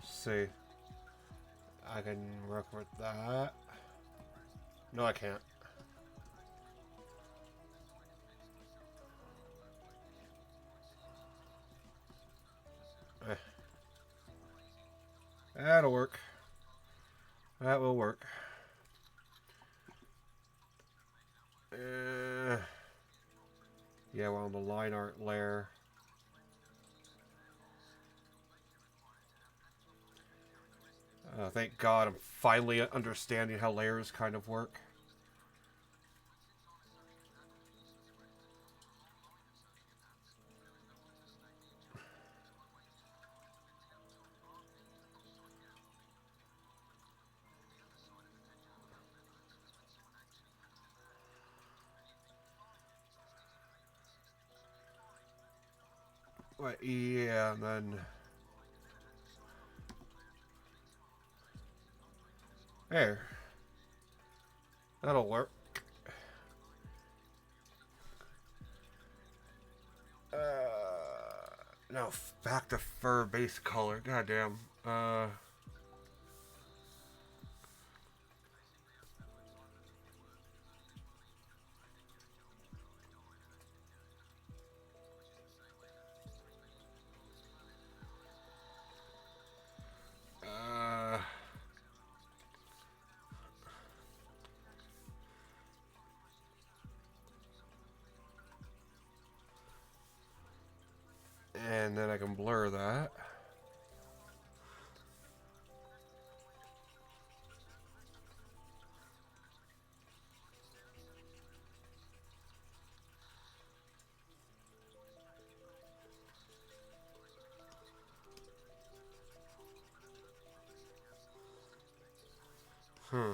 See. I can work with that. No, I can't. Eh. That'll work. That will work. Yeah, we're on the line art layer. Thank God I'm finally understanding how layers kind of work. Wait, yeah, and then... There. That'll work. No, back to fur base color. Goddamn. And then I can blur that. Hmm.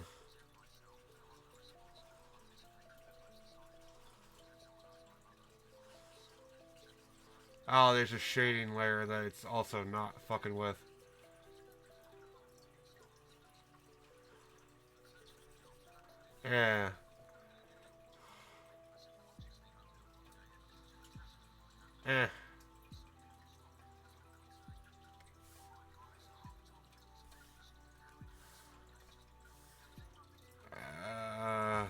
Oh, there's a shading layer that it's also not fucking with. Yeah. Eh. Uh,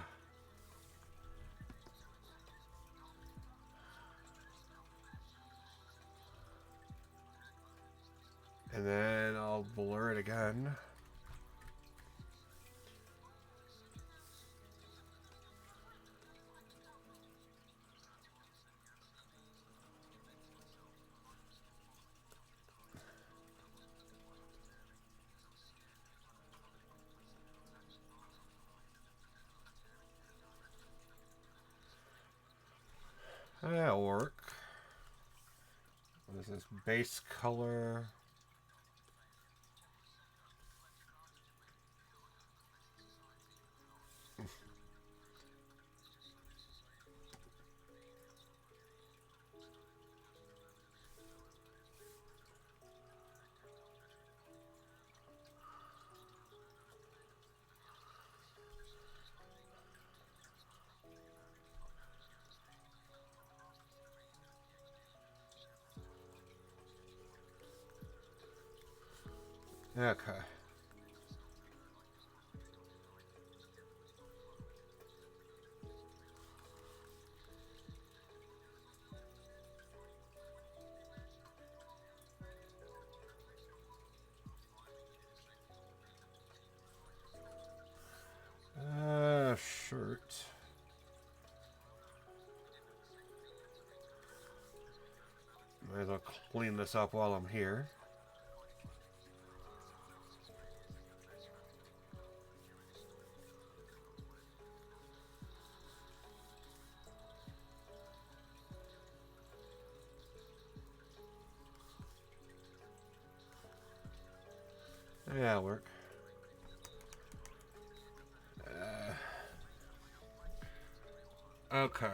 and then I'll blur it again. That'll work. What is this? Base color. Okay. Shirt. Might as well clean this up while I'm here. Yeah, that'll work. Okay.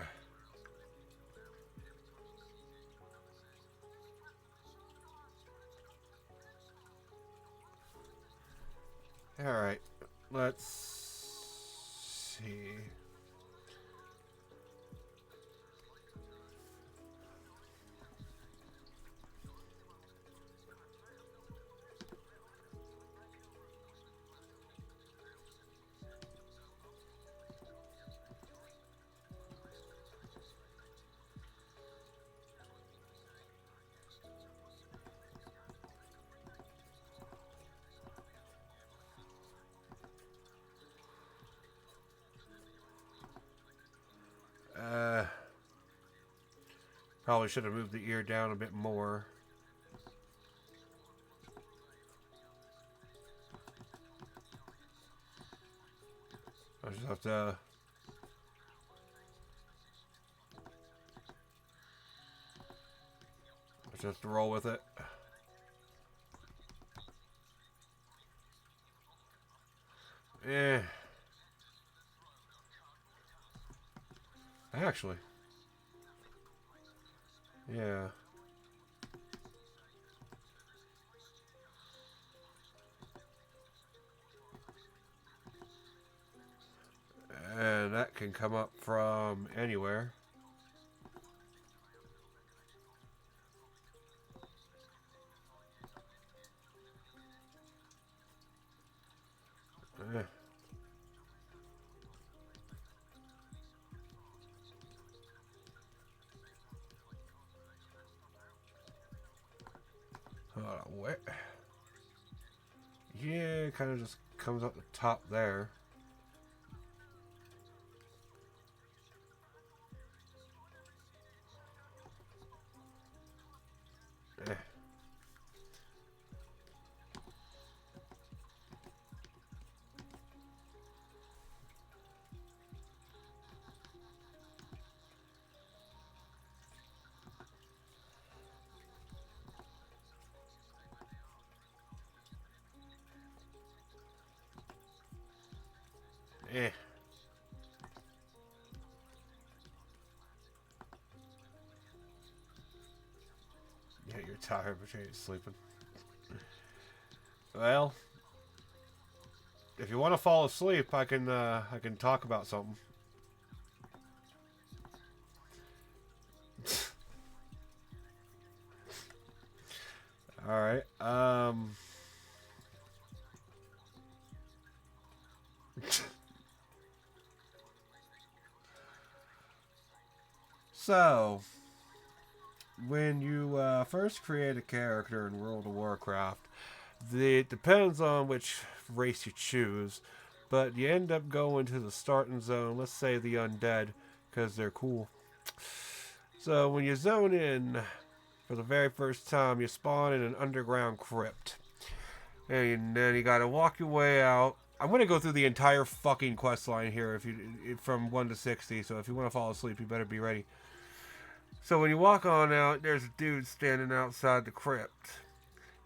Alright. Let's see. Probably should have moved the ear down a bit more. I just have to roll with it. Eh. Actually. Yeah. And that can come up from anywhere. Eh. Hold on, where? Yeah, it kind of just comes up the top there. Eh. Yeah, you're tired, but you ain't sleeping. Well, if you want to fall asleep, I can talk about something. All right. So, when you first create a character in World of Warcraft, it depends on which race you choose, but you end up going to the starting zone, let's say the undead, because they're cool. So when you zone in for the very first time, you spawn in an underground crypt. And then you gotta walk your way out. I'm gonna go through the entire fucking quest line here from 1 to 60, so if you want to fall asleep, you better be ready. So when you walk on out, there's a dude standing outside the crypt.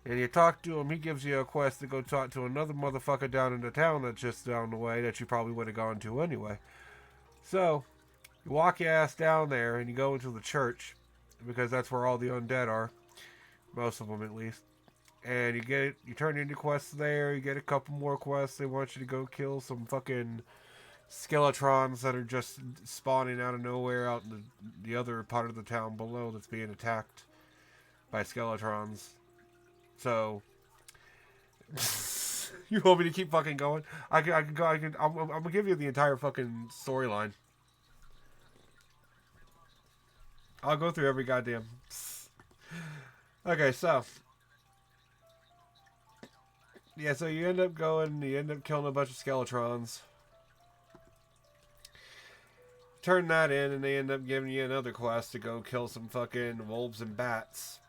And you talk to him, he gives you a quest to go talk to another motherfucker down in the town that's just down the way that you probably would have gone to anyway. So, you walk your ass down there and you go into the church, because that's where all the undead are. Most of them, at least. And you turn in your quests there, you get a couple more quests. They want you to go kill some fucking skeletrons that are just spawning out of nowhere out in the other part of the town below that's being attacked by skeletrons. So, you want me to keep fucking going? I'm gonna give you the entire fucking storyline. I'll go through every goddamn. Okay, so. Yeah, so you end up killing a bunch of skeletrons. Turn that in, and they end up giving you another quest to go kill some fucking wolves and bats.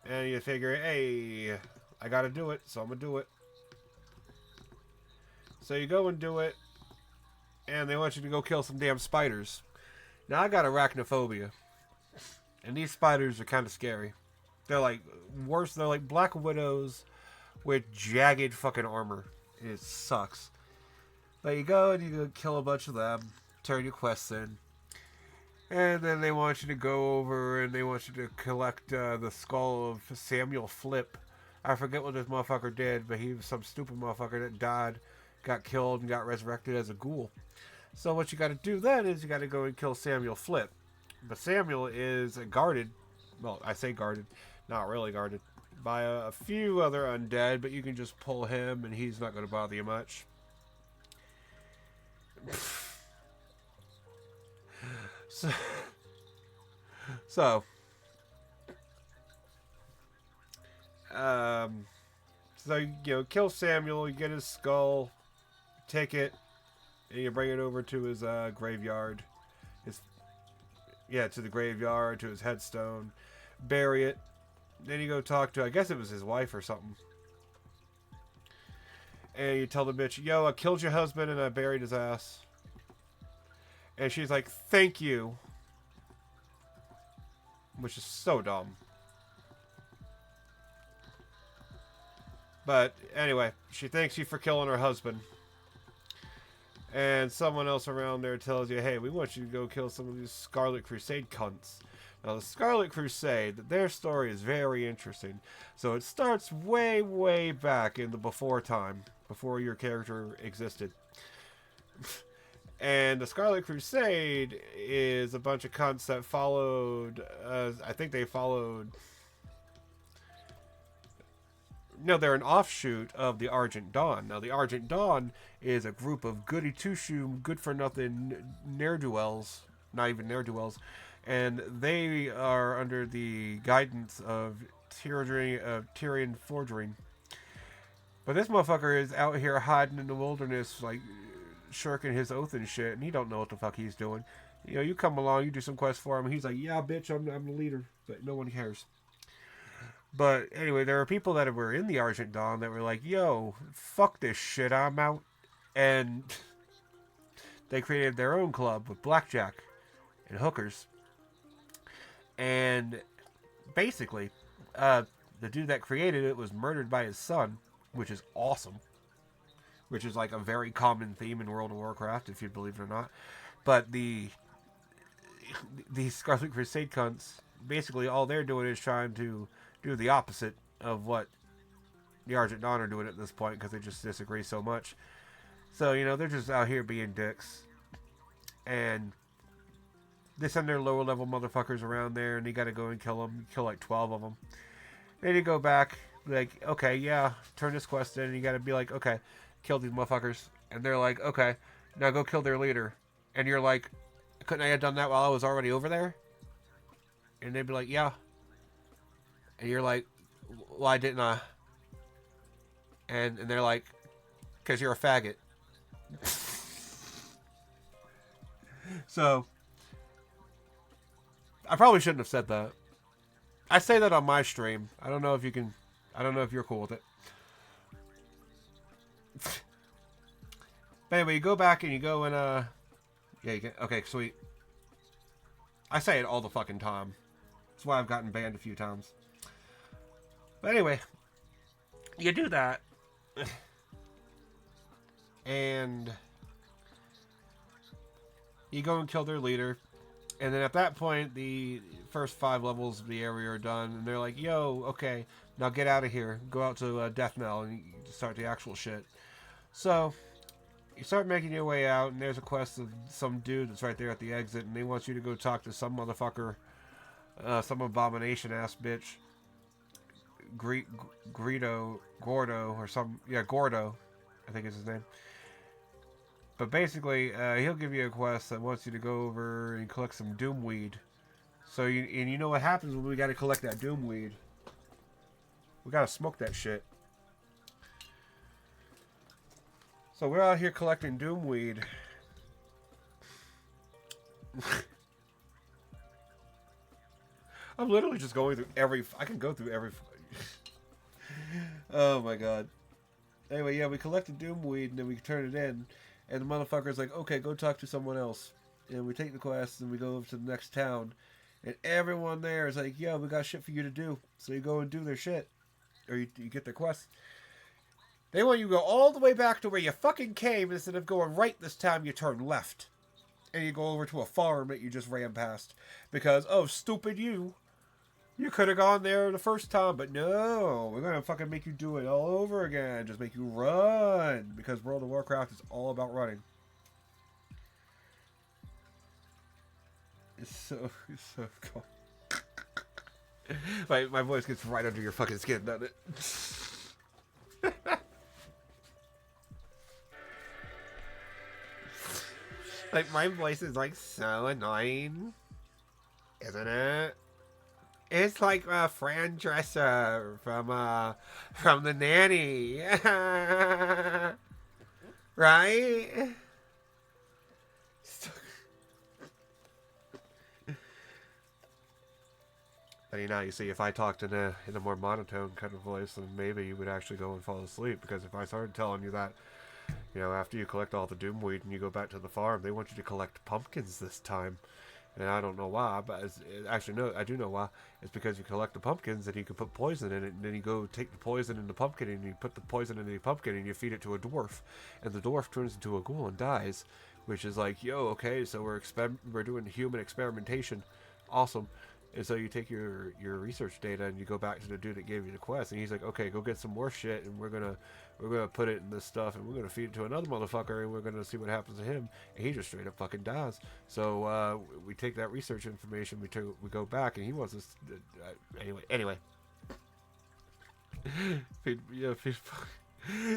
And you figure, hey, I gotta do it, so I'm gonna do it. So you go and do it, and they want you to go kill some damn spiders. Now, I got arachnophobia, and these spiders are kind of scary. They're like worse. They're like black widows with jagged fucking armor. It sucks. But you go and you go kill a bunch of them, turn your quests in. And then they want you to go over and they want you to collect the skull of Samuel Flip. I forget what this motherfucker did, but he was some stupid motherfucker that died, got killed, and got resurrected as a ghoul. So what you got to do then is you got to go and kill Samuel Flip. But Samuel is guarded. Well, I say guarded, not really guarded, by a few other undead, but you can just pull him and he's not going to bother you much. So, kill Samuel, you get his skull, take it, and you bring it over to his graveyard. To the graveyard, to his headstone, bury it. Then you go talk to, I guess it was his wife or something. And you tell the bitch, yo, I killed your husband and I buried his ass. And she's like, thank you. Which is so dumb. But anyway, she thanks you for killing her husband. And someone else around there tells you, hey, we want you to go kill some of these Scarlet Crusade cunts. Now, the Scarlet Crusade, their story is very interesting. So it starts way, way back in the before time, before your character existed. And the Scarlet Crusade is a bunch of cunts that followed, I think they followed... No, they're an offshoot of the Argent Dawn. Now, the Argent Dawn is a group of goody-two-shoe, good-for-nothing ne'er-do-wells, not even ne'er-do-wells, and they are under the guidance of Tyrion Forgery. But this motherfucker is out here hiding in the wilderness, like, shirking his oath and shit, and he don't know what the fuck he's doing. You know, you come along, you do some quests for him, and he's like, yeah, bitch, I'm the leader, but no one cares. But anyway, there are people that were in the Argent Dawn that were like, yo, fuck this shit, I'm out. And they created their own club with blackjack and hookers. And basically, the dude that created it was murdered by his son, which is awesome. Which is like a very common theme in World of Warcraft, if you believe it or not. But the Scarlet Crusade cunts, basically all they're doing is trying to do the opposite of what the Argent Dawn are doing at this point because they just disagree so much. So, you know, they're just out here being dicks. And they send their lower level motherfuckers around there, and you gotta go and kill them. Kill like 12 of them. Then you go back, like, okay, yeah, turn this quest in, and you gotta be like, okay, kill these motherfuckers. And they're like, okay, now go kill their leader. And you're like, couldn't I have done that while I was already over there? And they'd be like, yeah. And you're like, why didn't I? And they're like, because you're a faggot. So, I probably shouldn't have said that. I say that on my stream. I don't know if you can. I don't know if you're cool with it. But anyway, you go back and you go and yeah, you get, okay, sweet. I say it all the fucking time. That's why I've gotten banned a few times. But anyway, you do that, and you go and kill their leader. And then at that point, the first 5 levels of the area are done, and they're like, yo, okay, now get out of here. Go out to Death Knell and you start the actual shit. So, you start making your way out, and there's a quest of some dude that's right there at the exit, and they want you to go talk to some motherfucker, some abomination-ass bitch. Gordo, or some, yeah, Gordo, I think is his name. But basically, he'll give you a quest that wants you to go over and collect some doom weed. So, you know what happens when we gotta collect that doom weed? We gotta smoke that shit. So we're out here collecting doom weed. I'm literally just going through every... I can go through every... Oh my god. Anyway, yeah, we collected doom weed and then we turn it in. And the motherfucker's like, okay, go talk to someone else. And we take the quest and we go over to the next town. And everyone there is like, yo, we got shit for you to do. So you go and do their shit. Or you get their quest. They want you to go all the way back to where you fucking came. Instead of going right this time, you turn left. And you go over to a farm that you just ran past. Because, oh, stupid you. You could have gone there the first time, but no. We're going to fucking make you do it all over again. Just make you run. Because World of Warcraft is all about running. It's so cool. My voice gets right under your fucking skin, doesn't it? Like, my voice is, like, so annoying. Isn't it? It's like Fran Dresser from The Nanny. Right? But you see, if I talked in a more monotone kind of voice, then maybe you would actually go and fall asleep. Because if I started telling you that, you know, after you collect all the doom weed and you go back to the farm, they want you to collect pumpkins this time. And I don't know why, but actually, no, I do know why. It's because you collect the pumpkins and you can put poison in it, and then you go take the poison in the pumpkin, and you put the poison in the pumpkin, and you feed it to a dwarf. And the dwarf turns into a ghoul and dies, which is like, yo, okay, so we're doing human experimentation. Awesome. And so you take your research data and you go back to the dude that gave you the quest, and he's like, okay, go get some more shit, and we're gonna put it in this stuff, and we're gonna feed it to another motherfucker, and we're gonna see what happens to him, and he just straight up fucking dies. So we take that research information, we go back, and he wants us. Anyway.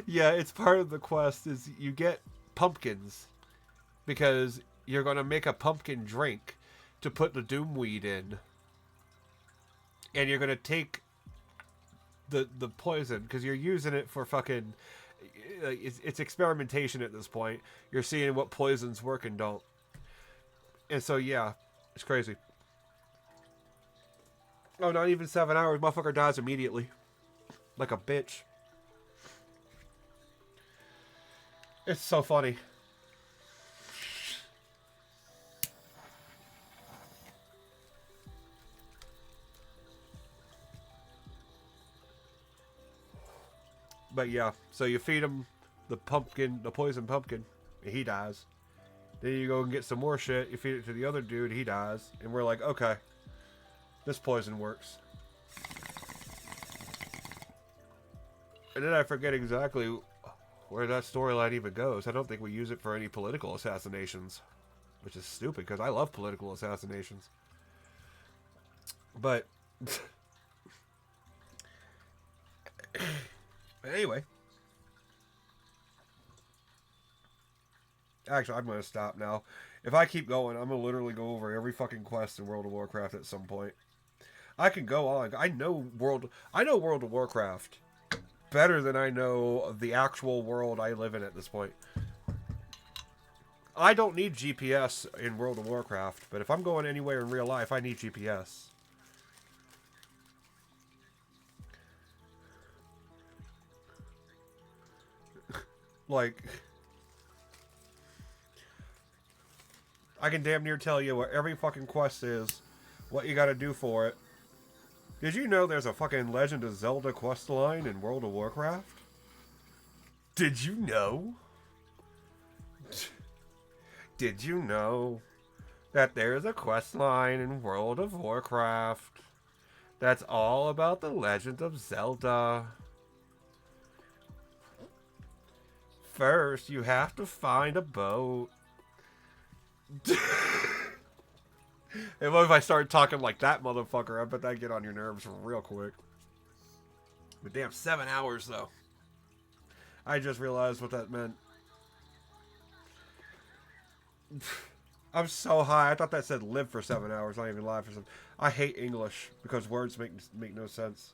Yeah, it's part of the quest is you get pumpkins because you're gonna make a pumpkin drink to put the doom weed in. And you're gonna take the poison because you're using it for fucking. It's experimentation at this point. You're seeing what poisons work and don't. And so yeah, it's crazy. Oh, not even 7 hours. Motherfucker dies immediately, like a bitch. It's so funny. But yeah, so you feed him the poison pumpkin, and he dies. Then you go and get some more shit, you feed it to the other dude, he dies. And we're like, okay, this poison works. And then I forget exactly where that storyline even goes. I don't think we use it for any political assassinations, which is stupid because I love political assassinations. But anyway, actually, I'm gonna stop now. If I keep going, I'm gonna literally go over every fucking quest in World of Warcraft at some point. I can go on. I know World of Warcraft better than I know the actual world I live in at this point. I don't need GPS in World of Warcraft, but if I'm going anywhere in real life, I need GPS. Like, I can damn near tell you what every fucking quest is, what you gotta do for it. Did you know there's a fucking Legend of Zelda quest line in World of Warcraft? Did you know? Did you know that there's a quest line in World of Warcraft that's all about the Legend of Zelda? First, you have to find a boat. And what if I start talking like that motherfucker? I bet that get on your nerves real quick. But damn, 7 hours though. I just realized what that meant. I'm so high. I thought that said live for 7 hours. Not even live for 7. I hate English because words make no sense.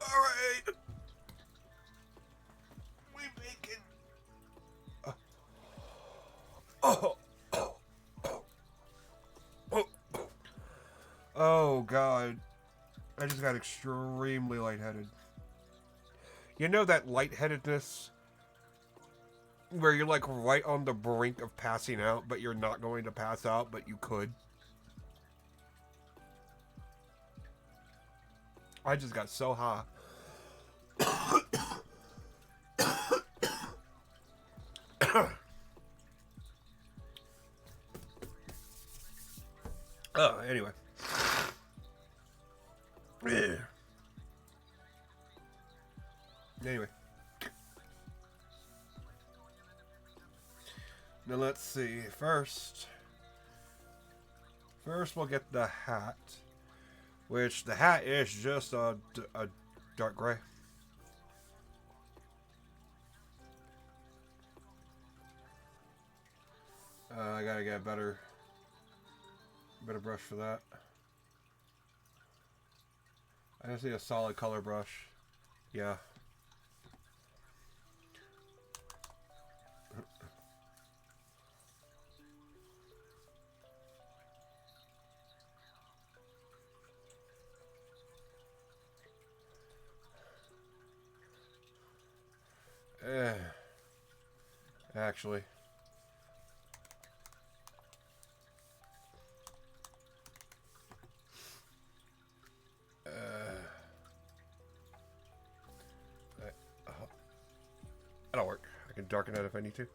All right. We bacon. Oh. Oh, God. I just got extremely lightheaded. You know that lightheadedness where you're like right on the brink of passing out, but you're not going to pass out, but you could? I just got so high. Oh, anyway. Anyway. Now let's see. First we'll get the hat. Which the hat is just a dark gray. I gotta get a better brush for that. I just need a solid color brush. Yeah. Actually. That'll work. I can darken it if I need to.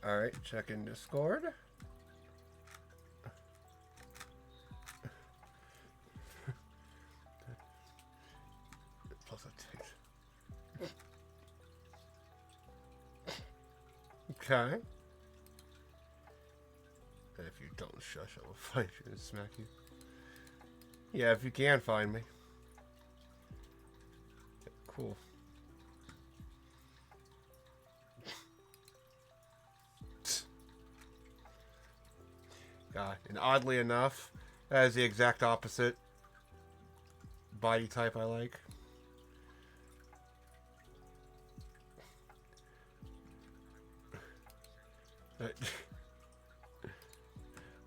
Alright, check in Discord. Plus a taste. Okay. And if you don't shush, I will find you and smack you. Yeah, if you can find me. Cool. God, and oddly enough, that is the exact opposite body type I like.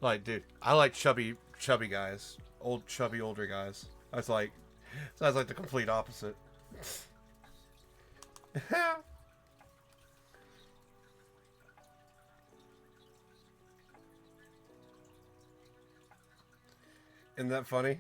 Like, dude, I like chubby guys, older guys. That's like the complete opposite. Isn't that funny?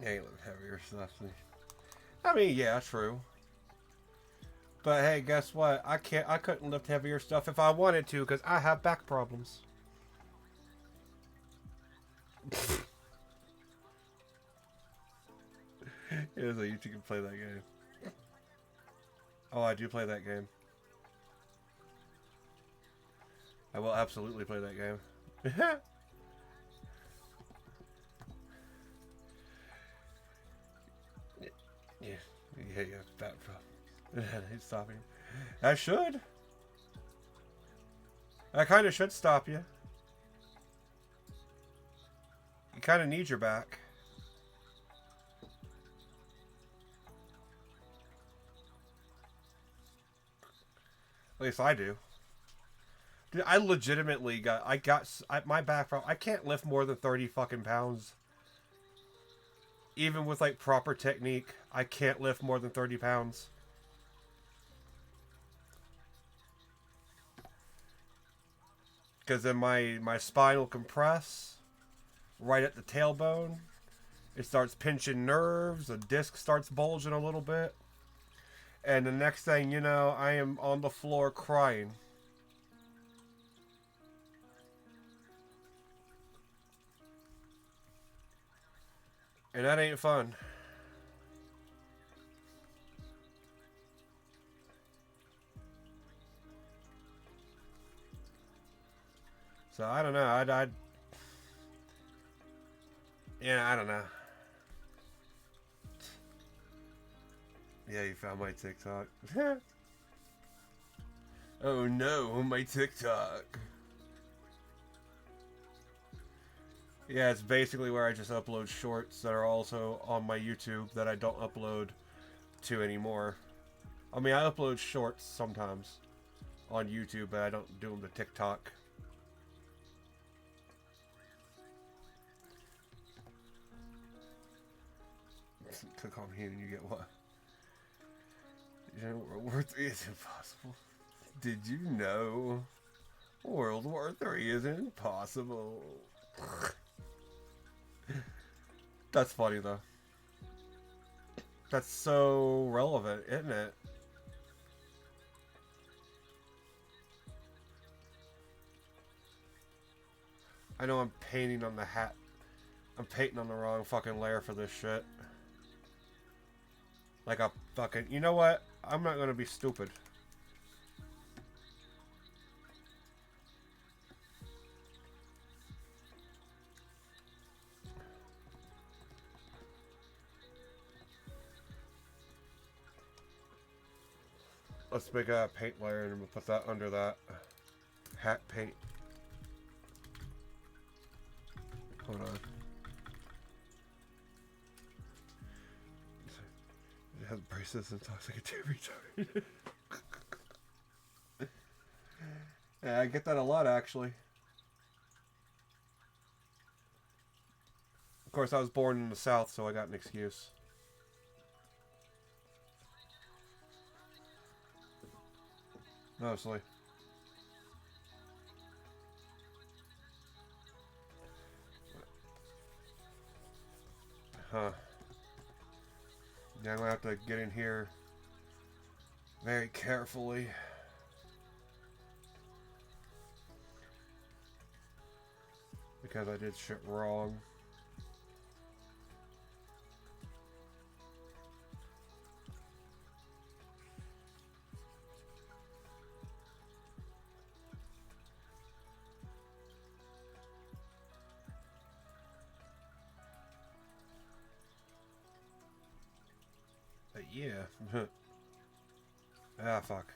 Yeah, you lift heavier stuff. I mean, yeah, true. But hey, guess what? I couldn't lift heavier stuff if I wanted to because I have back problems. Yeah, so you two can play that game. Oh, I do play that game. I will absolutely play that game. Yeah, back problem. He's stopping. That should. That kind of should stop you. You kind of need your back. At least I do. Dude, I legitimately my back problem. I can't lift more than 30 fucking pounds. Even with like proper technique, I can't lift more than 30 pounds. Because then my spine will compress right at the tailbone. It starts pinching nerves. The disc starts bulging a little bit. And the next thing you know, I am on the floor crying. And that ain't fun. So I don't know. Yeah, I don't know. Yeah, you found my TikTok. Oh no, my TikTok. Yeah, it's basically where I just upload shorts that are also on my YouTube that I don't upload to anymore. I mean, I upload shorts sometimes on YouTube, but I don't do them to TikTok. Click on here and you get what? World War III is impossible. Did you know? World War III is impossible. That's funny though. That's so relevant, isn't it? I know I'm painting on the hat. I'm painting on the wrong fucking layer for this shit. Like a fucking... You know what? I'm not gonna be stupid. Let's make a paint layer and we'll put that under that. Hat paint. Hold on. It has braces and talks like a TV retard. Yeah, I get that a lot actually. Of course, I was born in the South, so I got an excuse. Mostly. Huh. Yeah, I'm gonna have to get in here very carefully. Because I did shit wrong. But yeah. Ah, fuck.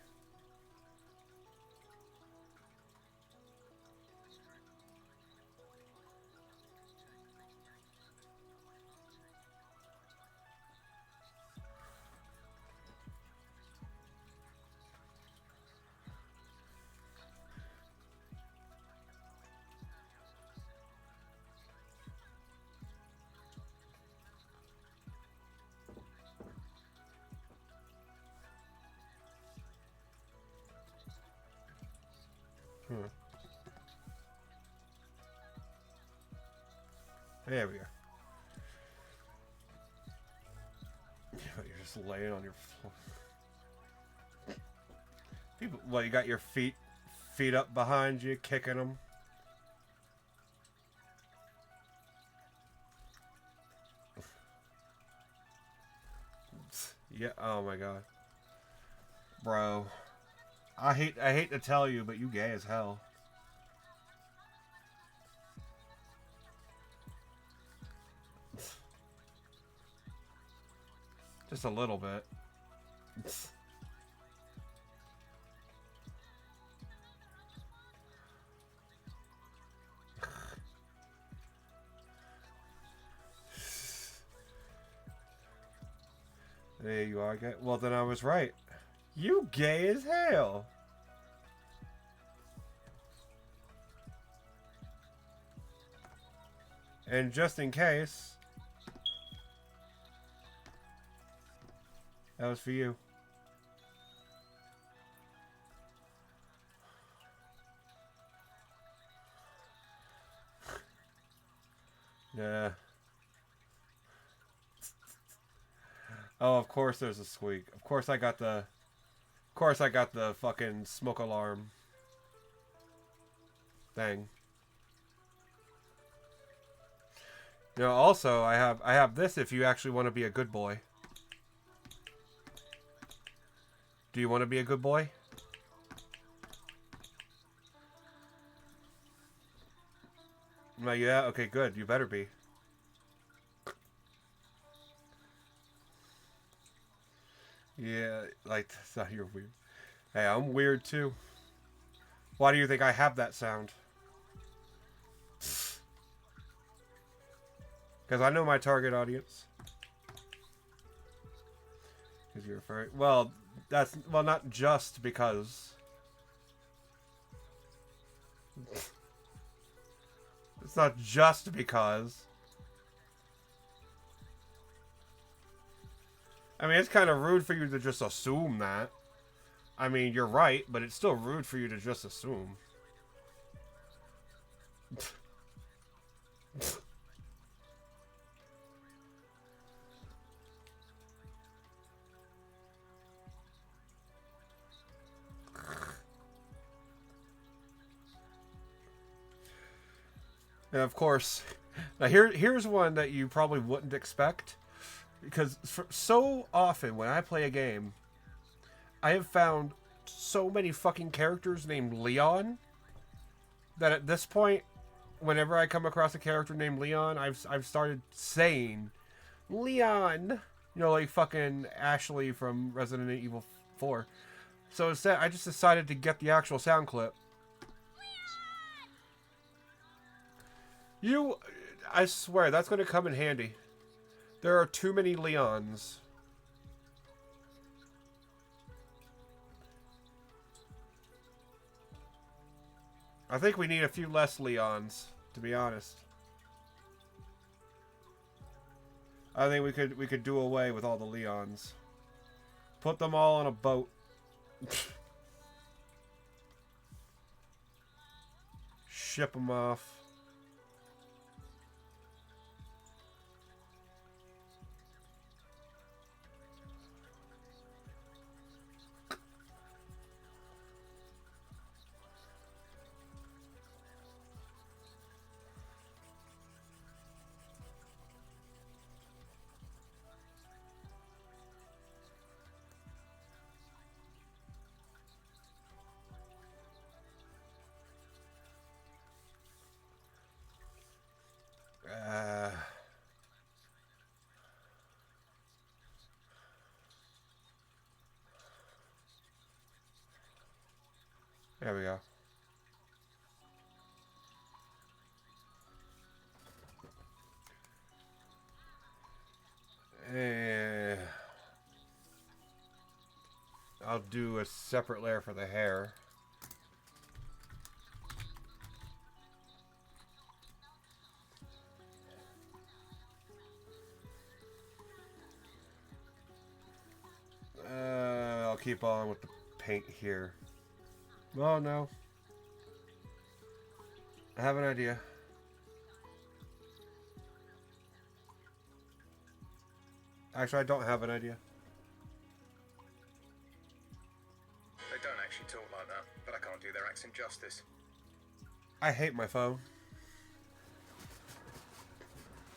Huh. There we go. You're just laying on your floor. People, well, you got your feet up behind you, kicking them. Yeah. Oh my god, bro. I hate to tell you, but you gay as hell. Just a little bit. There you are, gay. Well, then I was right. You gay as hell. And just in case, that was for you. Yeah. Oh, of course there's a squeak. Of course I got the fucking smoke alarm thing. You know, also I have this if you actually want to be a good boy. Do you want to be a good boy? No, yeah, okay, good. You better be. Yeah, like, you're weird. Hey, I'm weird too. Why do you think I have that sound? Because I know my target audience. Because you're a furry. Well, that's... Well, not just because. It's not just because. I mean, it's kind of rude for you to just assume that. I mean, you're right, but it's still rude for you to just assume. And of course, now here's one that you probably wouldn't expect. Because so often when I play a game, I have found so many fucking characters named Leon that at this point, whenever I come across a character named Leon, I've started saying Leon, you know, like fucking Ashley from Resident Evil 4. So instead, I just decided to get the actual sound clip. I swear that's going to come in handy. There are too many Leons. I think we need a few less Leons, to be honest. I think we could do away with all the Leons. Put them all on a boat. Ship them off. There we go. I'll do a separate layer for the hair. I'll keep on with the paint here. Oh no. I have an idea. Actually, I don't have an idea. They don't actually talk like that, but I can't do their accent justice. I hate my phone.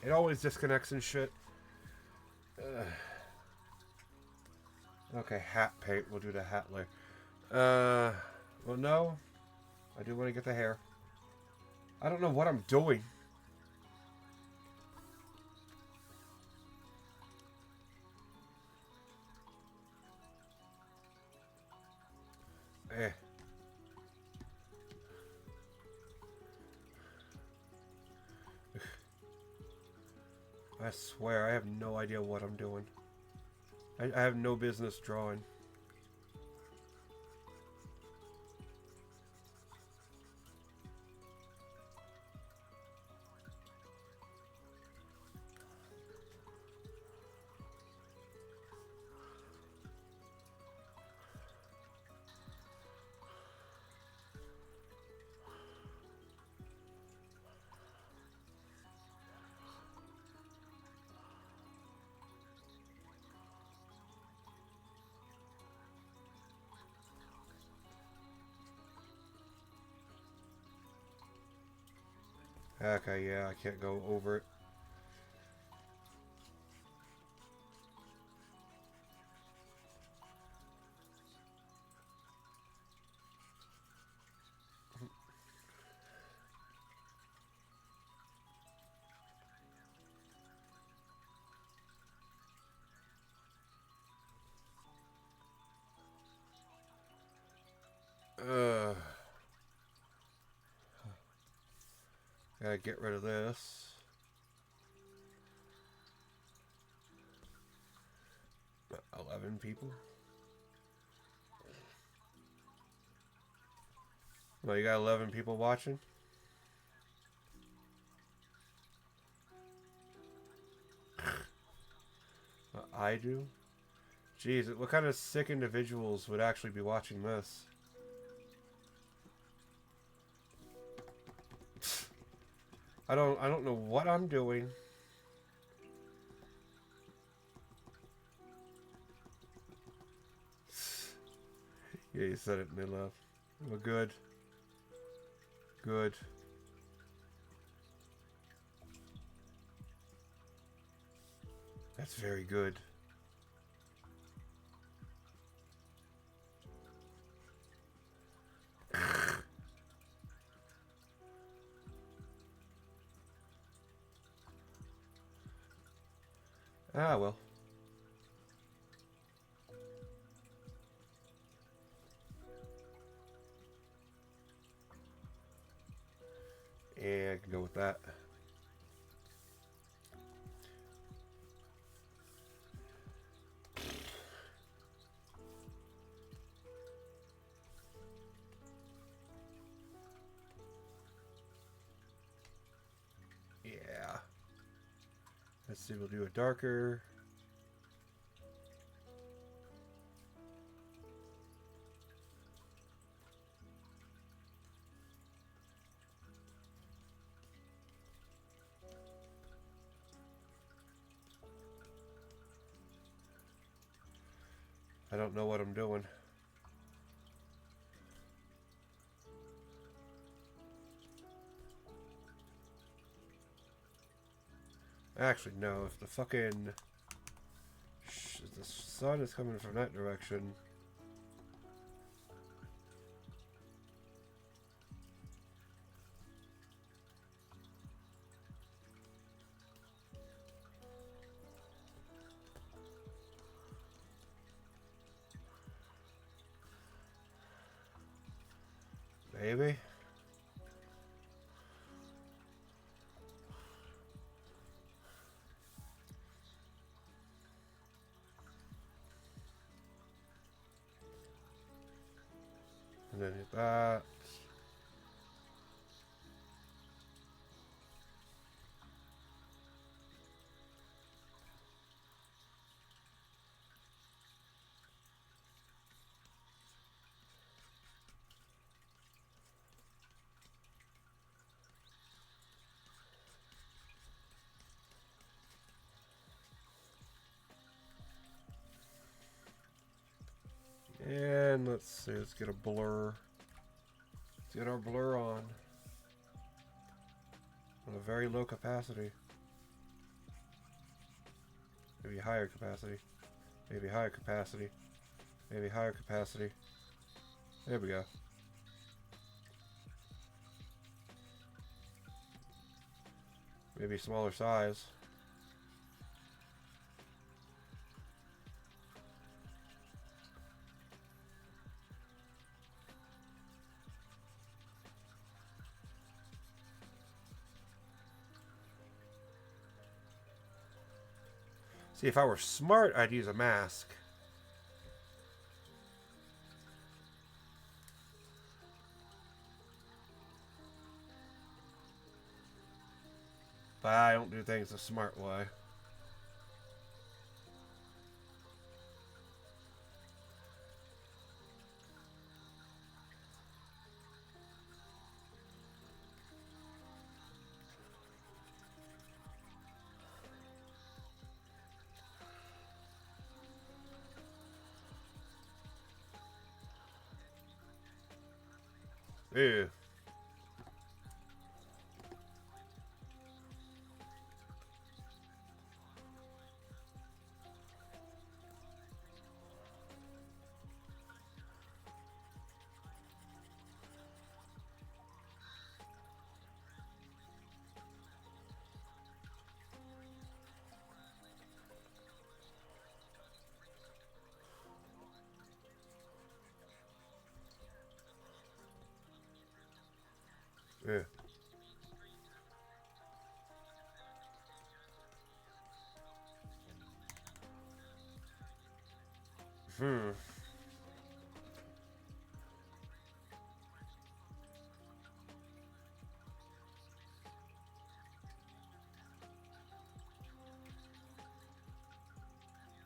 It always disconnects and shit. Ugh. Okay, hat paint. We'll do the hat layer. Well, no. I do want to get the hair. I don't know what I'm doing. Eh. I swear, I have no idea what I'm doing. I have no business drawing. Okay, yeah, I can't go over it. Gotta get rid of this. About 11 people. Well, you got 11 people watching? I do? Jeez, what kind of sick individuals would actually be watching this? I don't know what I'm doing. Yeah, you said it, and they left. Well, good. Good. That's very good. Ah, well. Yeah, I can go with that. Yeah. Let's see, we'll do a darker. I don't know what I'm doing. Actually, no. If the fucking... if the sun is coming from that direction... Maybe? And then hit that. Let's see, let's get a blur. Let's get our blur on a very low capacity. Maybe higher capacity. Maybe higher capacity. Maybe higher capacity. There we go. Maybe smaller size. See, if I were smart, I'd use a mask. But I don't do things the smart way. Ew. Yeah. Hmm.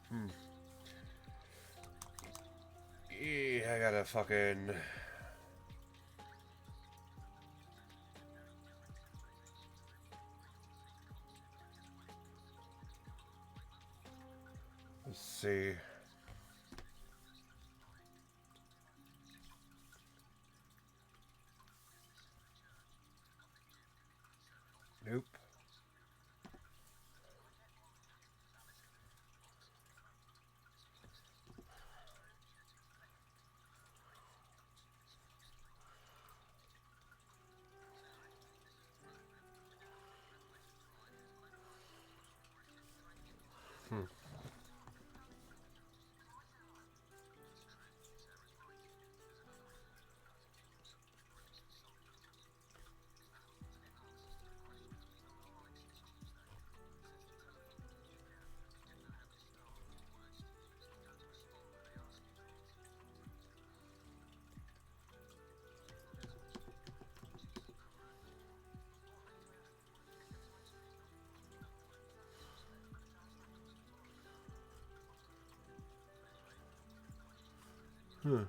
Hmm. Yeah, I gotta fucking... Let's see. Nope. Hmm. Huh.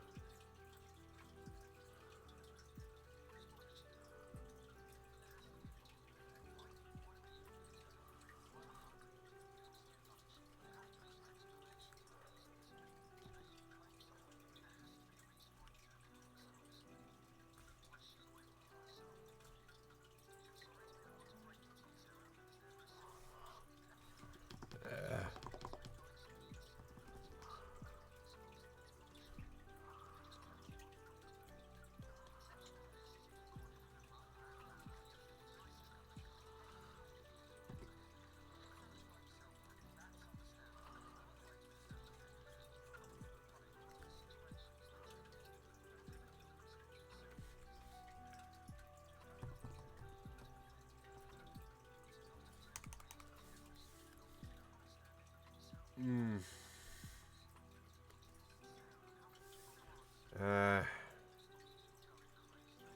Hmm.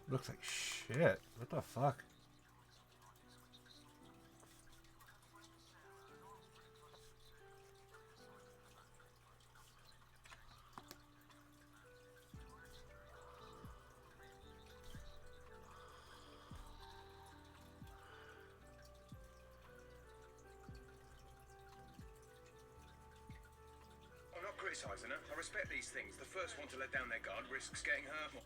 Looks like shit. What the fuck? I'm not criticising her. I respect these things. The first one to let down their guard risks getting hurt more.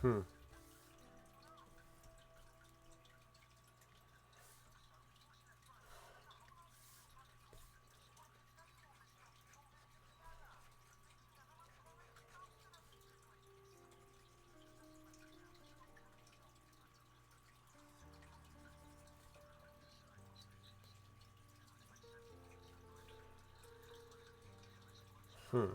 Hmm. Hmm.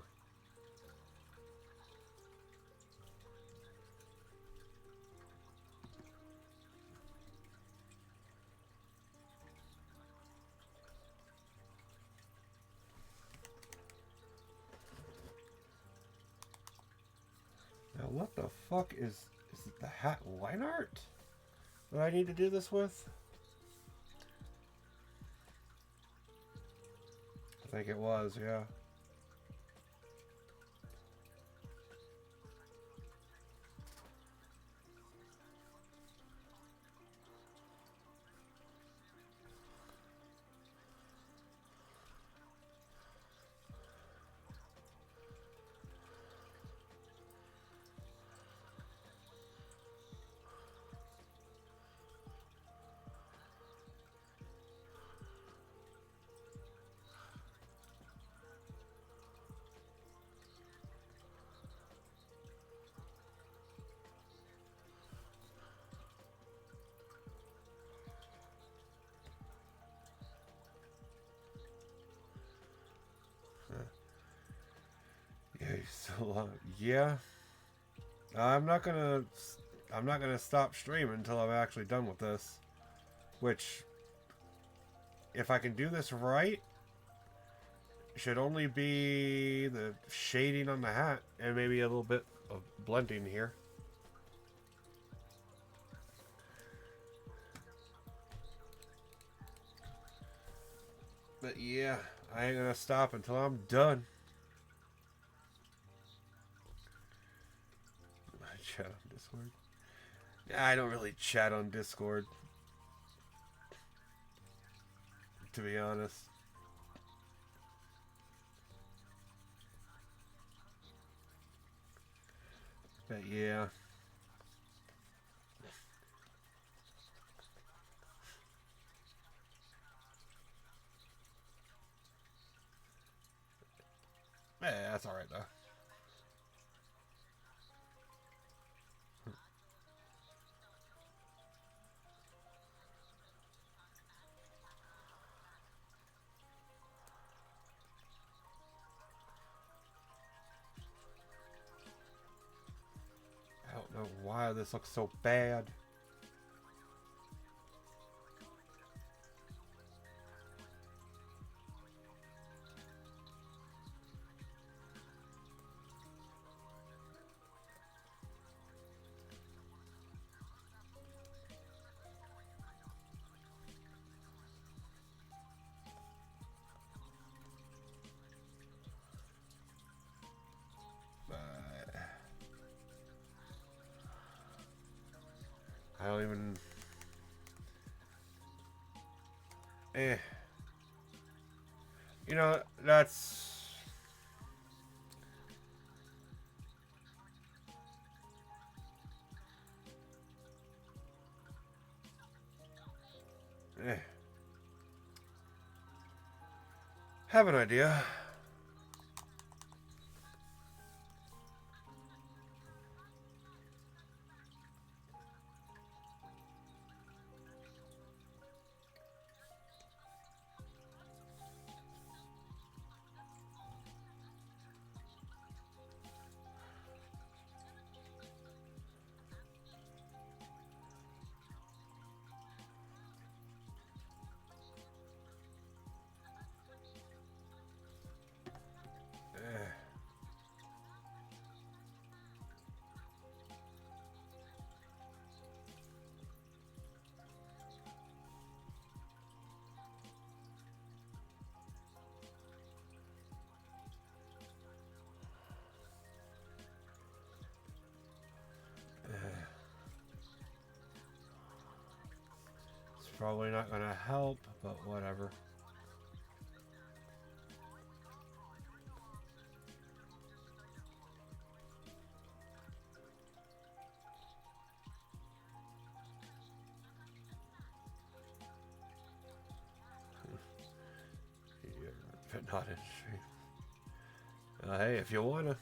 Now what the fuck is it the hat line art that I need to do this with? I think it was, yeah. Yeah, so yeah. I'm not gonna stop streaming until I'm actually done with this. Which, if I can do this right, should only be the shading on the hat and maybe a little bit of blending here. But yeah, I ain't gonna stop until I'm done. I chat on Discord. I don't really chat on Discord, to be honest. But yeah. Yeah, that's alright though. I don't know why this looks so bad. I don't even... You know, that's... Have an idea. Probably not gonna help, but whatever. Yeah, but not in stream. Hey, if you wanna,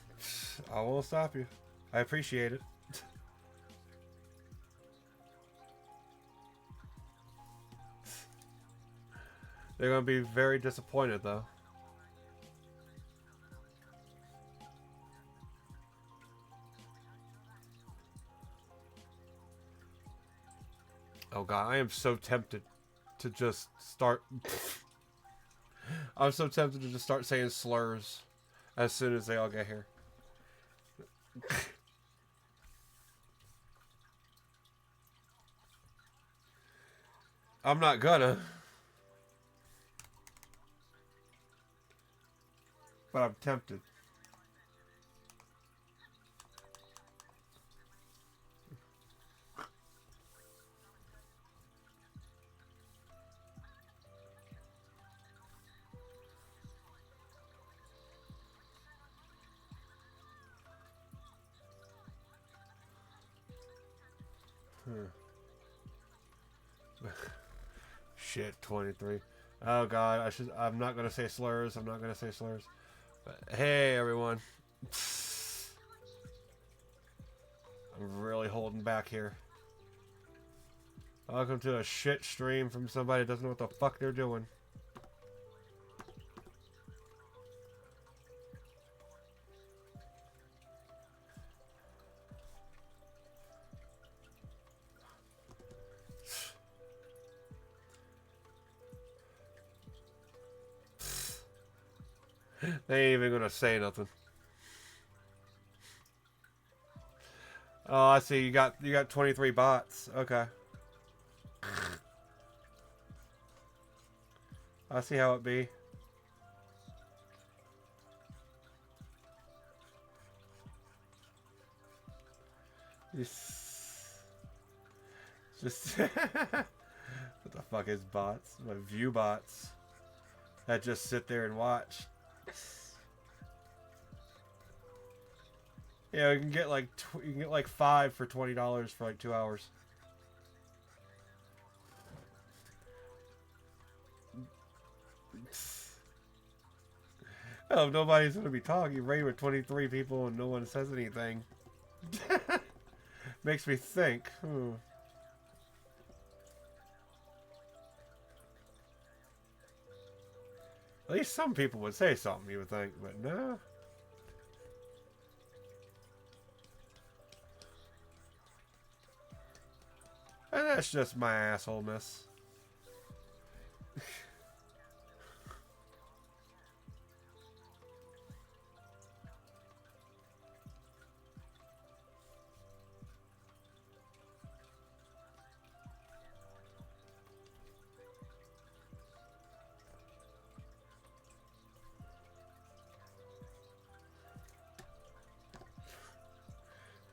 I won't stop you. I appreciate it. They're gonna be very disappointed, though. Oh god, I am so tempted to just start. I'm so tempted to just start saying slurs as soon as they all get here. I'm not gonna. But I'm tempted. Shit, 23. Oh god, I'm not gonna say slurs. I'm not gonna say slurs. But hey, everyone. I'm really holding back here. Welcome to a shit stream from somebody who doesn't know what the fuck they're doing. They ain't even gonna say nothing. Oh, I see. You got 23 bots. Okay. I see how it be. Just what the fuck is bots? My view bots that just sit there and watch. Yeah, you can get like 5 for $20 for like 2 hours. Oh, nobody's gonna be talking. Raid with 23 people and no one says anything. Makes me think. At least some people would say something, you would think, but no. And that's just my assholeness.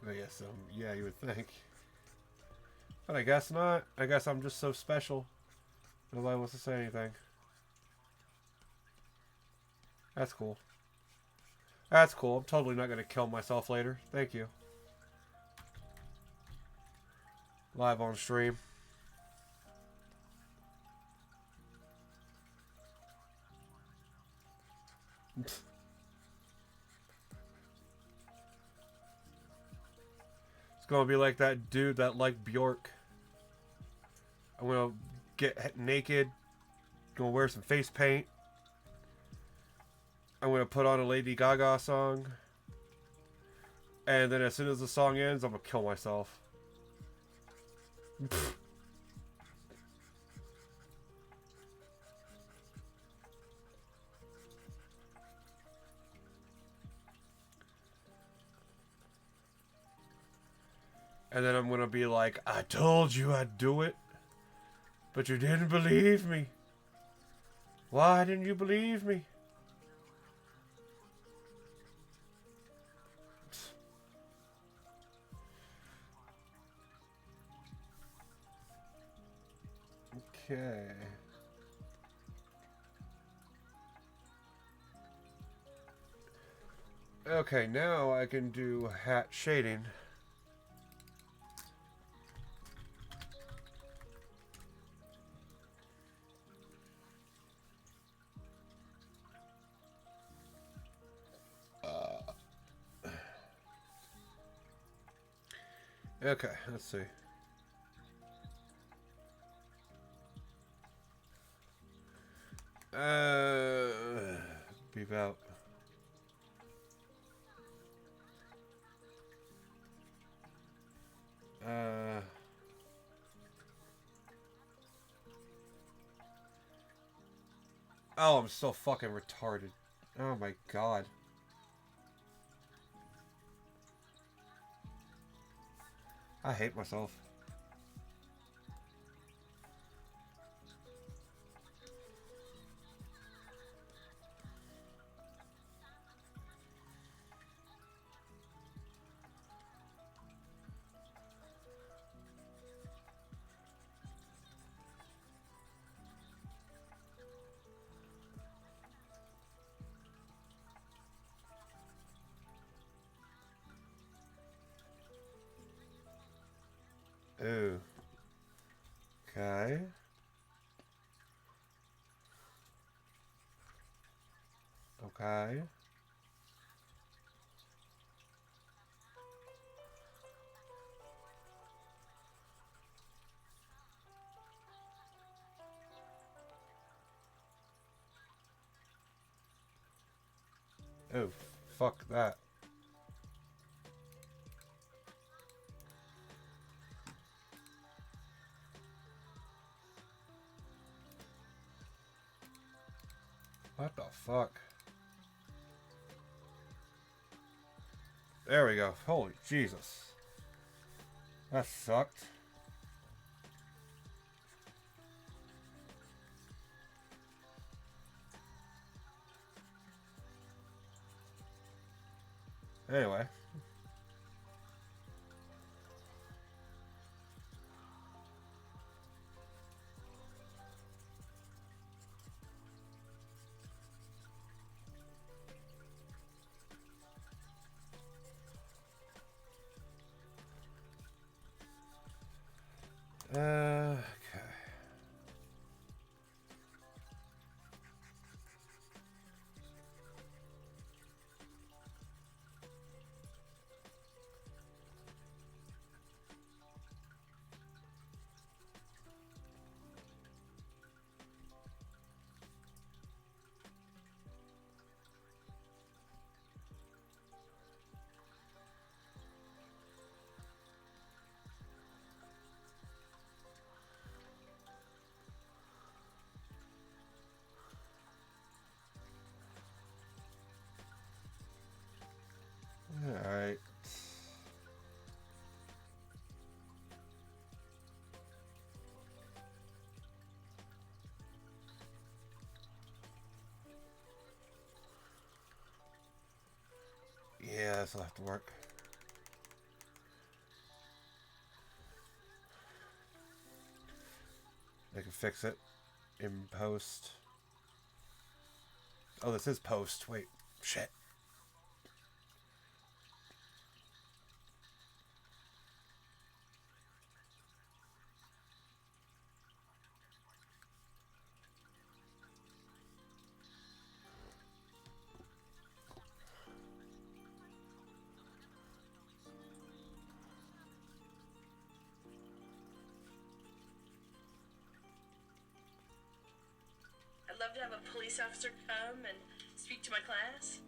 I guess yeah, you would think. But I guess not. I guess I'm just so special. Nobody wants to say anything. That's cool. That's cool. I'm totally not going to kill myself later. Thank you. Live on stream. It's going to be like that dude that liked Bjork. I'm going to get naked. Going to wear some face paint. I'm going to put on a Lady Gaga song. And then as soon as the song ends, I'm going to kill myself. And then I'm going to be like, I told you I'd do it. But you didn't believe me. Why didn't you believe me? Okay. Okay, now I can do hat shading. Okay, let's see. Beep out. Oh, I'm so fucking retarded. Oh my god. I hate myself. Ooh. Okay. Okay. Oh, fuck that. What the fuck? There we go. Holy Jesus. That sucked. Anyway. Okay. Alright. Yeah, this'll have to work. I can fix it in post. Oh, this is post. Wait. Shit. I'd love to have a police officer come and speak to my class.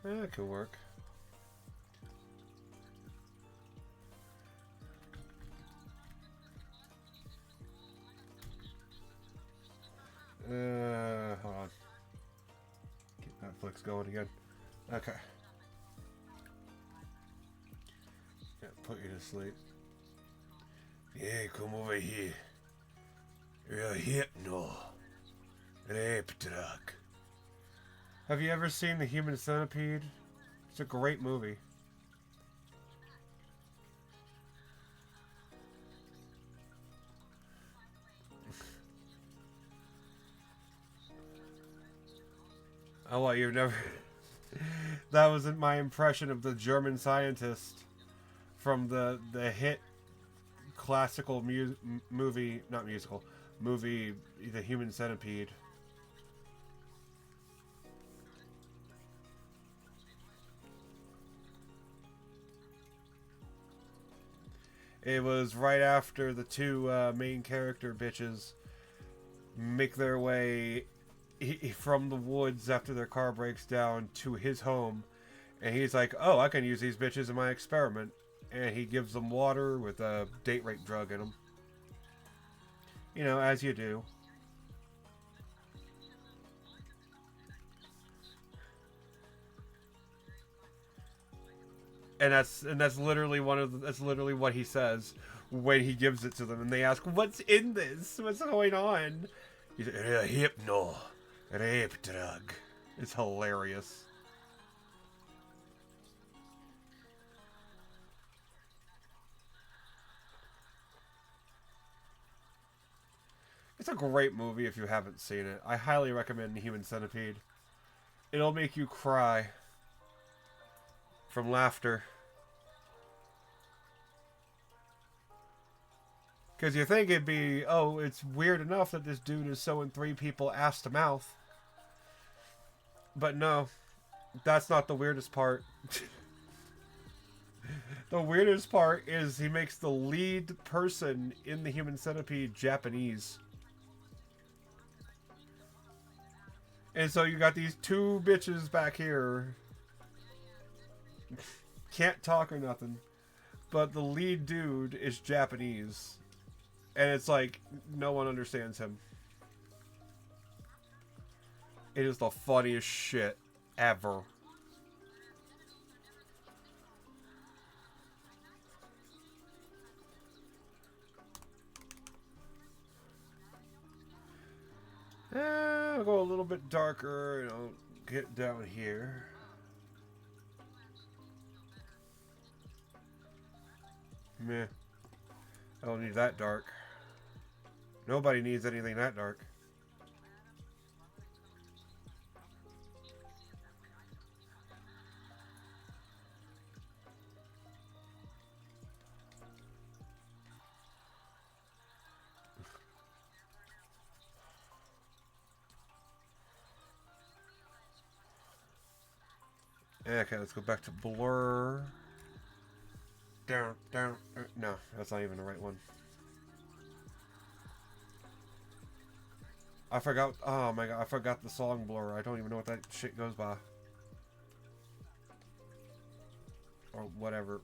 That could work. clock's going again. Okay. Yeah, put you to sleep. Yeah, come over here. You're a hypno. Rape drug. Have you ever seen The Human Centipede? It's a great movie. Oh, what, you've never... That wasn't my impression of the German scientist from the hit classical movie, not musical, movie, The Human Centipede. It was right after the two main character bitches make their way from the woods after their car breaks down to his home. And he's like, oh, I can use these bitches in my experiment. And he gives them water with a date rape drug in them. You know, as you do. And that's literally that's literally what he says when he gives it to them, and they ask, "What's in this? What's going on?" He's like, "A hypno, rape drug." It's hilarious. It's a great movie if you haven't seen it. I highly recommend The Human Centipede. It'll make you cry from laughter. Because you think it'd be, oh, it's weird enough that this dude is sewing 3 people ass to mouth. But no, that's not the weirdest part. The weirdest part is he makes the lead person in The Human Centipede Japanese. And so you got these 2 bitches back here. Can't talk or nothing. But the lead dude is Japanese. And it's like, no one understands him. It is the funniest shit ever. I'll go a little bit darker and I'll get down here. Meh. I don't need that dark. Nobody needs anything that dark. Okay, let's go back to blur. Down. No, that's not even the right one. I forgot. Oh my god, I forgot the song Blur. I don't even know what that shit goes by. Or whatever.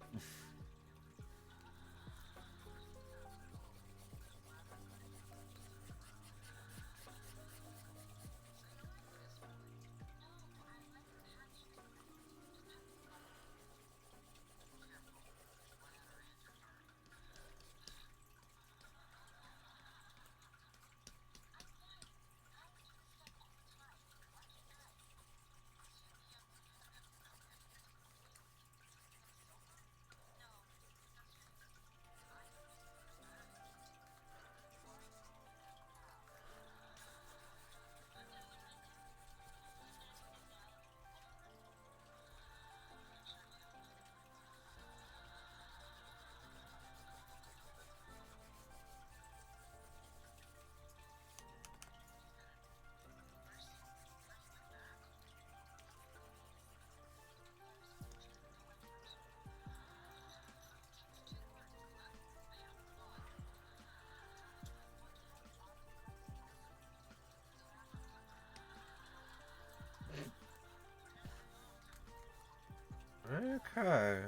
Okay.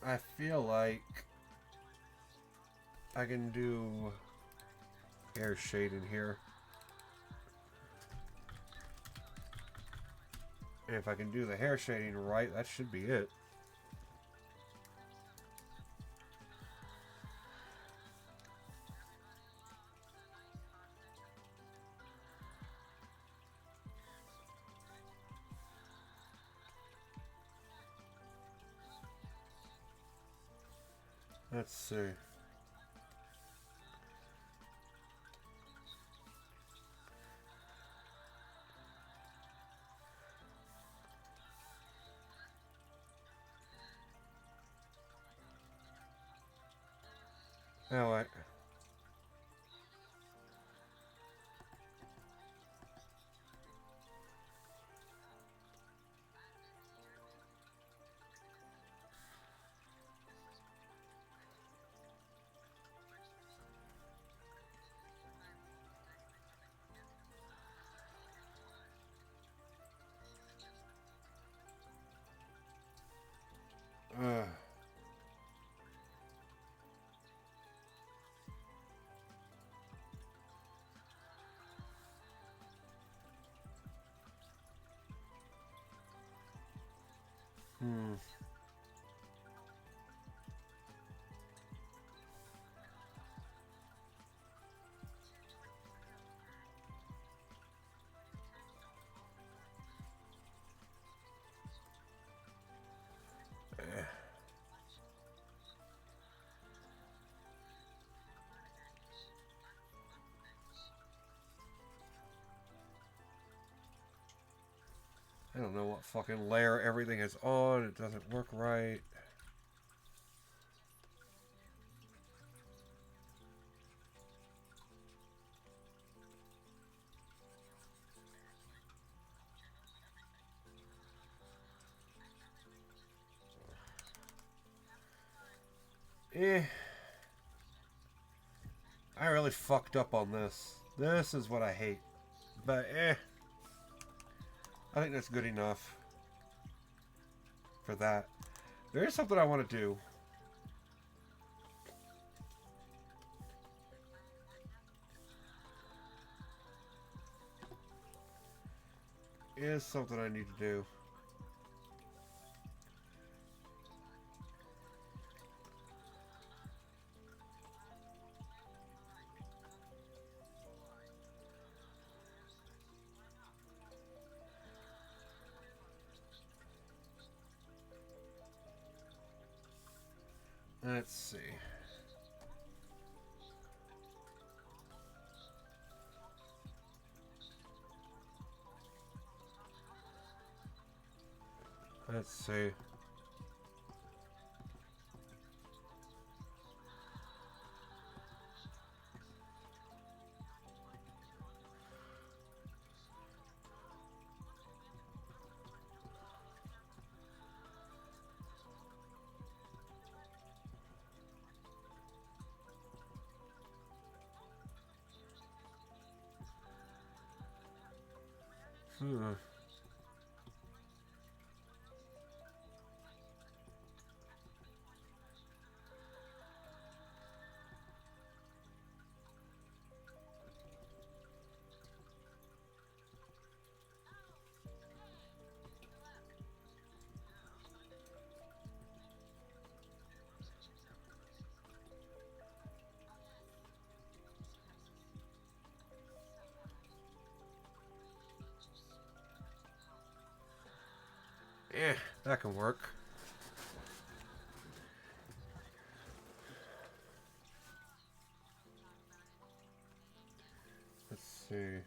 I feel like I can do hair shade in here. And if I can do the hair shading right, that should be it. Let's see. All right. Uh. Hmm. I don't know what fucking layer everything is on. It doesn't work right. I really fucked up on this. This is what I hate. But I think that's good enough for that. There is something I want to do. Is something I need to do. Let's see. Let's see. That can work. Let's see.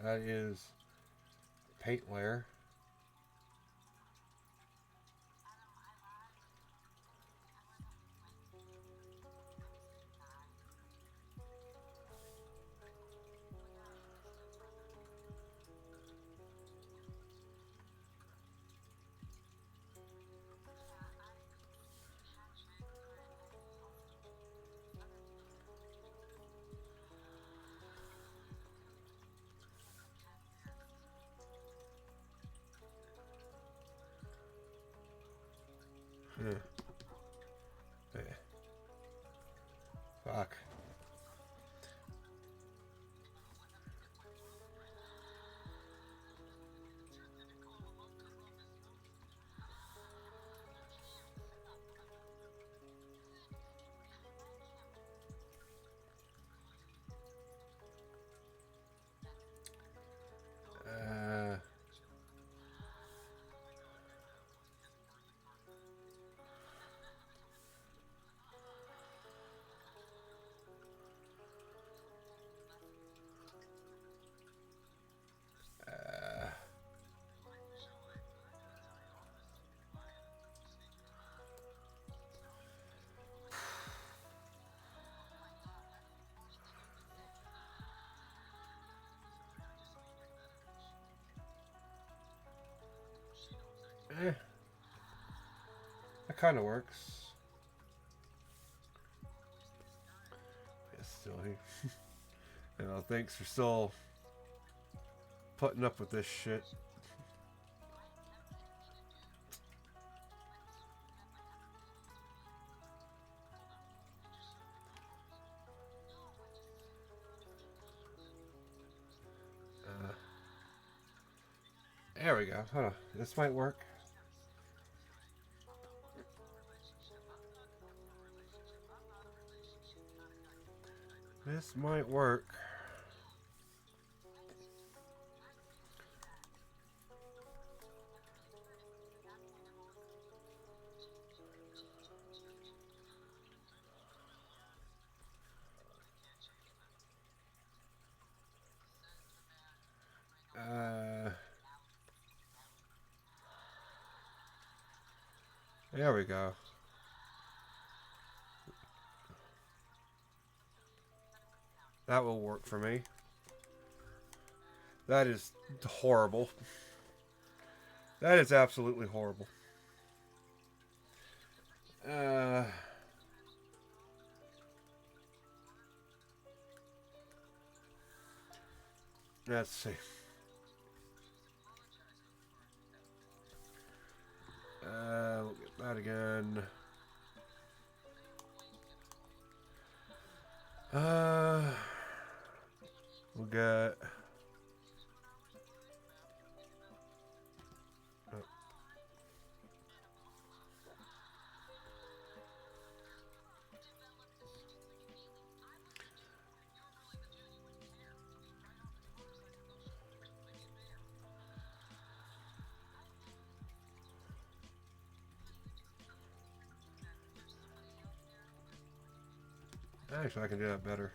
That is paint layer. Yeah. Fuck. That kind of works. It's still here. You know, thanks for still putting up with this shit. There we go. Hold on. This might work. This might work. There we go. That will work for me. That is horrible. That is absolutely horrible. Let's see. We'll get that again. We'll get... Actually, I can do that better.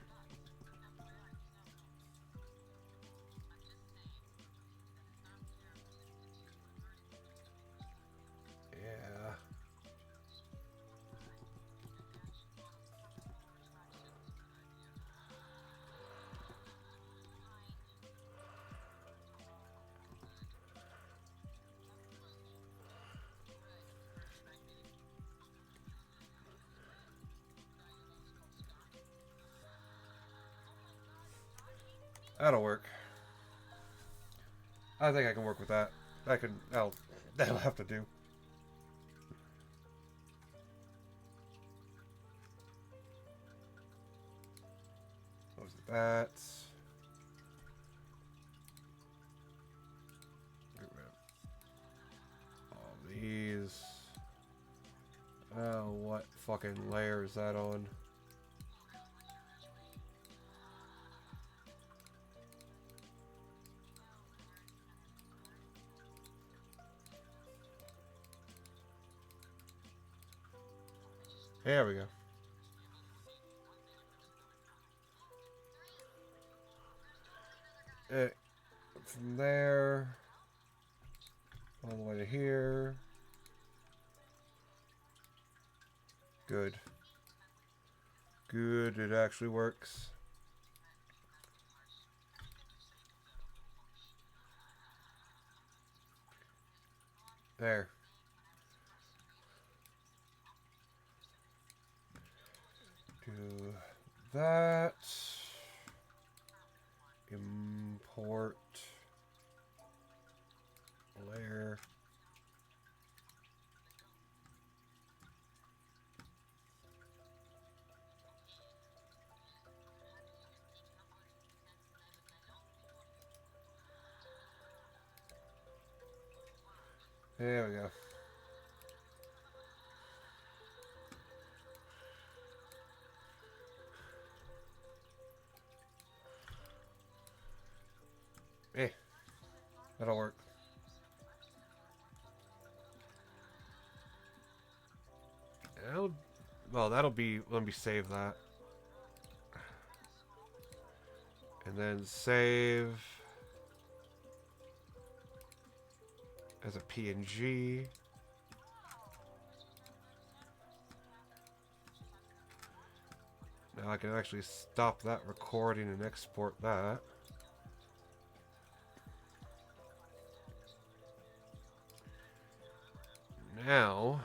Yeah. That'll work. I think I can work with that. That'll have to do. Close that. Get rid of all these. Oh, what fucking layer is that on? There we go. From there, all the way to here. Good. Good, it actually works. There. Do that. Import layer. There we go. That'll work. That'll be... Let me save that. And then save... as a PNG. Now I can actually stop that recording and export that. Now,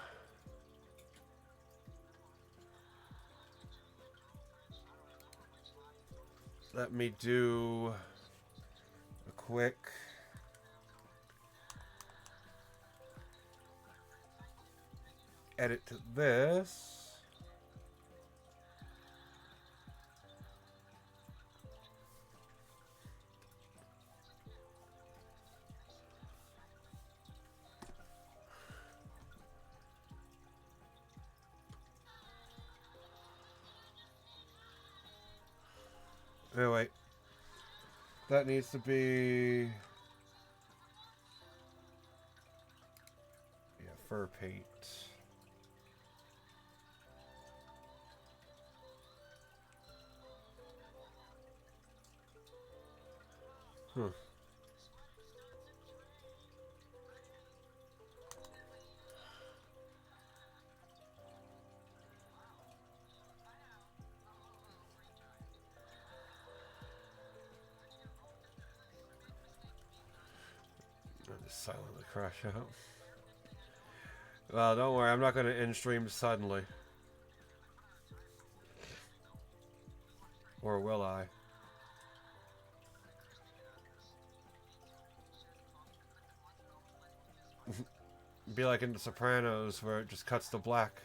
let me do a quick edit to this. Oh, wait. That needs to be... yeah, fur paint. Huh. I'll just silently crash out. Well, don't worry, I'm not going to end stream suddenly. Or will I? Be like in The Sopranos where it just cuts to black.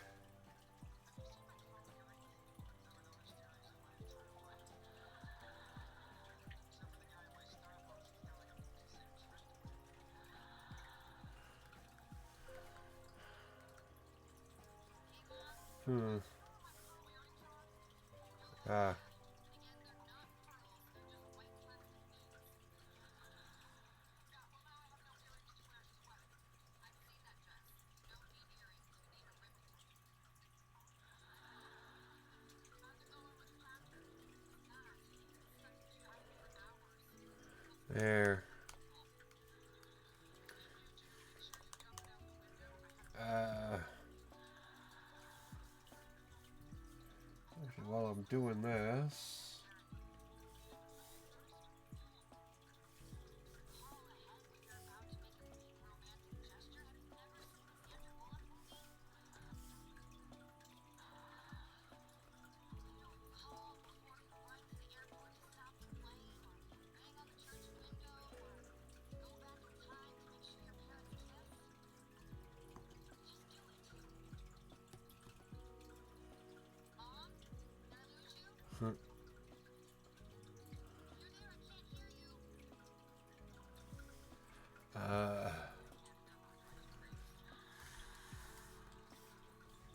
Ah. There. Actually, while I'm doing this...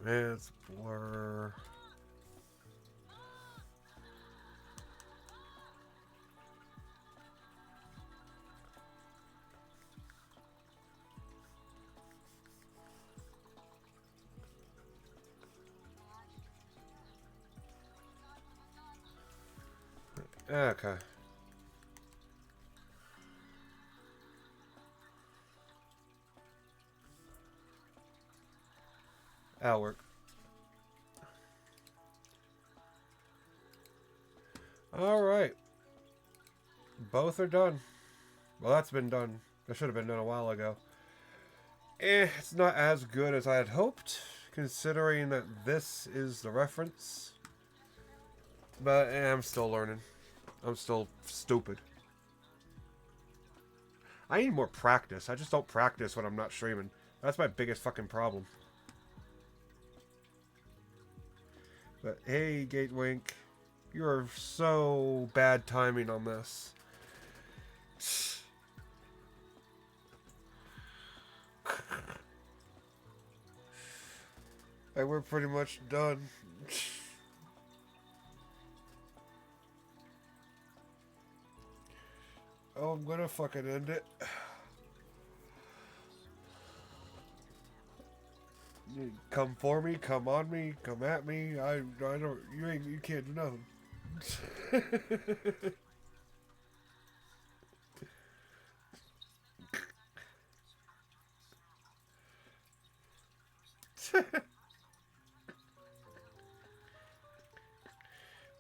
It's blur. Okay. That'll work. Alright. Both are done. Well, that's been done. That should have been done a while ago. It's not as good as I had hoped, considering that this is the reference. But I'm still learning. I'm still stupid. I need more practice. I just don't practice when I'm not streaming. That's my biggest fucking problem. But hey, Gatewink, you are so bad timing on this. Like, we're pretty much done. Oh, I'm gonna fucking end it. You come for me, come on me, come at me. I don't. You can't do nothing.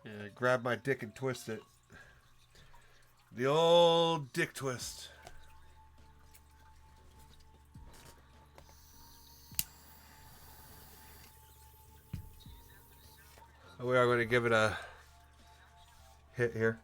Yeah, grab my dick and twist it. The old dick twist. We are going to give it a hit here.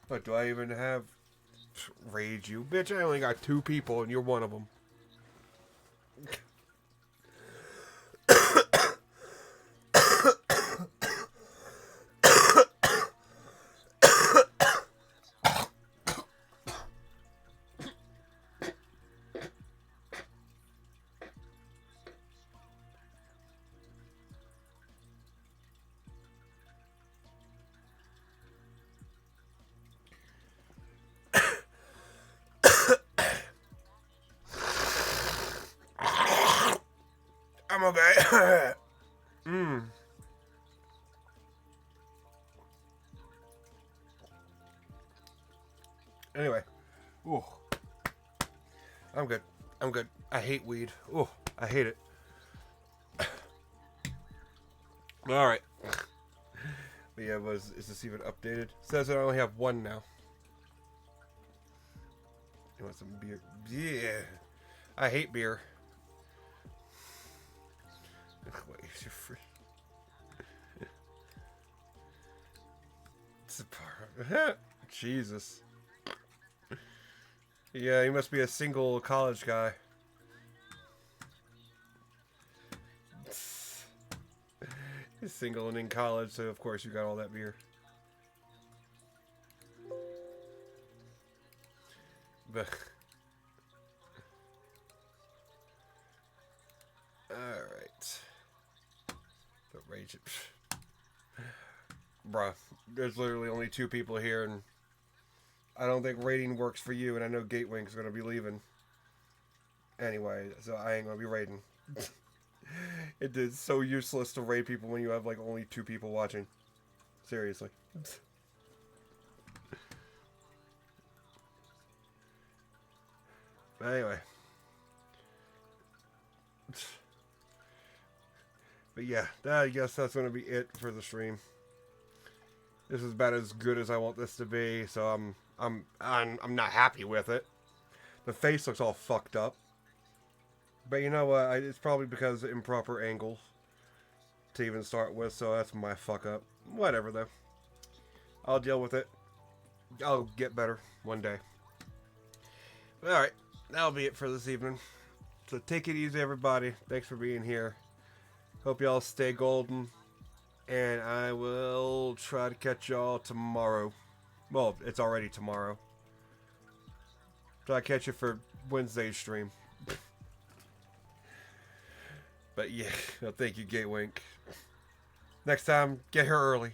But do I even have rage you? Bitch, I only got 2 people and you're one of them. I'm okay. Anyway. Ooh. I'm good. I'm good. I hate weed. Ooh, I hate it. Alright. But yeah, is this even updated? It says I only have 1 now. You want some beer? Yeah. I hate beer. Wait, you're free. It's a bar. Jesus. Yeah, he must be a single college guy. He's single and in college, so of course you got all that beer. But alright. The rage. Bruh, there's literally only 2 people here, and I don't think raiding works for you, and I know Gatewink's gonna be leaving. Anyway, so I ain't gonna be raiding. It is so useless to raid people when you have like only 2 people watching. Seriously. But anyway. But yeah, I guess that's gonna be it for the stream. This is about as good as I want this to be, so I'm not happy with it. The face looks all fucked up. But you know what? It's probably because of improper angles to even start with, so that's my fuck up. Whatever, though. I'll deal with it. I'll get better one day. Alright, that'll be it for this evening. So take it easy, everybody. Thanks for being here. Hope y'all stay golden. And I will try to catch y'all tomorrow. Well, it's already tomorrow. So I'll catch you for Wednesday's stream. But yeah, no, thank you, Gatewink. Next time, get here early.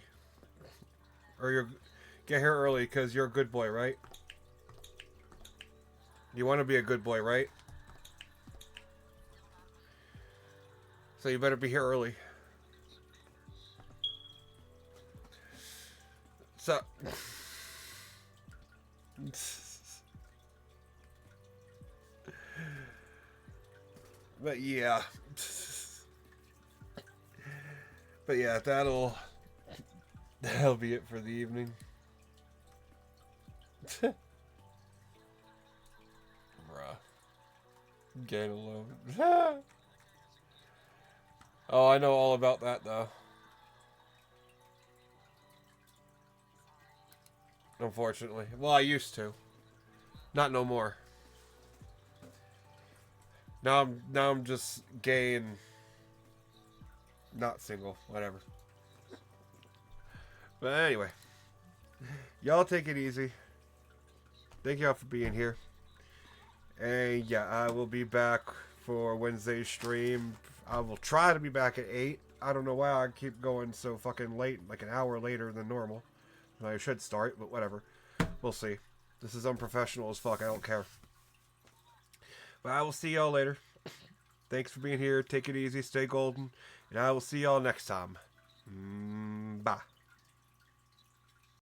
Or get here early because you're a good boy, right? You want to be a good boy, right? So you better be here early. So... But yeah. But yeah, that'll be it for the evening. Bruh. Get alone. Oh, I know all about that though. Unfortunately. Well, I used to. Not no more. Now I'm just gay and not single. Whatever. But anyway. Y'all take it easy. Thank y'all for being here. And yeah, I will be back for Wednesday's stream. I will try to be back at 8. I don't know why I keep going so fucking late, like an hour later than normal. I should start, but whatever. We'll see. This is unprofessional as fuck. I don't care. But I will see y'all later. Thanks for being here. Take it easy. Stay golden. And I will see y'all next time. Bye.